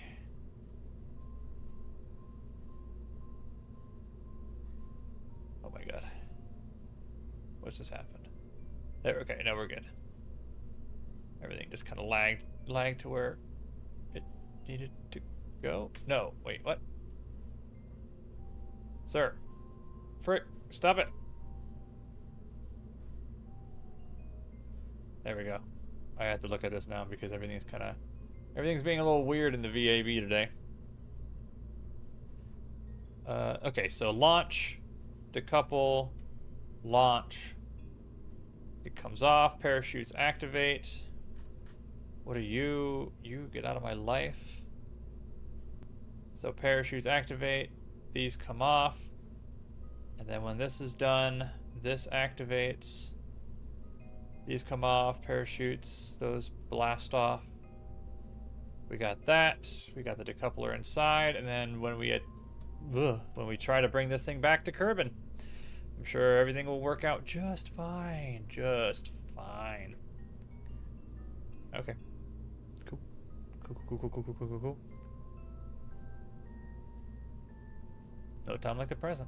Oh my god. What's just happened? There, okay, now we're good. Everything just kind of lagged to where it needed to go. No, wait, what? Sir. Frick, stop it. There we go. I have to look at this now because everything's being a little weird in the VAB today. Okay, so launch, decouple, launch. It comes off, parachutes activate. What are you? You get out of my life. So parachutes activate, these come off. And then when this is done, this activates. These come off, parachutes, those blast off. We got that. We got the decoupler inside, and then when we try to bring this thing back to Kerbin, I'm sure everything will work out just fine. Just fine. Okay. Cool. Cool. No time like the present.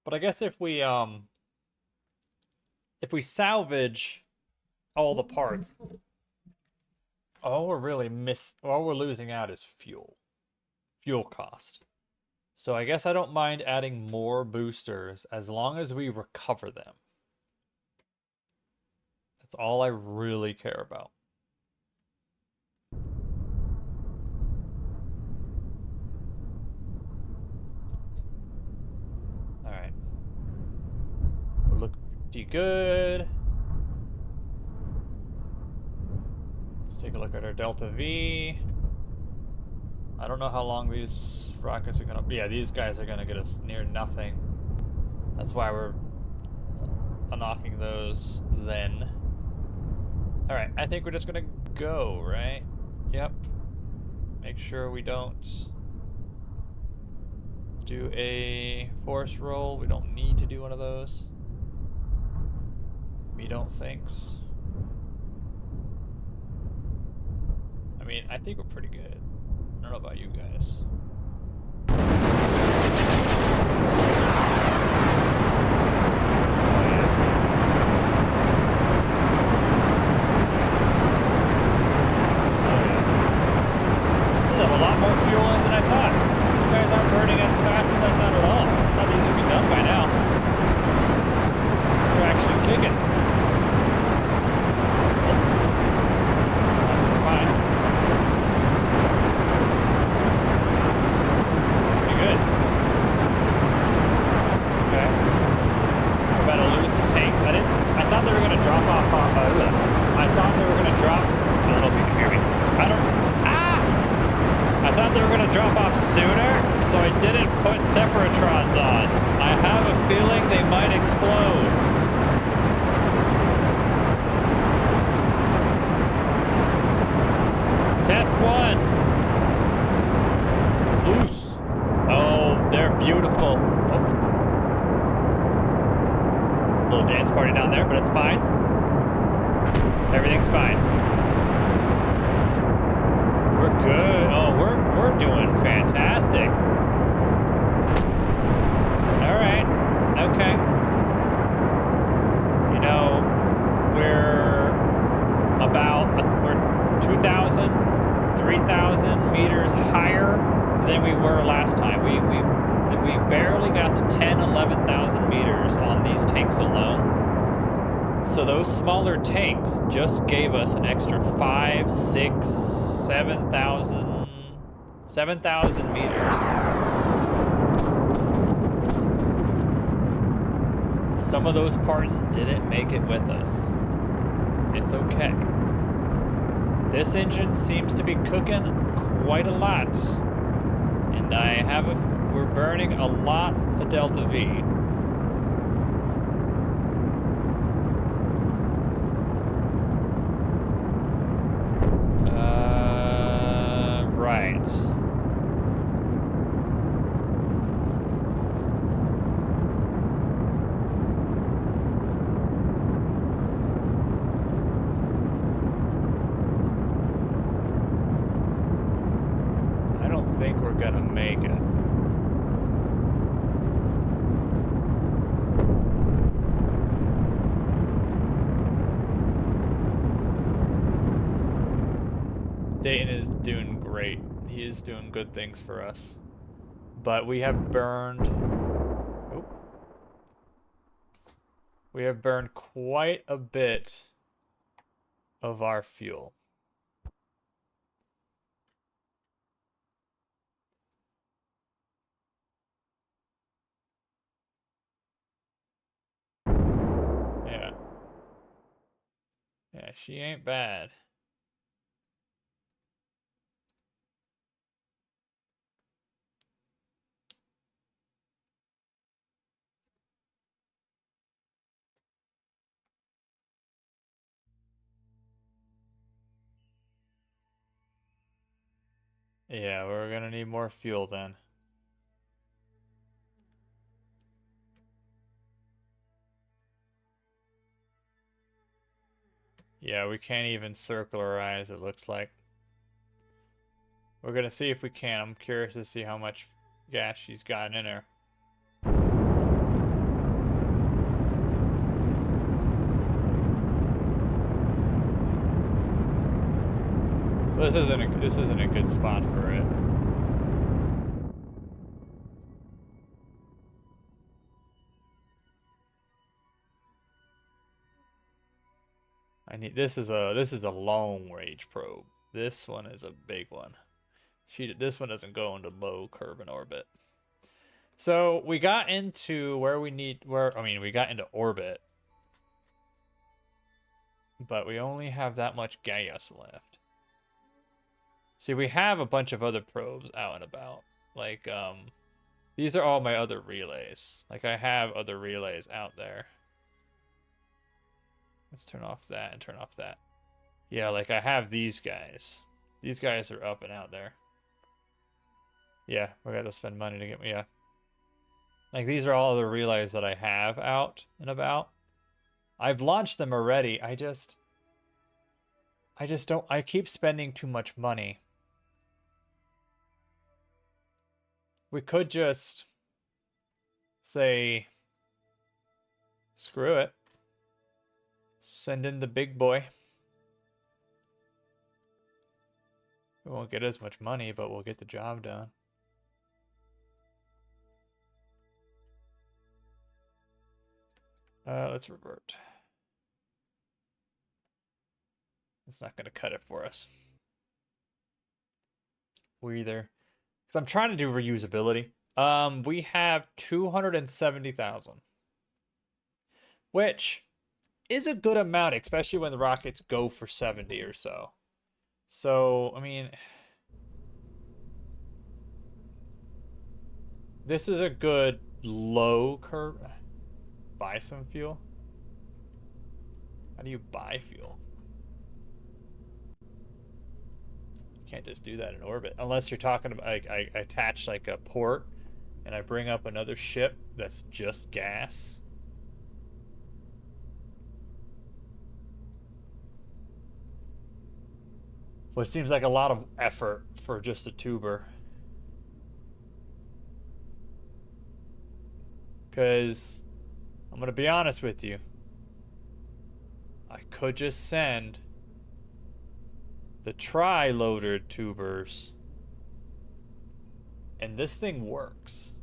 But I guess if we salvage all the parts, all we're losing out is fuel cost. So I guess I don't mind adding more boosters as long as we recover them. That's all I really care about. Alright. We'll look pretty good. Let's take a look at our Delta V. I don't know how long these rockets are gonna... Yeah, these guys are gonna get us near nothing. That's why we're knocking those then. Alright, I think we're just gonna go, right? Yep. Make sure we don't do a force roll. We don't need to do one of those. We don't thinks. I mean, I think we're pretty good. I don't know about you guys. little dance party down there, but it's fine. Everything's fine. We're good. Oh, we're doing fantastic. All right. Okay. You know, we're 2,000, 3,000 meters higher than we were last time. We barely got to 10, 11,000 meters on these tanks alone. So those smaller tanks just gave us an extra 5, 6, 7,000 meters. Some of those parts didn't make it with us. It's okay. This engine seems to be cooking quite a lot. And we're burning a lot of Delta V. Right. I don't think we're gonna make it. Dayton is doing great. He is doing good things for us. But we have burned... Oh. We have burned quite a bit of our fuel. Yeah. Yeah, she ain't bad. Yeah, we're gonna need more fuel then. Yeah, we can't even circle her eyes, it looks like. We're gonna see if we can. I'm curious to see how much gas she's gotten in her. This isn't a good spot for it. This is a long range probe. This one is a big one. This one doesn't go into low Kerbin orbit. So we got into we got into orbit, but we only have that much gas left. See, we have a bunch of other probes out and about. Like, these are all my other relays. Like, I have other relays out there. Let's turn off that and turn off that. Yeah, like, I have these guys. These guys are up and out there. Yeah, we got to spend money to get me, yeah. Like, these are all the relays that I have out and about. I've launched them already. I just don't, I keep spending too much money. We could just say, screw it. Send in the big boy. We won't get as much money, but we'll get the job done. Let's revert. It's not going to cut it for us. We either... Because I'm trying to do reusability. We have 270,000. Which is a good amount, especially when the rockets go for 70 or so. So, I mean... This is a good low curve. Buy some fuel? How do you buy fuel? You can't just do that in orbit. Unless you're talking about, I attach like a port and I bring up another ship that's just gas. What seems like a lot of effort for just a tuber. Because I'm going to be honest with you. I could just send the tri-loaded tubers. And this thing works.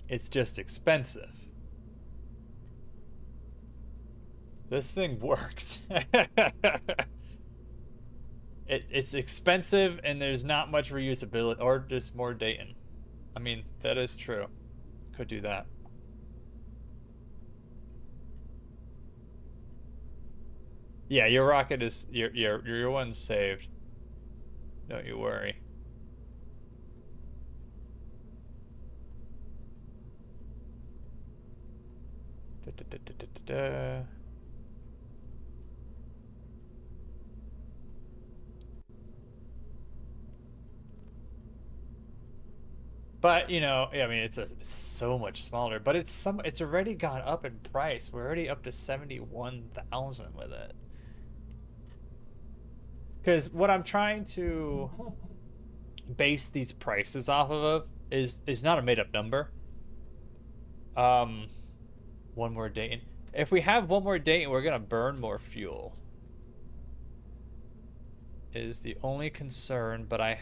It's just expensive. This thing works. It's expensive and there's not much reusability, or just more dating. I mean, that is true. Could do that. Yeah, your rocket is your one's saved. Don't you worry. Da, da, da, da, da, da. But you know, I mean, it's so much smaller. But it's already gone up in price. We're already up to 71,000 with it. Because what I'm trying to base these prices off of is not a made up number. One more date. If we have one more date, we're gonna burn more fuel. Is the only concern, but I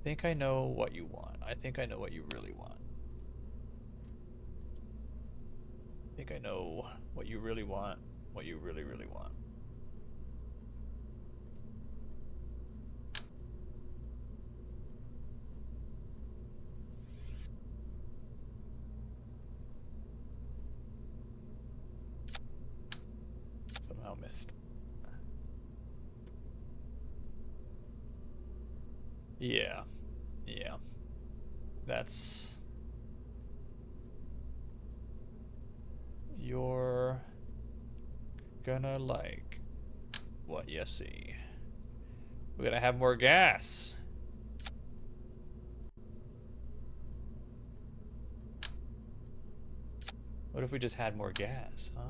think I know what you want. I think I know what you really want. I think I know what you really want. What you really, really want. Somehow missed. Yeah. Yeah. That's... You're gonna like what you see. We're gonna have more gas. What if we just had more gas, huh?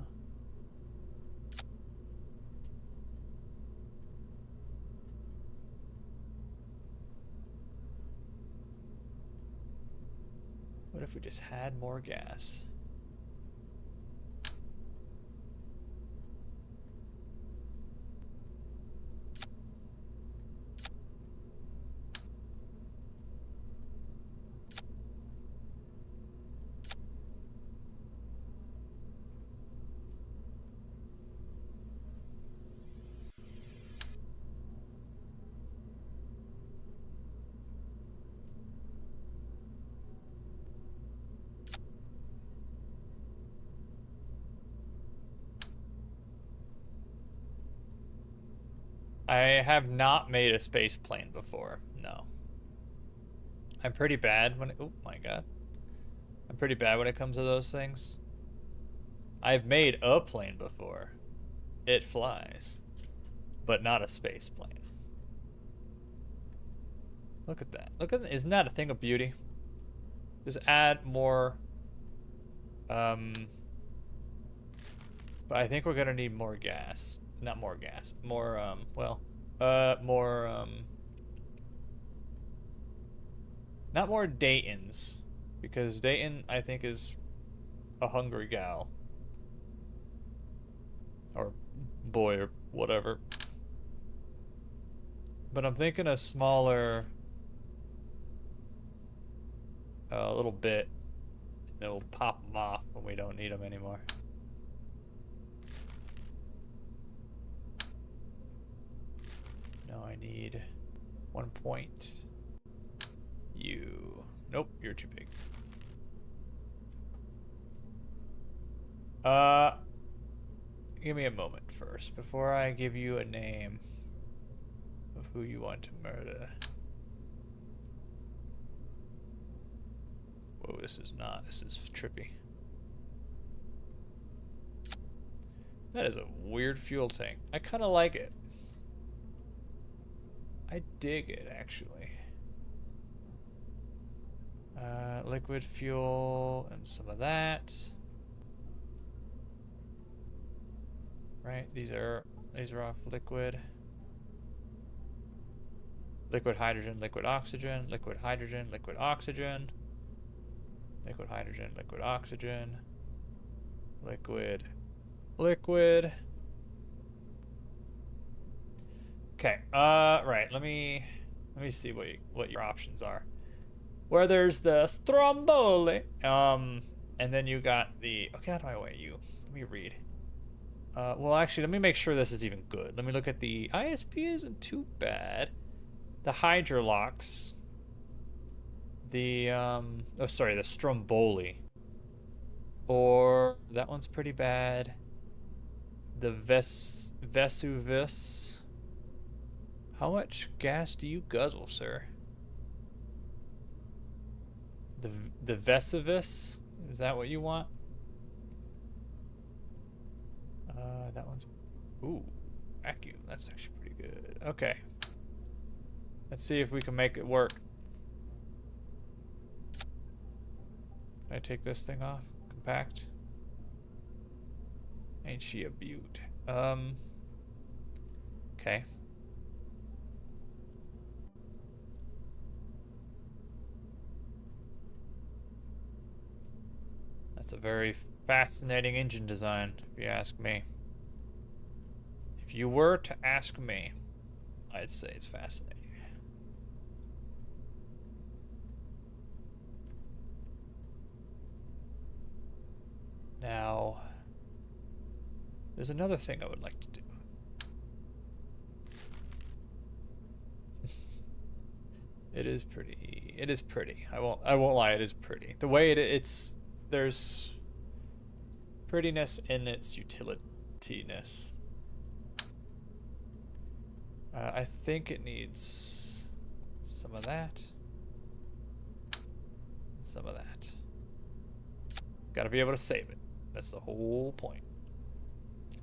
What if we just had more gas? I have not made a space plane before. No. I'm pretty bad when it, oh my god. I'm pretty bad when it comes to those things. I've made a plane before. It flies. But not a space plane. Look at that. Look at that. Isn't that a thing of beauty? Just add more but I think we're gonna need more gas. Not more gas. More not more Daytons, because Dayton, I think, is a hungry gal. Or boy, or whatever. But I'm thinking a smaller... a little bit. Then we'll pop them off when we don't need them anymore. No, I need 1 point. You. Nope, you're too big. Give me a moment first before I give you a name of who you want to murder. Whoa, this is not. This is trippy. That is a weird fuel tank. I kind of like it. I dig it, actually. Liquid fuel and some of that. right? These are off liquid. Liquid hydrogen, liquid oxygen, liquid hydrogen, liquid oxygen, liquid hydrogen, liquid oxygen, liquid, liquid. Okay, right, let me see what your options are. Where there's the Stromboli, and then you got the, okay, how do I weigh you? Let me read. Well, actually, let me make sure this is even good. Let me look at the ISP isn't too bad. The Hydrolox. The, oh, sorry, the Stromboli. Or, that one's pretty bad. The Vesuvius. How much gas do you guzzle, sir? The Vesuvius? Is that what you want? That one's... Ooh, vacuum. That's actually pretty good. Okay. Let's see if we can make it work. Can I take this thing off? Compact. Ain't she a beaut? Okay. That's a very fascinating engine design, if you ask me. If you were to ask me, I'd say it's fascinating. Now, there's another thing I would like to do. It is pretty. It is pretty. I won't lie, it is pretty. The way there's prettiness in its utility-ness. I think it needs some of that. Some of that. Gotta be able to save it. That's the whole point.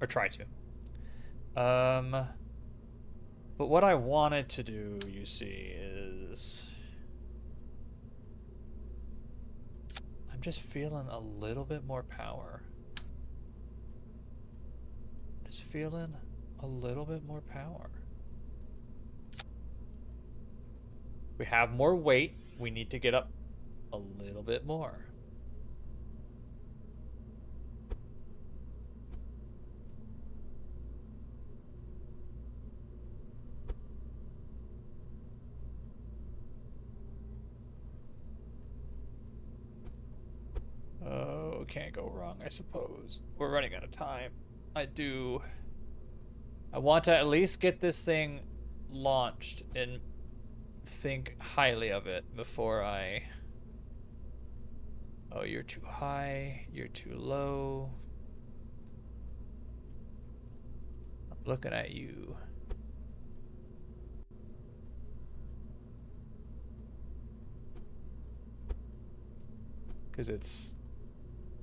Or try to. But what I wanted to do, you see, is... I'm just feeling a little bit more power. Just feeling a little bit more power. We have more weight. We need to get up a little bit more. Oh, can't go wrong, I suppose. We're running out of time. I want to at least get this thing launched and think highly of it before I... Oh, you're too high. You're too low. I'm looking at you. Because it's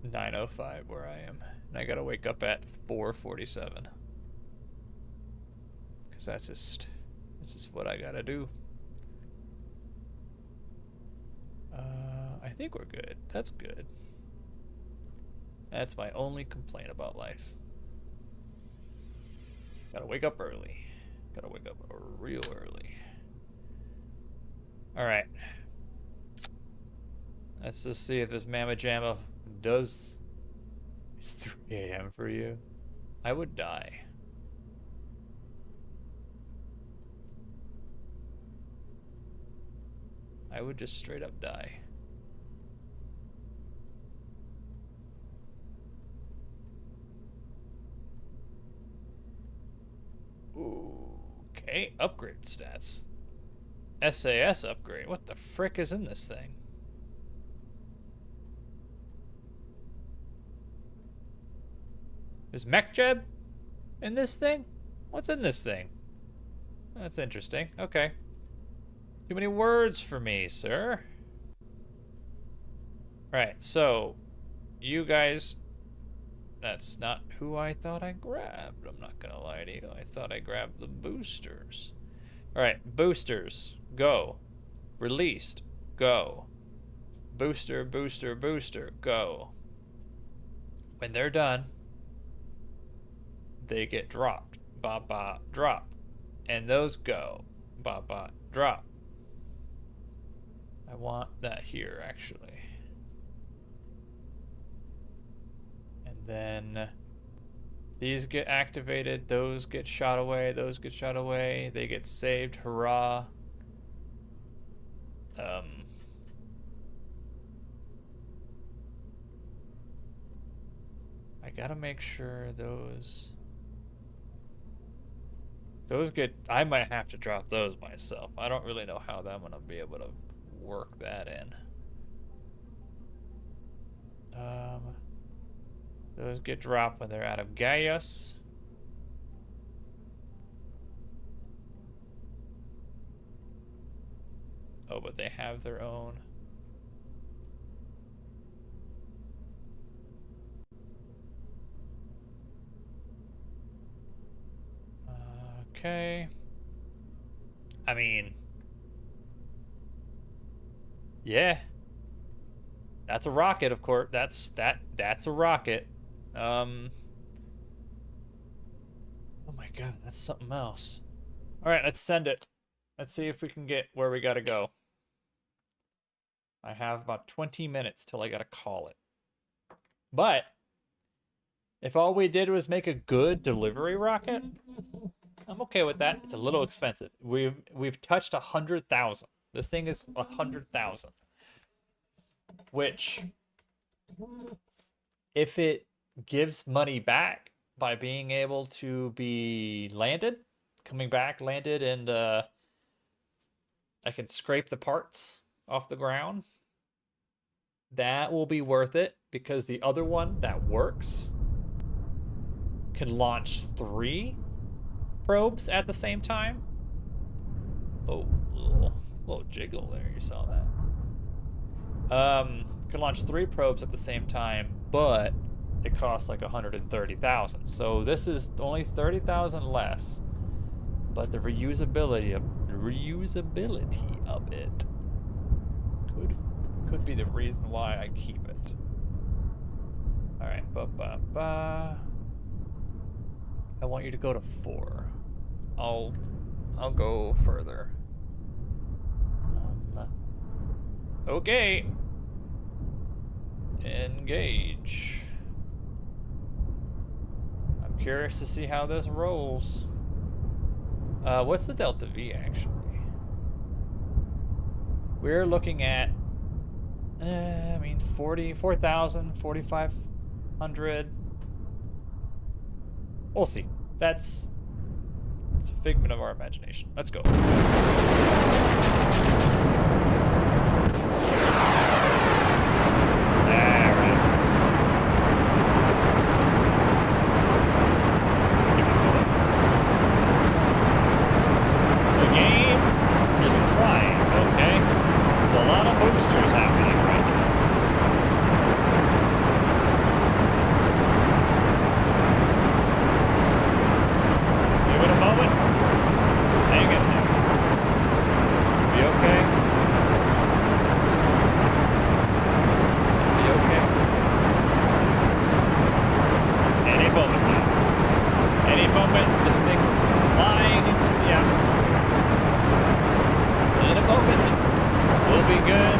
9:05 where I am. And I gotta wake up at 4:47. Because that's just what I gotta do. I think we're good. That's good. That's my only complaint about life. Gotta wake up early. Gotta wake up real early. Alright. Let's just see if this Mamma Jamma does... It's 3 a.m. for you. I would die. I would just straight up die. Okay, upgrade stats. SAS upgrade. What the frick is in this thing? Is MechJeb in this thing? What's in this thing? That's interesting. Okay. Too many words for me, sir. Right, so you guys... That's not who I thought I grabbed. I'm not gonna lie to you. I thought I grabbed the boosters. Alright, boosters. Go. Released. Go. Booster, booster, booster. Go. When they're done, they get dropped. Ba ba drop. And those go. Ba ba drop. I want that here actually. And then these get activated, those get shot away, those get shot away, they get saved, hurrah. I gotta make sure those get, I might have to drop those myself. I don't really know how I'm gonna be able to work that in. Those get dropped when they're out of Gaius. Oh, but they have their own. Okay. I mean, yeah. That's a rocket, of course. That's a rocket. Oh my god, that's something else. All right, let's send it. Let's see if we can get where we gotta go. I have about 20 minutes till I gotta call it. But if all we did was make a good delivery rocket, I'm okay with that. It's a little expensive. We've touched 100,000. This thing is 100,000. Which, if it gives money back by being able to be landed, coming back, landed, and I can scrape the parts off the ground, that will be worth it, because the other one that works can launch 3 probes at the same time. Oh, little jiggle there, you saw that. Can launch 3 probes at the same time, but it costs like 130,000. So this is only 30,000 less, but the reusability of it could be the reason why I keep it. All right, I want you to go to 4. I'll go further. Okay. Engage. I'm curious to see how this rolls. What's the delta V actually? We're looking at, I mean, 4,000, 4,500. We'll see. It's a figment of our imagination. Let's go. There it is. The game is trying, okay? There's a lot of boosters happening right now. Give it a moment. Hang in there. Be okay. Be okay. Any moment now. Any moment, this thing's flying into the atmosphere. In a moment, we'll be good.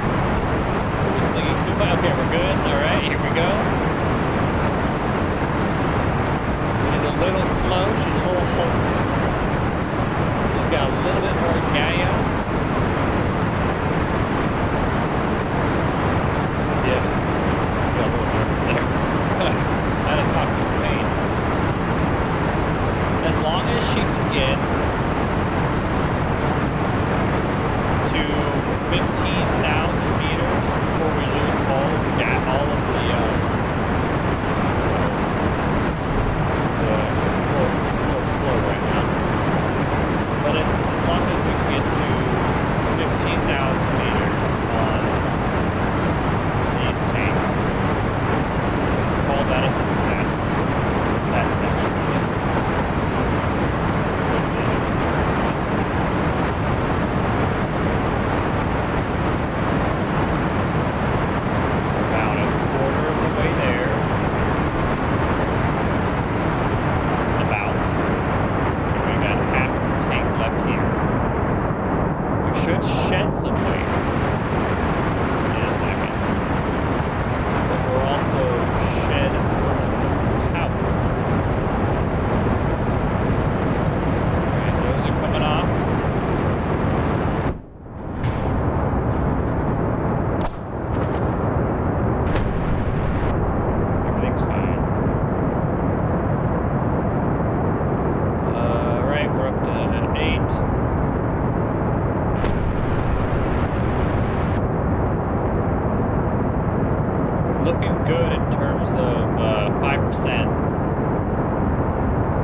looking good in terms of 5%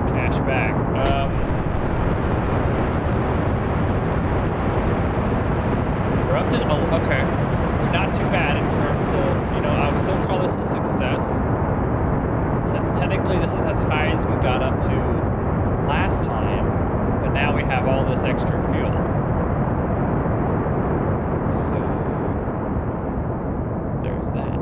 cash back. We're up to, oh, okay. We're not too bad in terms of, you know, I would still call this a success. Since technically this is as high as we got up to last time, but now we have all this extra fuel. So, there's that.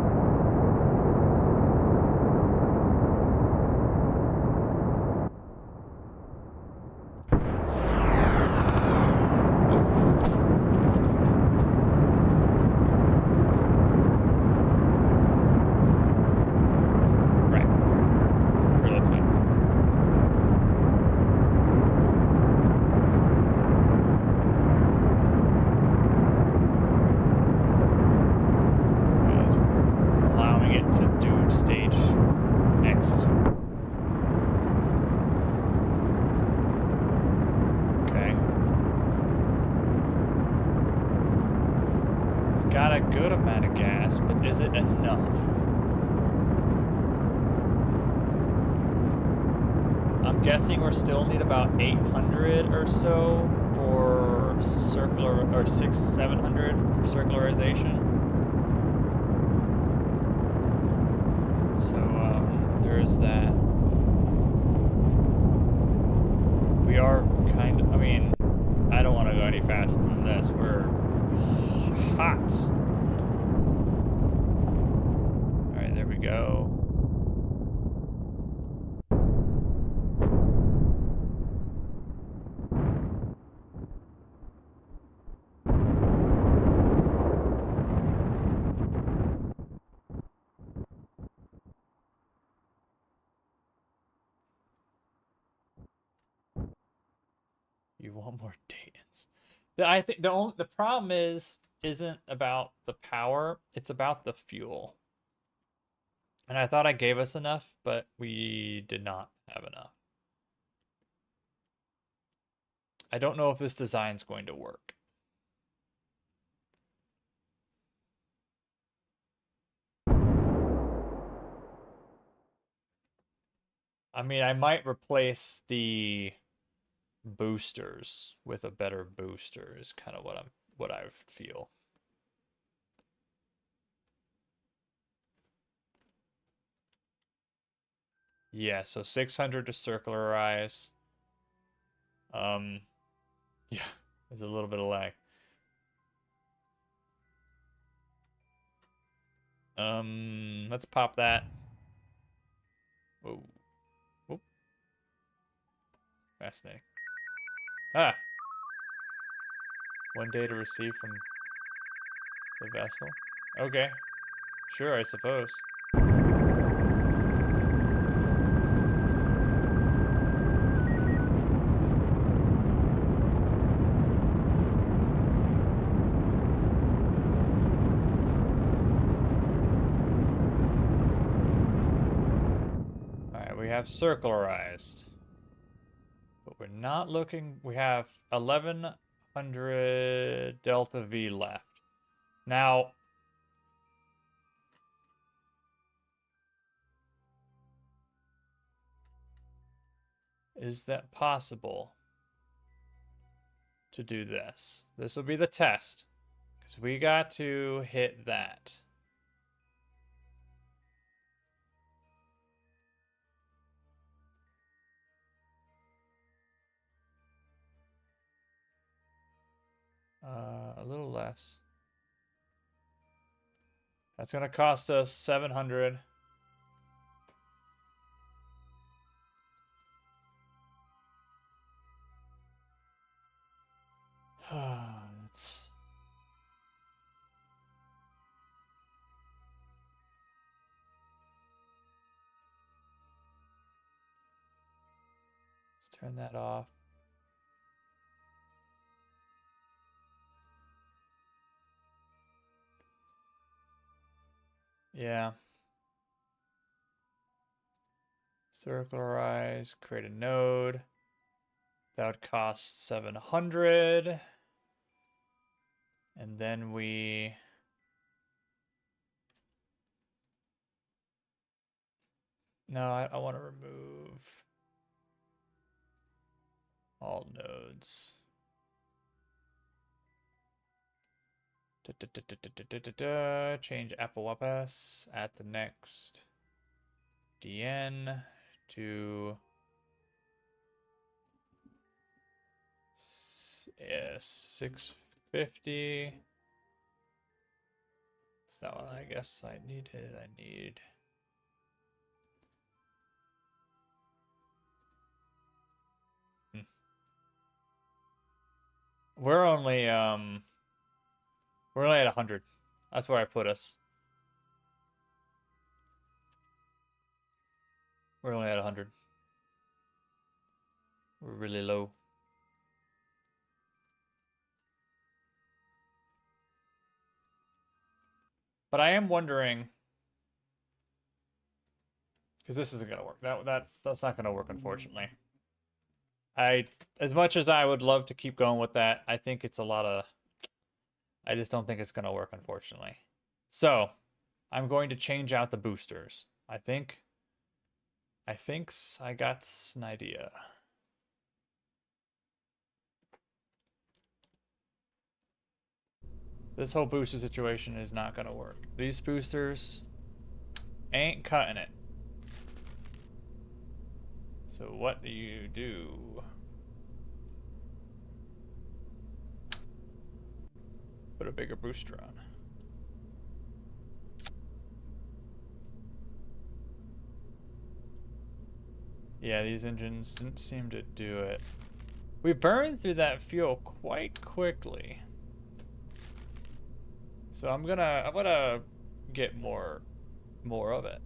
Got a good amount of gas, but is it enough? I'm guessing we're still need about 800 or so for circular, or 700 for circularization. So there is that. We are kind of, I mean, I don't want to go any faster than this. We're hot. All right, there we go. You want more dance? I think the problem isn't about the power, it's about the fuel. And I thought I gave us enough, but we did not have enough. I don't know if this design's going to work. I mean, I might replace the boosters with a better booster is kind of what I feel. Yeah, so 600 to circularize. Yeah, there's a little bit of lag. Let's pop that. Whoa. Whoop. Fascinating. Ah! One day to receive from the vessel. Okay. Sure, I suppose. Alright, we have circularized. But we're not looking... We have 1100 delta V left. Now... Is that possible to do this? This will be the test. Because we got to hit that. A little less. That's going to cost us 700. Let's turn that off. Yeah. Circularize, create a node. That would cost 700. And then we No, I want to remove all nodes. Change Apple WAPS at the next DN to 650. That's not what I guess I needed. I need we're only at 100. That's where I put us. We're only at 100. We're really low. But I am wondering, because this isn't gonna work. That's not gonna work, unfortunately. As much as I would love to keep going with that, I think it's a lot of. I just don't think it's gonna work, unfortunately. So, I'm going to change out the boosters. I think I got an idea. This whole booster situation is not gonna work. These boosters ain't cutting it. So what do you do? Put a bigger booster on. Yeah, these engines didn't seem to do it. We burned through that fuel quite quickly. So I'm gonna get more of it.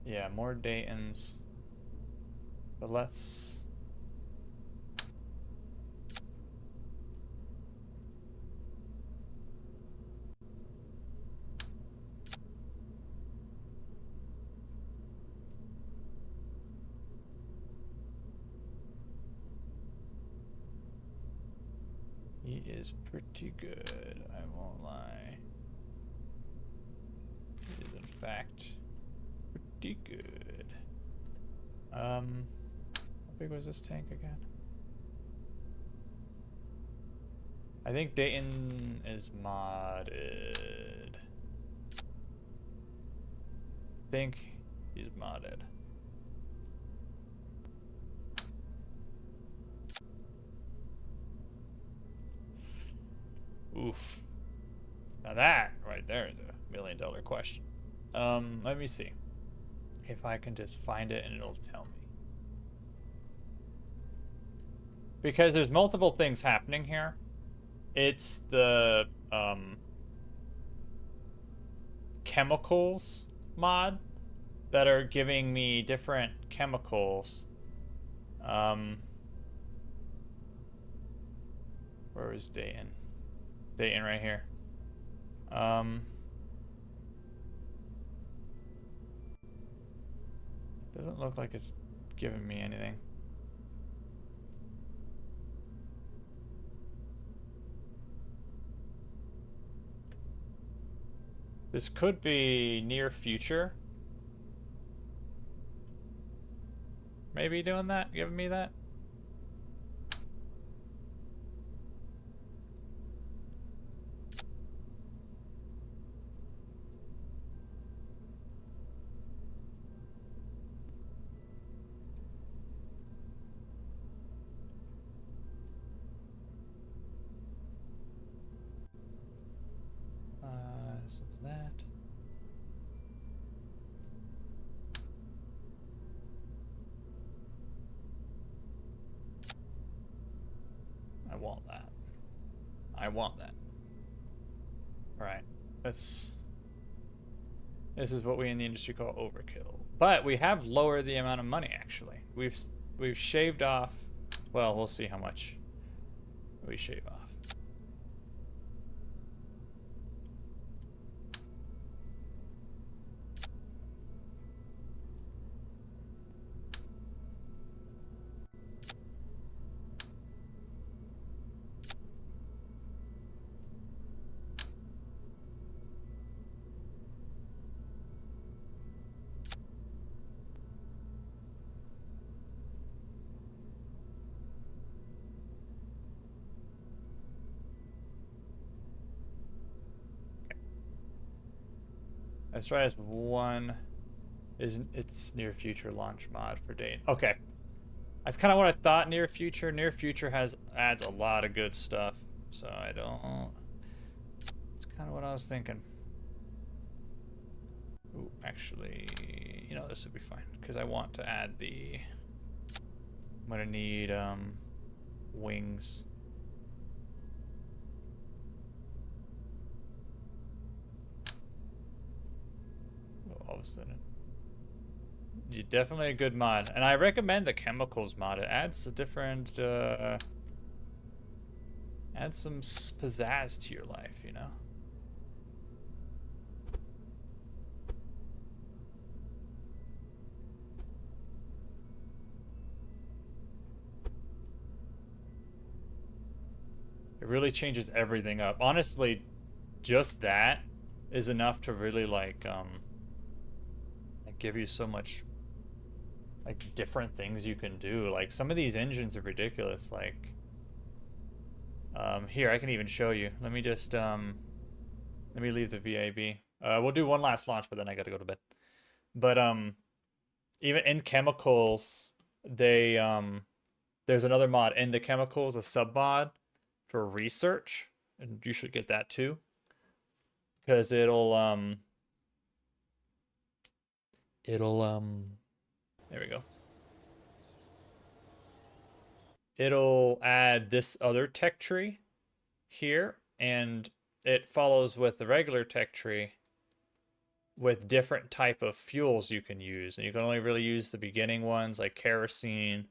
Yeah, more Daytons. But let's he is pretty good, I won't lie. He is in fact pretty good. How big was this tank again? I think Dayton is modded. I think he's modded. Oof. Now that right there is a $1 million question. Let me see if I can just find it and it'll tell me. Because there's multiple things happening here. It's the chemicals mod that are giving me different chemicals. Where is Dayton? Dayton right here. Doesn't look like it's giving me anything. This could be near future. Maybe doing that, giving me that. Some of that. I want that. I want that. All right. This is what we in the industry call overkill. But we have lowered the amount of money actually. We've shaved off. Well, we'll see how much we shave off. Let's try as one. It's near future launch mod for Dane. Okay. That's kind of what I thought. Near future. Near future adds a lot of good stuff. So I don't. It's kind of what I was thinking. Ooh, actually, you know, this would be fine because I want to add the. I'm gonna need wings. Oh, all of a sudden. Definitely a good mod, and I recommend the chemicals mod. It adds a different, adds some pizzazz to your life, you know. It really changes everything up. Honestly, just that is enough to really like give you so much like different things you can do. Like some of these engines are ridiculous. Like here, I can even show you. Let me just let me leave the VAB. We'll do one last launch, but then I gotta go to bed. But even in chemicals, they there's another mod in the chemicals, a sub mod for research, and you should get that too, because it'll there we go. It'll add this other tech tree here, and it follows with the regular tech tree with different type of fuels you can use, and you can only really use the beginning ones like kerosene,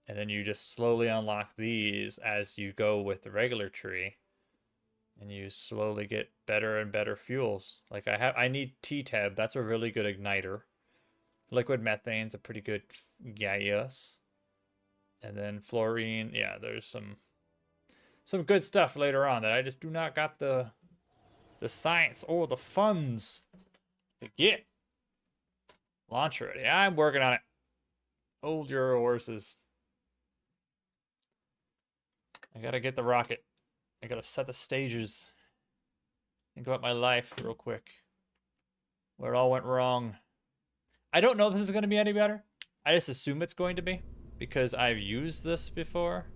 and then you just slowly unlock these as you go with the regular tree, and you slowly get better and better fuels. Like I need T-Tab. That's a really good igniter. Liquid methane's a pretty good gas. And then fluorine, yeah, there's some good stuff later on that I just do not got the science or the funds to get. Launch ready. I'm working on it. Hold your horses. I gotta get the rocket. I gotta set the stages. Think about my life real quick. Where it all went wrong. I don't know if this is going to be any better. I just assume it's going to be because I've used this before.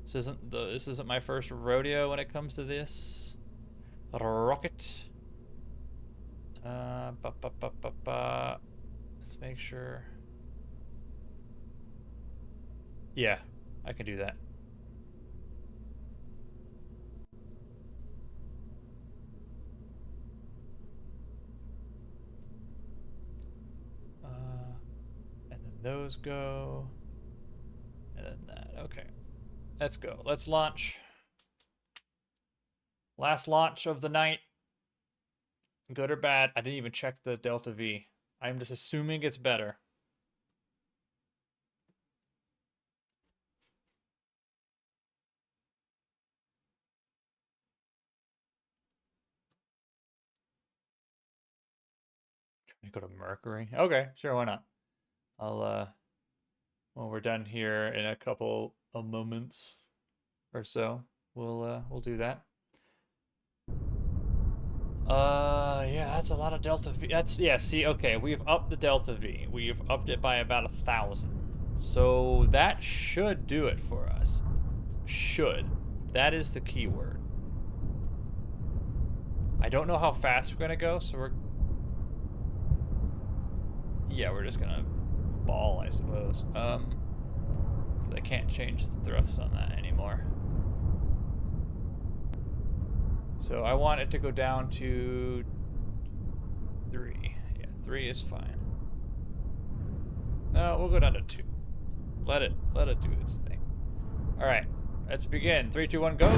This isn't my first rodeo when it comes to this rocket. Let's make sure. Yeah, I can do that. Those go, and then that. Okay, let's go. Let's launch. Last launch of the night. Good or bad? I didn't even check the Delta V. I'm just assuming it's better. Can I go to Mercury? Okay, sure, why not? I'll when we're done here in a couple of moments or so, we'll do that. Yeah, that's a lot of Delta V. That's, yeah, see, okay, we've upped the Delta V. We've upped it by about 1,000. So that should do it for us. Should. That is the key word. I don't know how fast we're gonna go, so yeah, we're just gonna ball, I suppose. 'Cause I can't change the thrust on that anymore. So I want it to go down to 3. Yeah, 3 is fine. No, we'll go down to 2. Let it do its thing. All right, let's begin. 3, 2, 1, go.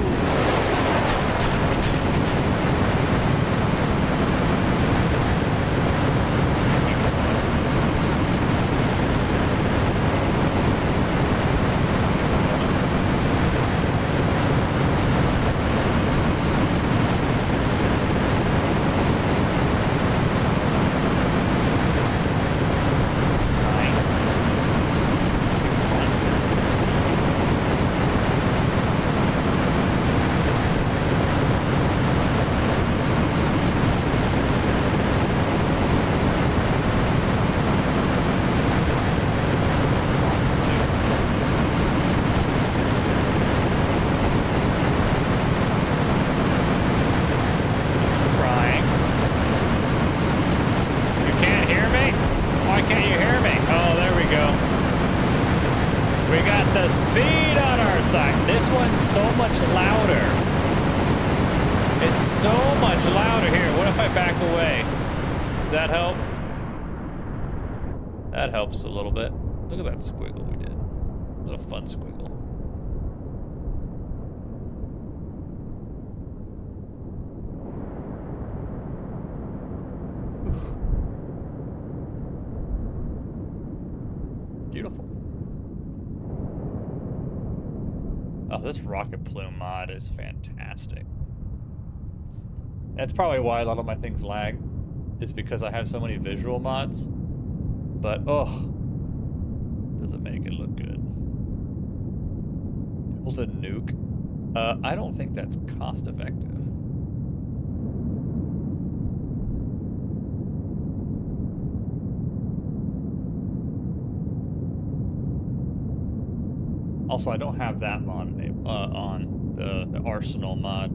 We got the speed on our side. This one's so much louder. It's so much louder here. What if I back away? Does that help? That helps a little bit. Look at that squiggle we did. What a fun squiggle. Beautiful. Oh, this rocket plume mod is fantastic. That's probably why a lot of my things lag, is because I have so many visual mods. But, oh, doesn't make it look good. Build a nuke? I don't think that's cost effective. Also, I don't have that mod on the Arsenal mod.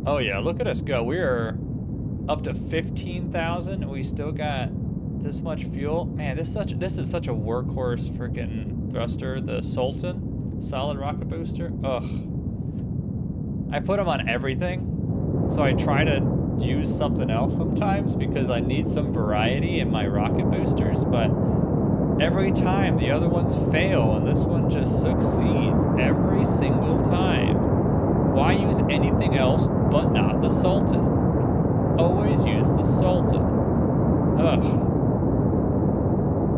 Oh yeah, look at us go. We're up to 15,000 and we still got this much fuel. Man, this is such a workhorse freaking thruster, the Sultan solid rocket booster. Ugh. I put them on everything, so I try to use something else sometimes because I need some variety in my rocket boosters, but every time the other ones fail and this one just succeeds every single time. Why use anything else but not the Sultan? Always use the Sultan. Ugh.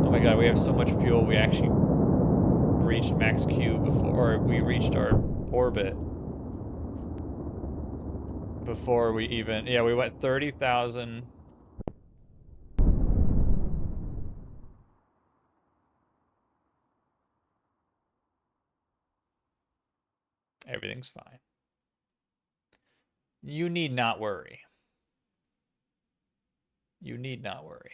Oh my god, we have so much fuel. We actually reached max Q before we reached our orbit. Before we even, yeah, we went 30,000. Everything's fine. You need not worry. You need not worry.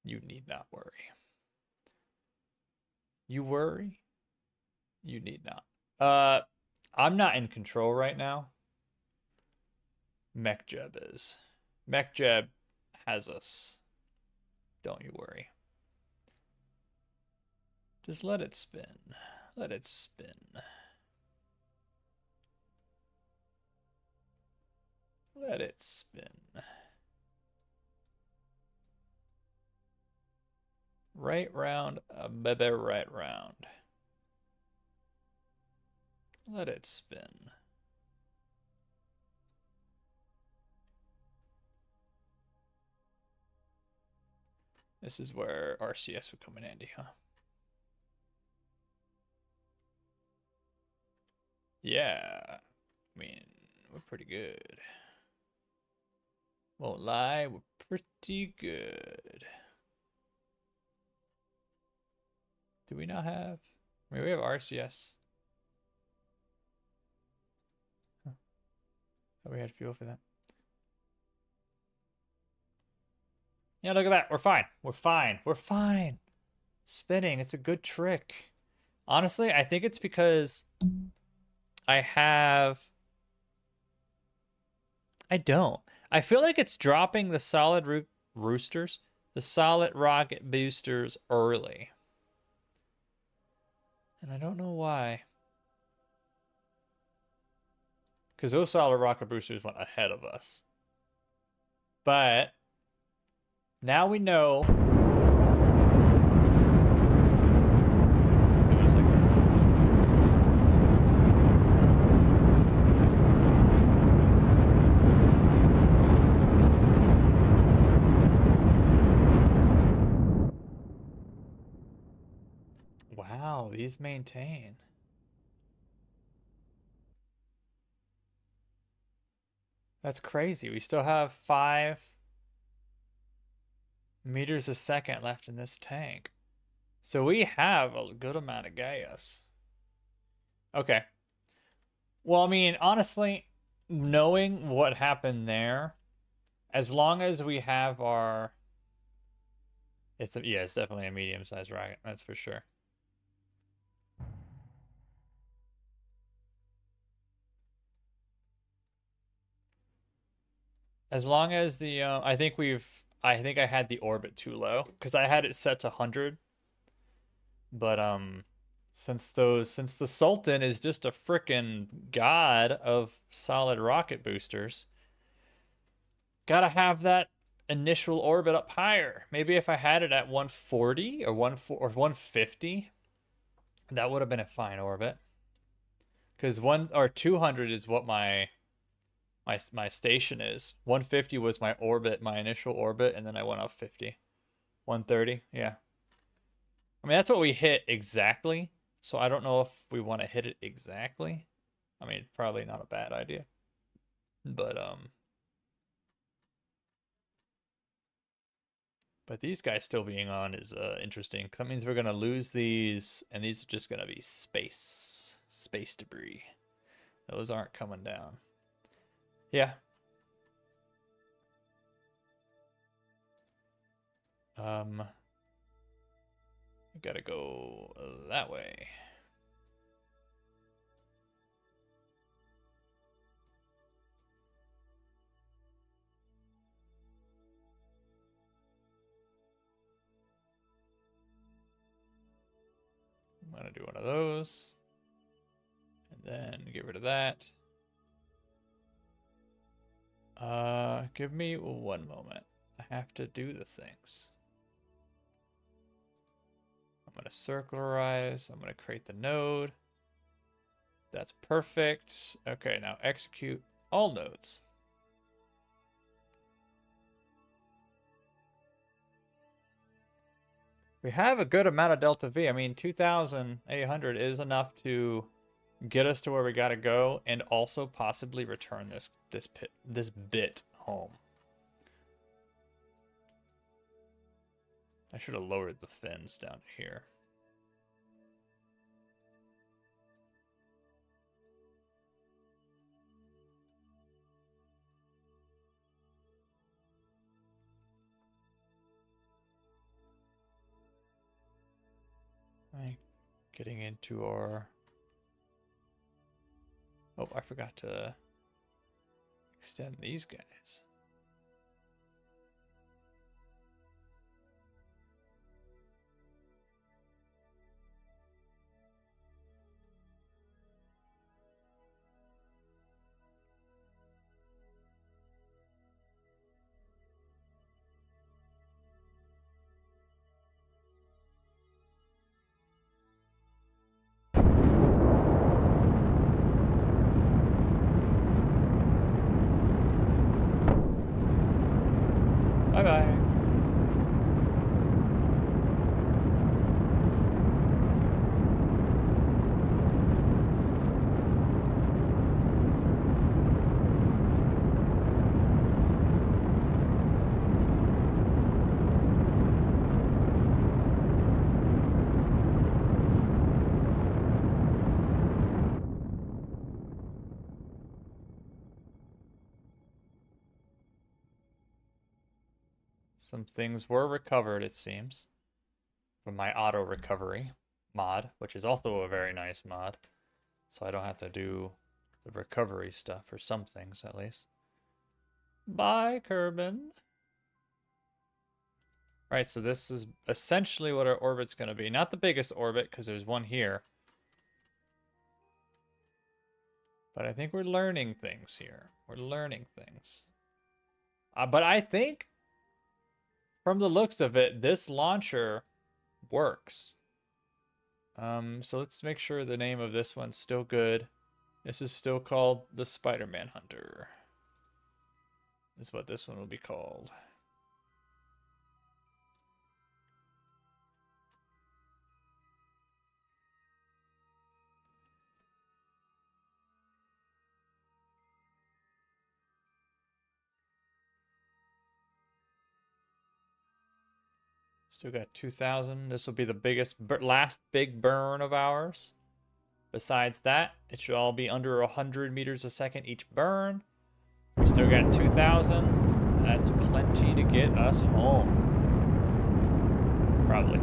You need not worry. You worry? You need not. I'm not in control right now. MechJeb is. MechJeb has us. Don't you worry. Just let it spin. Let it spin. Let it spin. Right round, baby, right round. Let it spin. This is where RCS would come in handy, huh? Yeah. I mean, we're pretty good. Won't lie, we're pretty good. Do we not have? I mean, we have RCS. Huh. Thought we had fuel for that. Yeah, look at that. We're fine. We're fine. We're fine. Spinning. It's a good trick. Honestly, I think it's because I have... I don't. I feel like it's dropping the solid roosters, the solid rocket boosters early. And I don't know why. Because those solid rocket boosters went ahead of us. But now we know. Wait a second. Wow, these maintain. That's crazy. We still have 5 meters a second left in this tank. So we have a good amount of gas. Okay. Well, I mean, honestly, knowing what happened there, as long as we have our... it's definitely a medium-sized rocket. That's for sure. As long as the I think I had the orbit too low because I had it set to 100, but since the Sultan is just a frickin' god of solid rocket boosters, gotta have that initial orbit up higher. Maybe if I had it at 140 or 150, that would have been a fine orbit. Because 200 is what my station is. 150 was my orbit, my initial orbit, and then I went up 50. 130, yeah. I mean, that's what we hit exactly. So I don't know if we want to hit it exactly. I mean, probably not a bad idea. But these guys still being on is interesting because that means we're gonna lose these, and these are just gonna be space debris. Those aren't coming down. Yeah. I gotta go that way. I'm gonna do one of those. And then get rid of that. Give me one moment. I have to do the things. I'm gonna circularize. I'm gonna create the node. That's perfect. Okay, now execute all nodes. We have a good amount of delta V. I mean, 2,800 is enough to get us to where we gotta go, and also possibly return this bit home. I should have lowered the fins down here. Right, getting into our... Oh, I forgot to extend these guys. Bye-bye. Some things were recovered, it seems, from my auto recovery mod, which is also a very nice mod. So I don't have to do the recovery stuff for some things, at least. Bye, Kerbin. Right, so this is essentially what our orbit's going to be. Not the biggest orbit, because there's one here. But I think we're learning things here. We're learning things. But I think, from the looks of it, this launcher works. So let's make sure the name of this one's still good. This is still called the Spider-Man Hunter. Is what this one will be called. Still got 2,000. This will be the biggest, last big burn of ours. Besides that, it should all be under 100 meters a second each burn. We still got 2,000. That's plenty to get us home. Probably.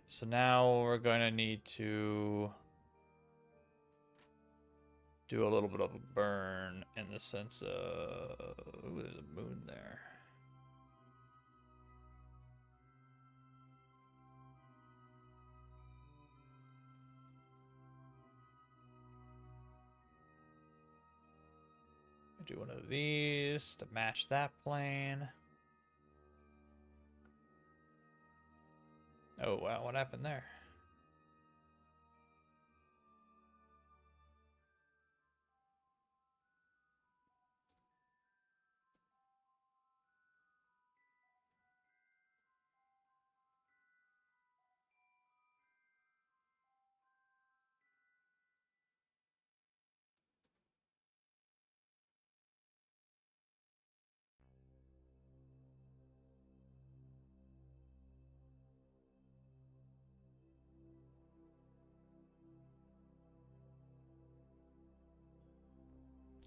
so now we're going to need to do a little bit of a burn in the sense of... Ooh, there's a moon there. Do one of these to match that plane. Oh, wow, what happened there?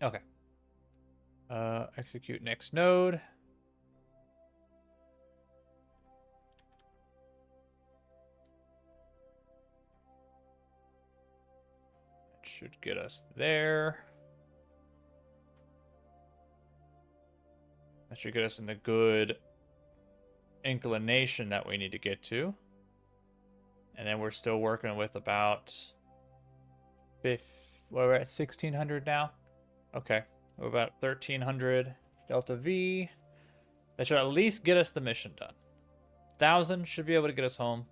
Okay. Execute next node. That should get us there. That should get us in the good inclination that we need to get to. And then we're still working with about... We're at 1600 now? Okay. We're about 1300 Delta V. That should at least get us the mission done. 1,000 should be able to get us home.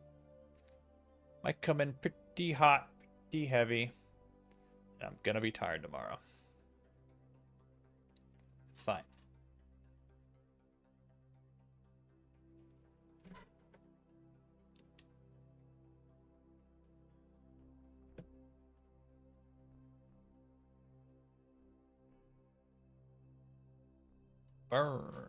Might come in pretty hot, pretty heavy. And I'm gonna be tired tomorrow. It's fine. Burn.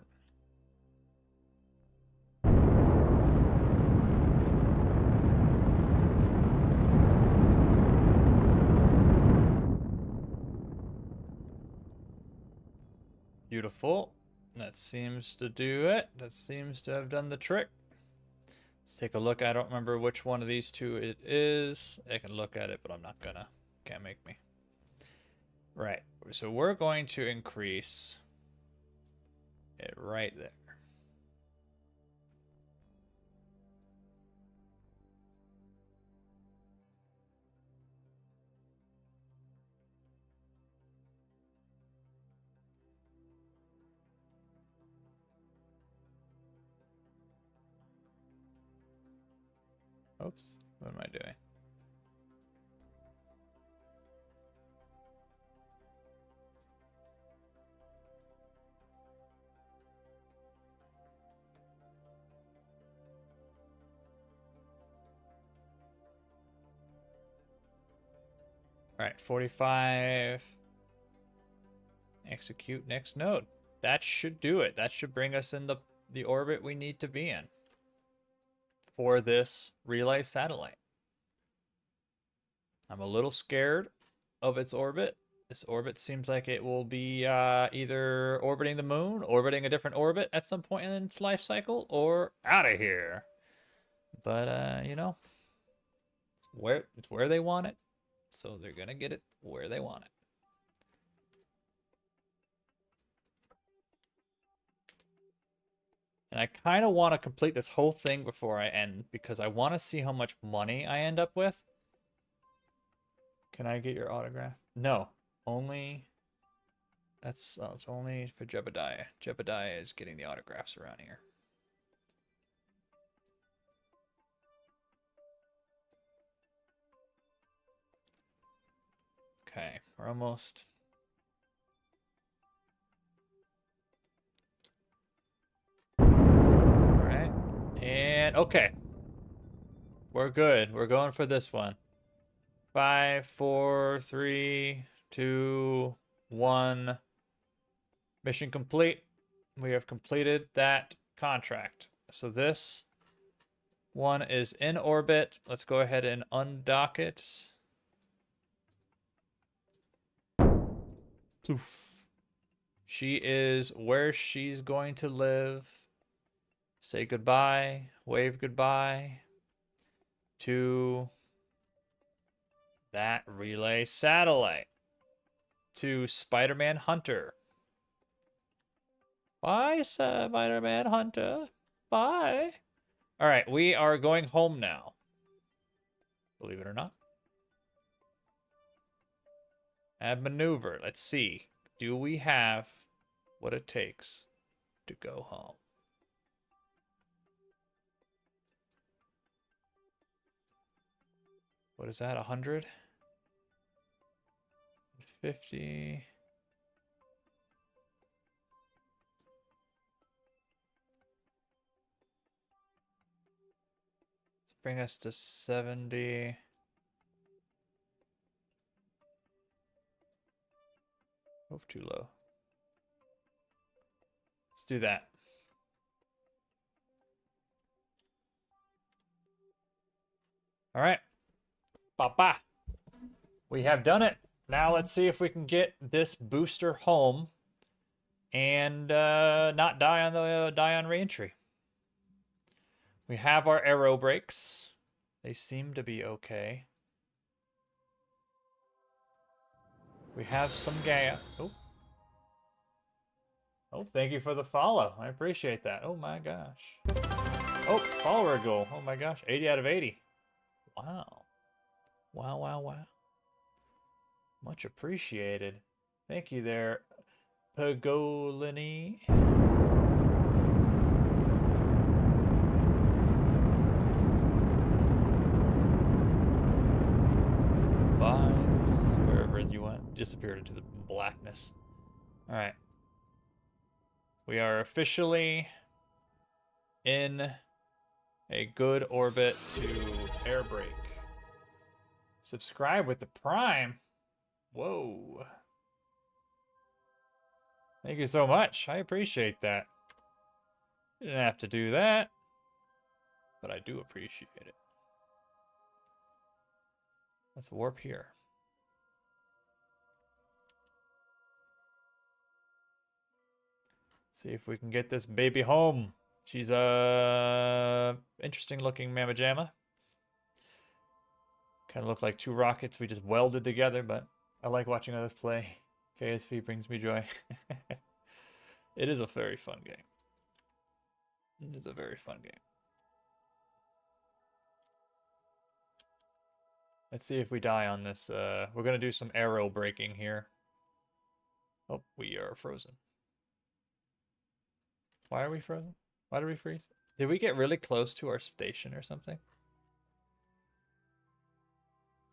Beautiful. That seems to do it. That seems to have done the trick. Let's take a look. I don't remember which one of these two it is. I can look at it, but I'm not gonna. Can't make me. Right. So we're going to increase it right there. Oops. What am I doing? All right, 45. Execute next node. That should do it. That should bring us in the orbit we need to be in for this relay satellite. I'm a little scared of its orbit. This orbit seems like it will be either orbiting the moon, orbiting a different orbit at some point in its life cycle, or out of here. But, you know, it's where they want it. So they're going to get it where they want it. And I kind of want to complete this whole thing before I end, because I want to see how much money I end up with. Can I get your autograph? No. Only... it's only for Jebediah. Jebediah is getting the autographs around here. Okay, we're almost... Alright. And, okay. We're good. We're going for this one. 5, 4, 3, 2, 1. Mission complete. We have completed that contract. So this one is in orbit. Let's go ahead and undock it. Poof. She is where she's going to live. Say goodbye. Wave goodbye. to that relay satellite. To Spider-Man Hunter. Bye, Spider-Man Hunter. Bye. All right, we are going home now. Believe it or not. Add maneuver. Let's see. Do we have what it takes to go home? What is that? 100? 50? Let's bring us to 70. Oh, too low. Let's do that. All right. Papa. We have done it. Now let's see if we can get this booster home and not die on reentry. We have our aero brakes. They seem to be okay. We have some gas. Oh. Oh, thank you for the follow. I appreciate that. Oh my gosh. Oh, follower goal. Oh my gosh. 80 out of 80. Wow. Wow, wow, wow. Much appreciated. Thank you there, Pagolini. Wherever you went, disappeared into the blackness. All right. We are officially in a good orbit to air brake. Subscribe with the Prime. Whoa. Thank you so much. I appreciate that. You didn't have to do that, but I do appreciate it. Let's warp here. See if we can get this baby home. She's a interesting looking Mamma Jamma. Kind of look like two rockets we just welded together, but I like watching others play. KSP brings me joy. It is a very fun game. It is a very fun game. Let's see if we die on this. We're going to do some aero braking here. Oh, we are frozen. Why are we frozen? Why did we freeze? Did we get really close to our station or something?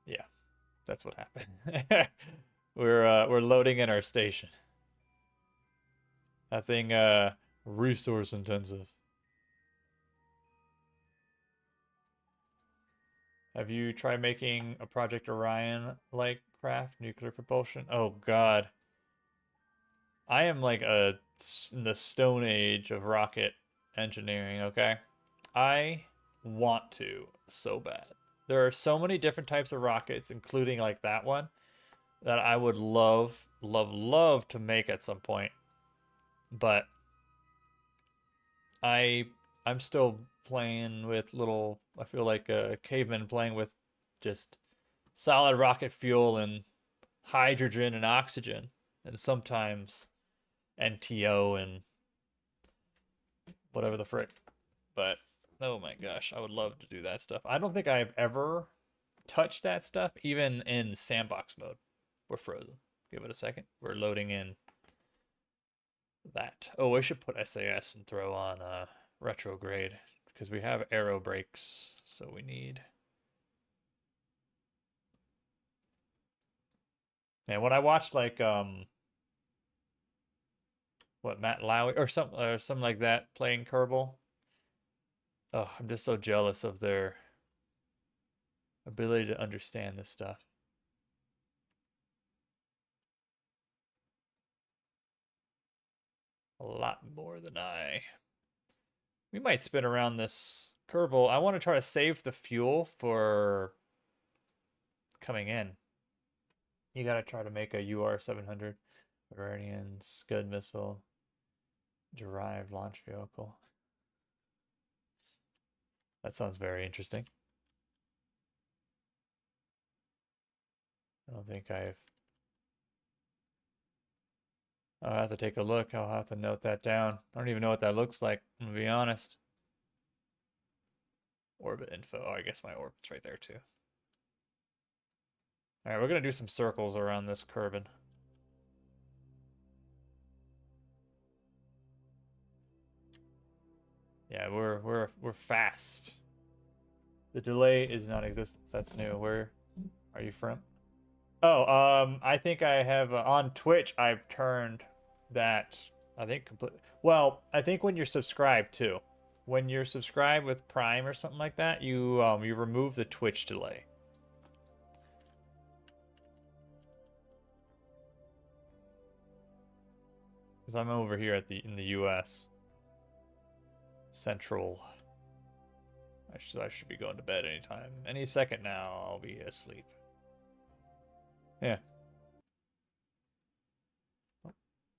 Yeah, that's what happened. We're loading in our station. That thing resource intensive. Have you tried making a Project Orion like craft nuclear propulsion? Oh god. I am like in the stone age of rocket engineering, okay? I want to so bad. There are so many different types of rockets, including like that one, that I would love, love, love to make at some point. But I'm still playing with little, I feel like a caveman playing with just solid rocket fuel and hydrogen and oxygen, and sometimes NTO and whatever the frick. But oh my gosh, I would love to do that stuff. I don't think I've ever touched that stuff, even in sandbox mode. We're frozen. Give it a second. We're loading in that. Oh, I should put SAS and throw on retrograde because we have aero brakes, so we need. And when I watched like what, Matt Lowy or something like that playing Kerbal, oh, I'm just so jealous of their ability to understand this stuff. A lot more than I. We might spin around this Kerbal. I want to try to save the fuel for coming in. You gotta try to make a UR-700 Iranian Scud missile derived launch vehicle. That sounds very interesting. don't think I'll have to take a look. I'll have to note that down. I don't even know what that looks like, I'm gonna be honest. Orbit info. Oh, I guess my orbit's right there too. All right, we're gonna do some circles around this Kerbin. Yeah, we're fast. The delay is non-existent. That's new. Where are you from? Oh, I think I have on Twitch. I've turned that. I think completely. Well, I think when you're subscribed too. When you're subscribed with Prime or something like that, you remove the Twitch delay. Because I'm over here in the US. Central. I should be going to bed anytime. Any second now, I'll be asleep. Yeah.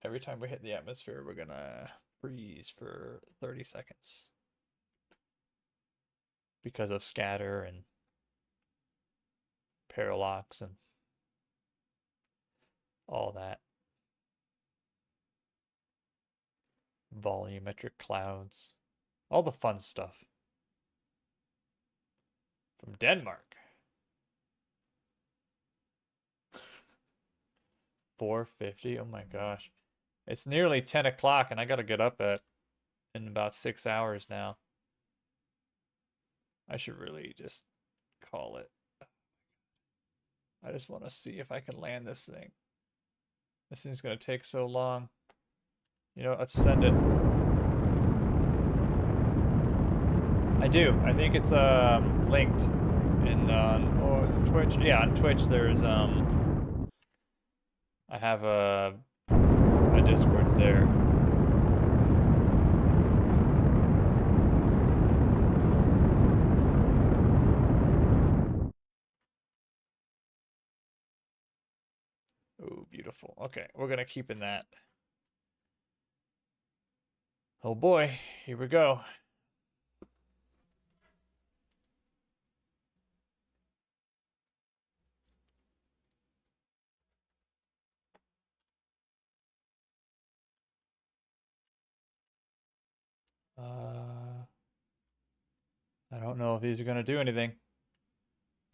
Every time we hit the atmosphere, we're gonna freeze for 30 seconds. Because of scatter and parallax and all that. Volumetric clouds. All the fun stuff. From Denmark. 4:50. Oh my gosh. It's nearly 10 o'clock and I gotta get up in about 6 hours now. I should really just call it. I just want to see if I can land this thing. This thing's gonna take so long. You know, let's send it. I do. I think it's linked in oh, is it Twitch? Yeah, on Twitch there's I have my Discord's there. Oh, beautiful. Okay, we're gonna keep in that. Oh boy, here we go. I don't know if these are gonna do anything.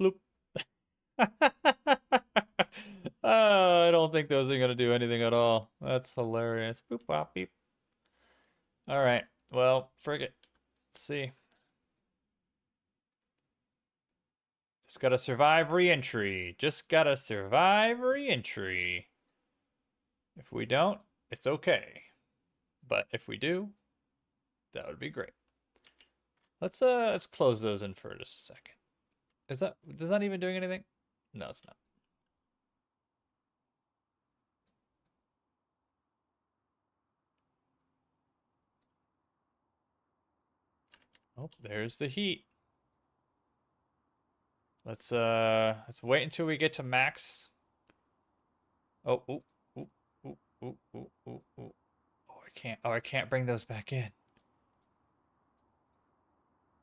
Bloop. I don't think those are gonna do anything at all. That's hilarious. Boop bop beep. All right. Well, frigate. Let's see. Just gotta survive re-entry. Just gotta survive re-entry. If we don't, it's okay. But if we do, that would be great. Let's close those in for just a second. Is that even doing anything? No, it's not. Oh, there's the heat. Let's wait until we get to max. Oh, ooh, ooh, ooh, ooh, ooh, ooh, ooh. Oh, I can't bring those back in.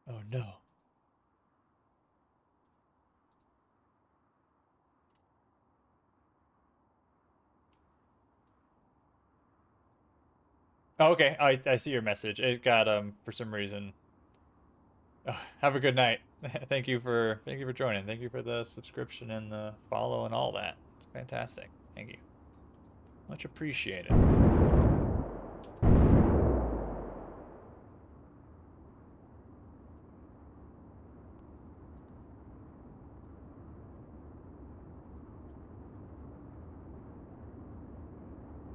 Oh no. Oh, okay, I see your message. It got for some reason. Have a good night. Thank you for joining. Thank you for the subscription and the follow and all that. It's fantastic. Thank you. Much appreciated.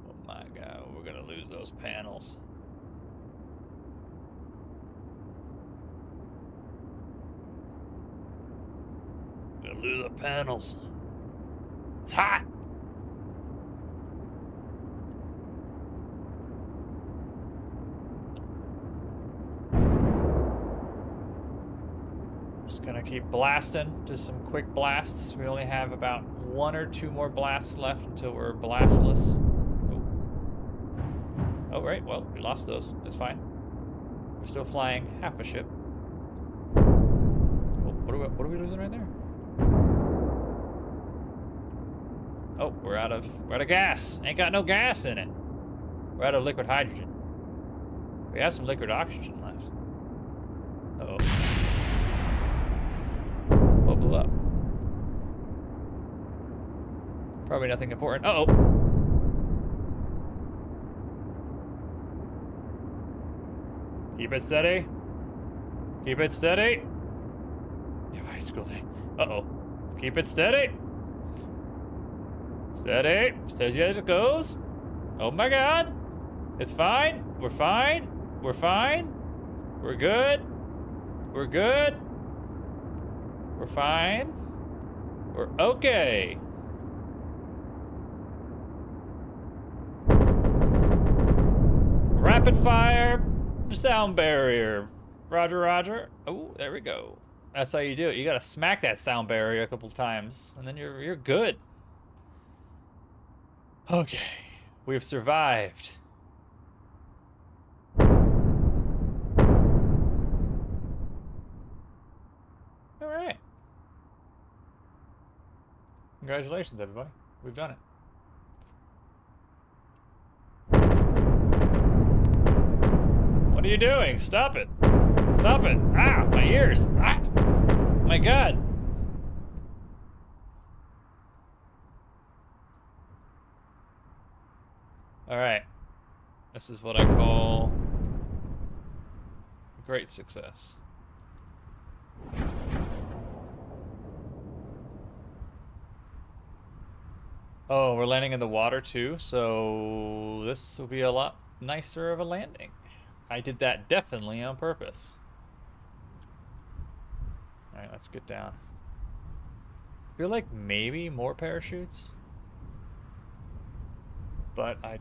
Oh my god, we're gonna lose those panels. We're gonna lose the panels. It's hot. Just gonna keep blasting. Just some quick blasts. We only have about 1 or 2 more blasts left until we're blastless. Oh, right. Well, we lost those. It's fine. We're still flying half a ship. Oh, what are we losing right there? Oh, we're out of gas. Ain't got no gas in it. We're out of liquid hydrogen. We have some liquid oxygen left. Uh-oh. What blew up? Probably nothing important. Uh-oh. Keep it steady. Keep it steady. You have high school day. Uh-oh. Keep it steady. Steady. Steady as it goes. Oh my god. It's fine. We're fine. We're fine. We're good. We're good. We're fine. We're okay. Rapid fire sound barrier. Roger, roger. Oh, there we go. That's how you do it. You gotta smack that sound barrier a couple times, and then you're good. Okay, we've survived. All right. Congratulations, everybody. We've done it. What are you doing? Stop it. Stop it. Ah, my ears. Ah, my God. All right. This is what I call great success. Oh, we're landing in the water too, so this will be a lot nicer of a landing. I did that definitely on purpose. All right, let's get down. I feel like maybe more parachutes, but I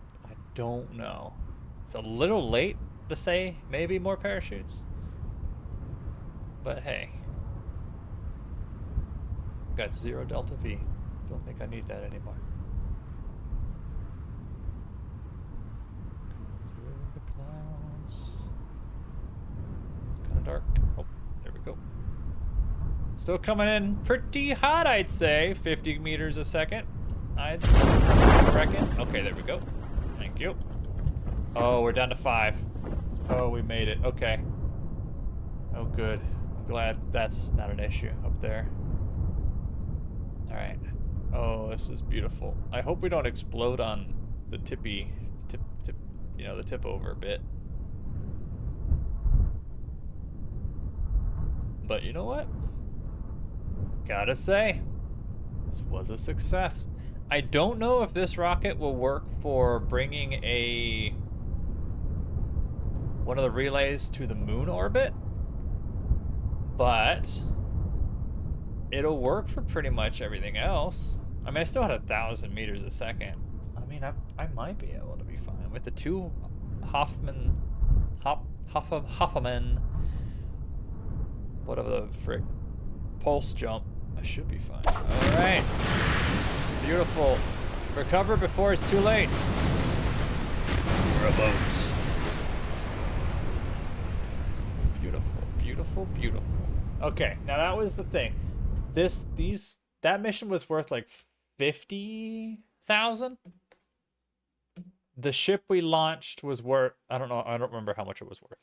don't know. It's a little late to say maybe more parachutes, but hey, got 0 Delta V. Don't think I need that anymore. Through the clouds. It's kind of dark. Oh, there we go. Still coming in pretty hot, I'd say. 50 meters a second, I'd reckon. Okay, there we go. Thank you. Oh, we're down to 5. Oh, we made it. Okay. Oh, good. I'm glad that's not an issue up there. All right. Oh, this is beautiful. I hope we don't explode on the tip, you know, the tip over bit. But you know what? Gotta say, this was a success. I don't know if this rocket will work for bringing one of the relays to the moon orbit, but it'll work for pretty much everything else. I mean, I still had 1,000 meters a second. I mean, I might be able to be fine with the 2 Hoffman, whatever the frick, pulse jump. I should be fine. All right, beautiful. Recover before it's too late. We're a boat. Beautiful, beautiful, beautiful. Okay, now that was the thing. That mission was worth like 50,000. The ship we launched was worth, I don't know, I don't remember how much it was worth.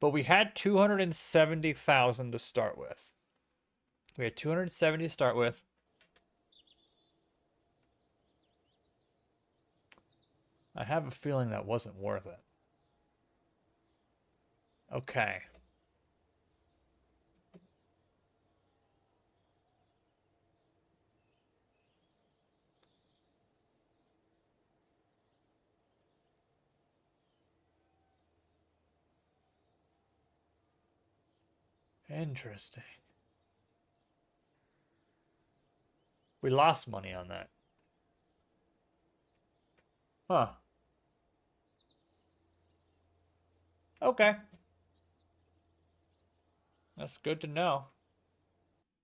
But we had 270,000 to start with. We had 270 to start with. I have a feeling that wasn't worth it. Okay. Interesting. We lost money on that. Huh. Okay. That's good to know.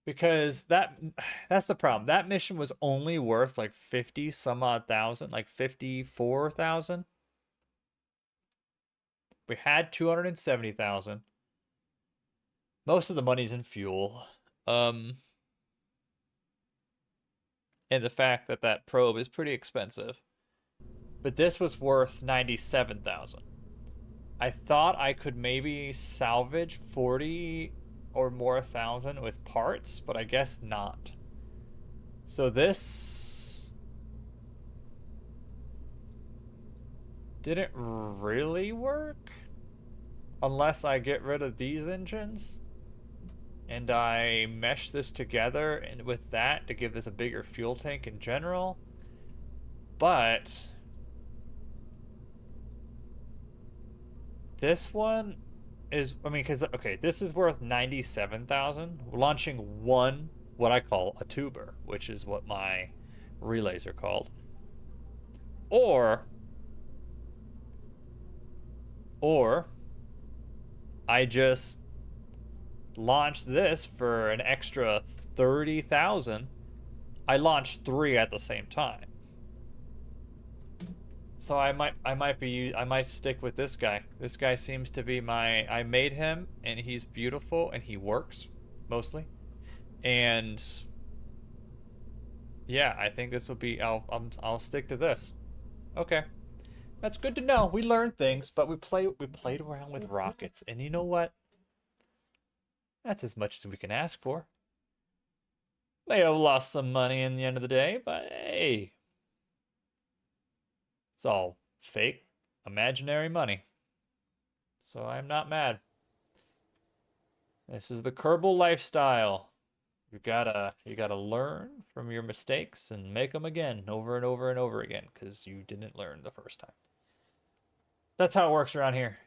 Because that's the problem. That mission was only worth like 50 some odd thousand, like 54,000. We had 270,000. Most of the money's in fuel. and the fact that that probe is pretty expensive. But this was worth 97,000. I thought I could maybe salvage 40 or more thousand with parts, but I guess not. So this didn't really work unless I get rid of these engines and I mesh this together and with that to give this a bigger fuel tank in general. But this one is, I mean, because, okay, this is worth 97,000. Launching one, what I call a tuber, which is what my relays are called. Or I just launch this for an extra 30,000. I launched 3 at the same time. So I might stick with this guy. This guy seems to be I made him and he's beautiful and he works mostly. And yeah, I think this will be I'll stick to this. Okay. That's good to know. We learned things, but we played around with rockets, and you know what? That's as much as we can ask for. May have lost some money in the end of the day, but hey, it's all fake, imaginary money. So I'm not mad. This is the Kerbal lifestyle. You gotta learn from your mistakes and make them again, over and over and over again, because you didn't learn the first time. That's how it works around here.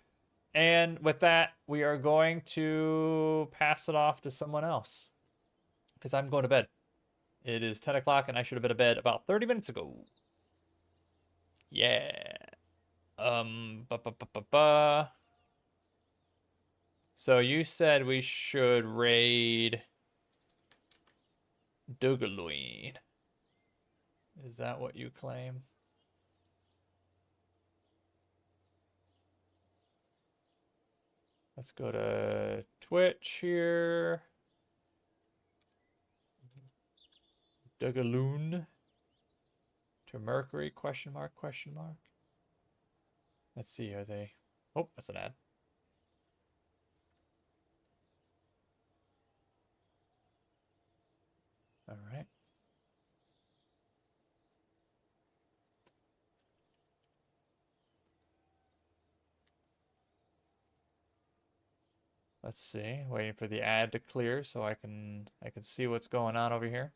And with that, we are going to pass it off to someone else, because I'm going to bed. It is 10 o'clock, and I should have been to bed about 30 minutes ago. Yeah. So you said we should raid Dugaloin. Is that what you claim? Let's go to Twitch here. Dugaloon to Mercury, question mark, question mark. Let's see, are they... Oh, that's an ad. All right. Let's see, waiting for the ad to clear so I can see what's going on over here.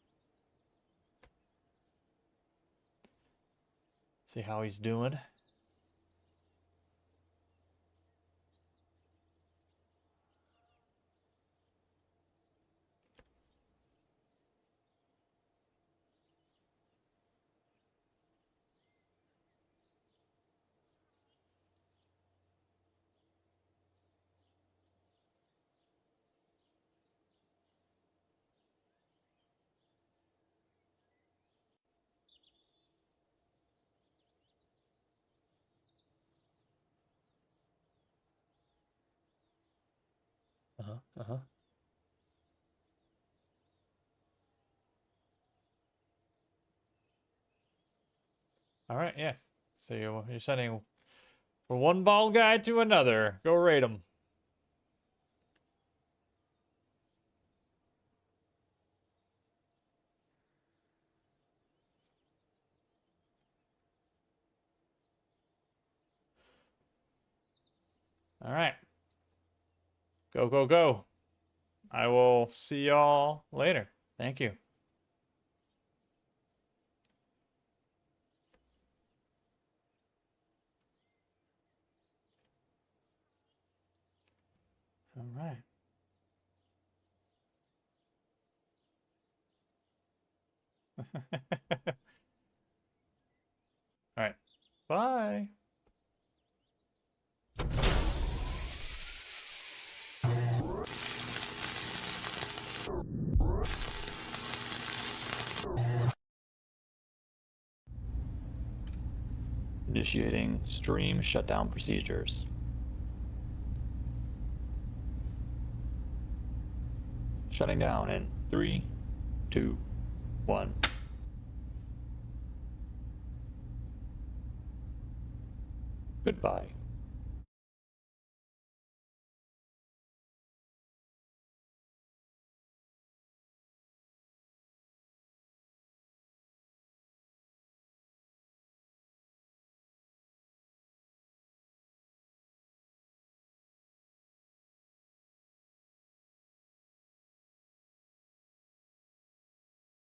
See how he's doing. Uh-huh. All right, yeah. So you're sending from one bald guy to another. Go raid him. All right. Go, go, go. I will see y'all later. Thank you. All right. All right. Bye. Initiating stream shutdown procedures. Shutting down in 3, 2, 1. Goodbye.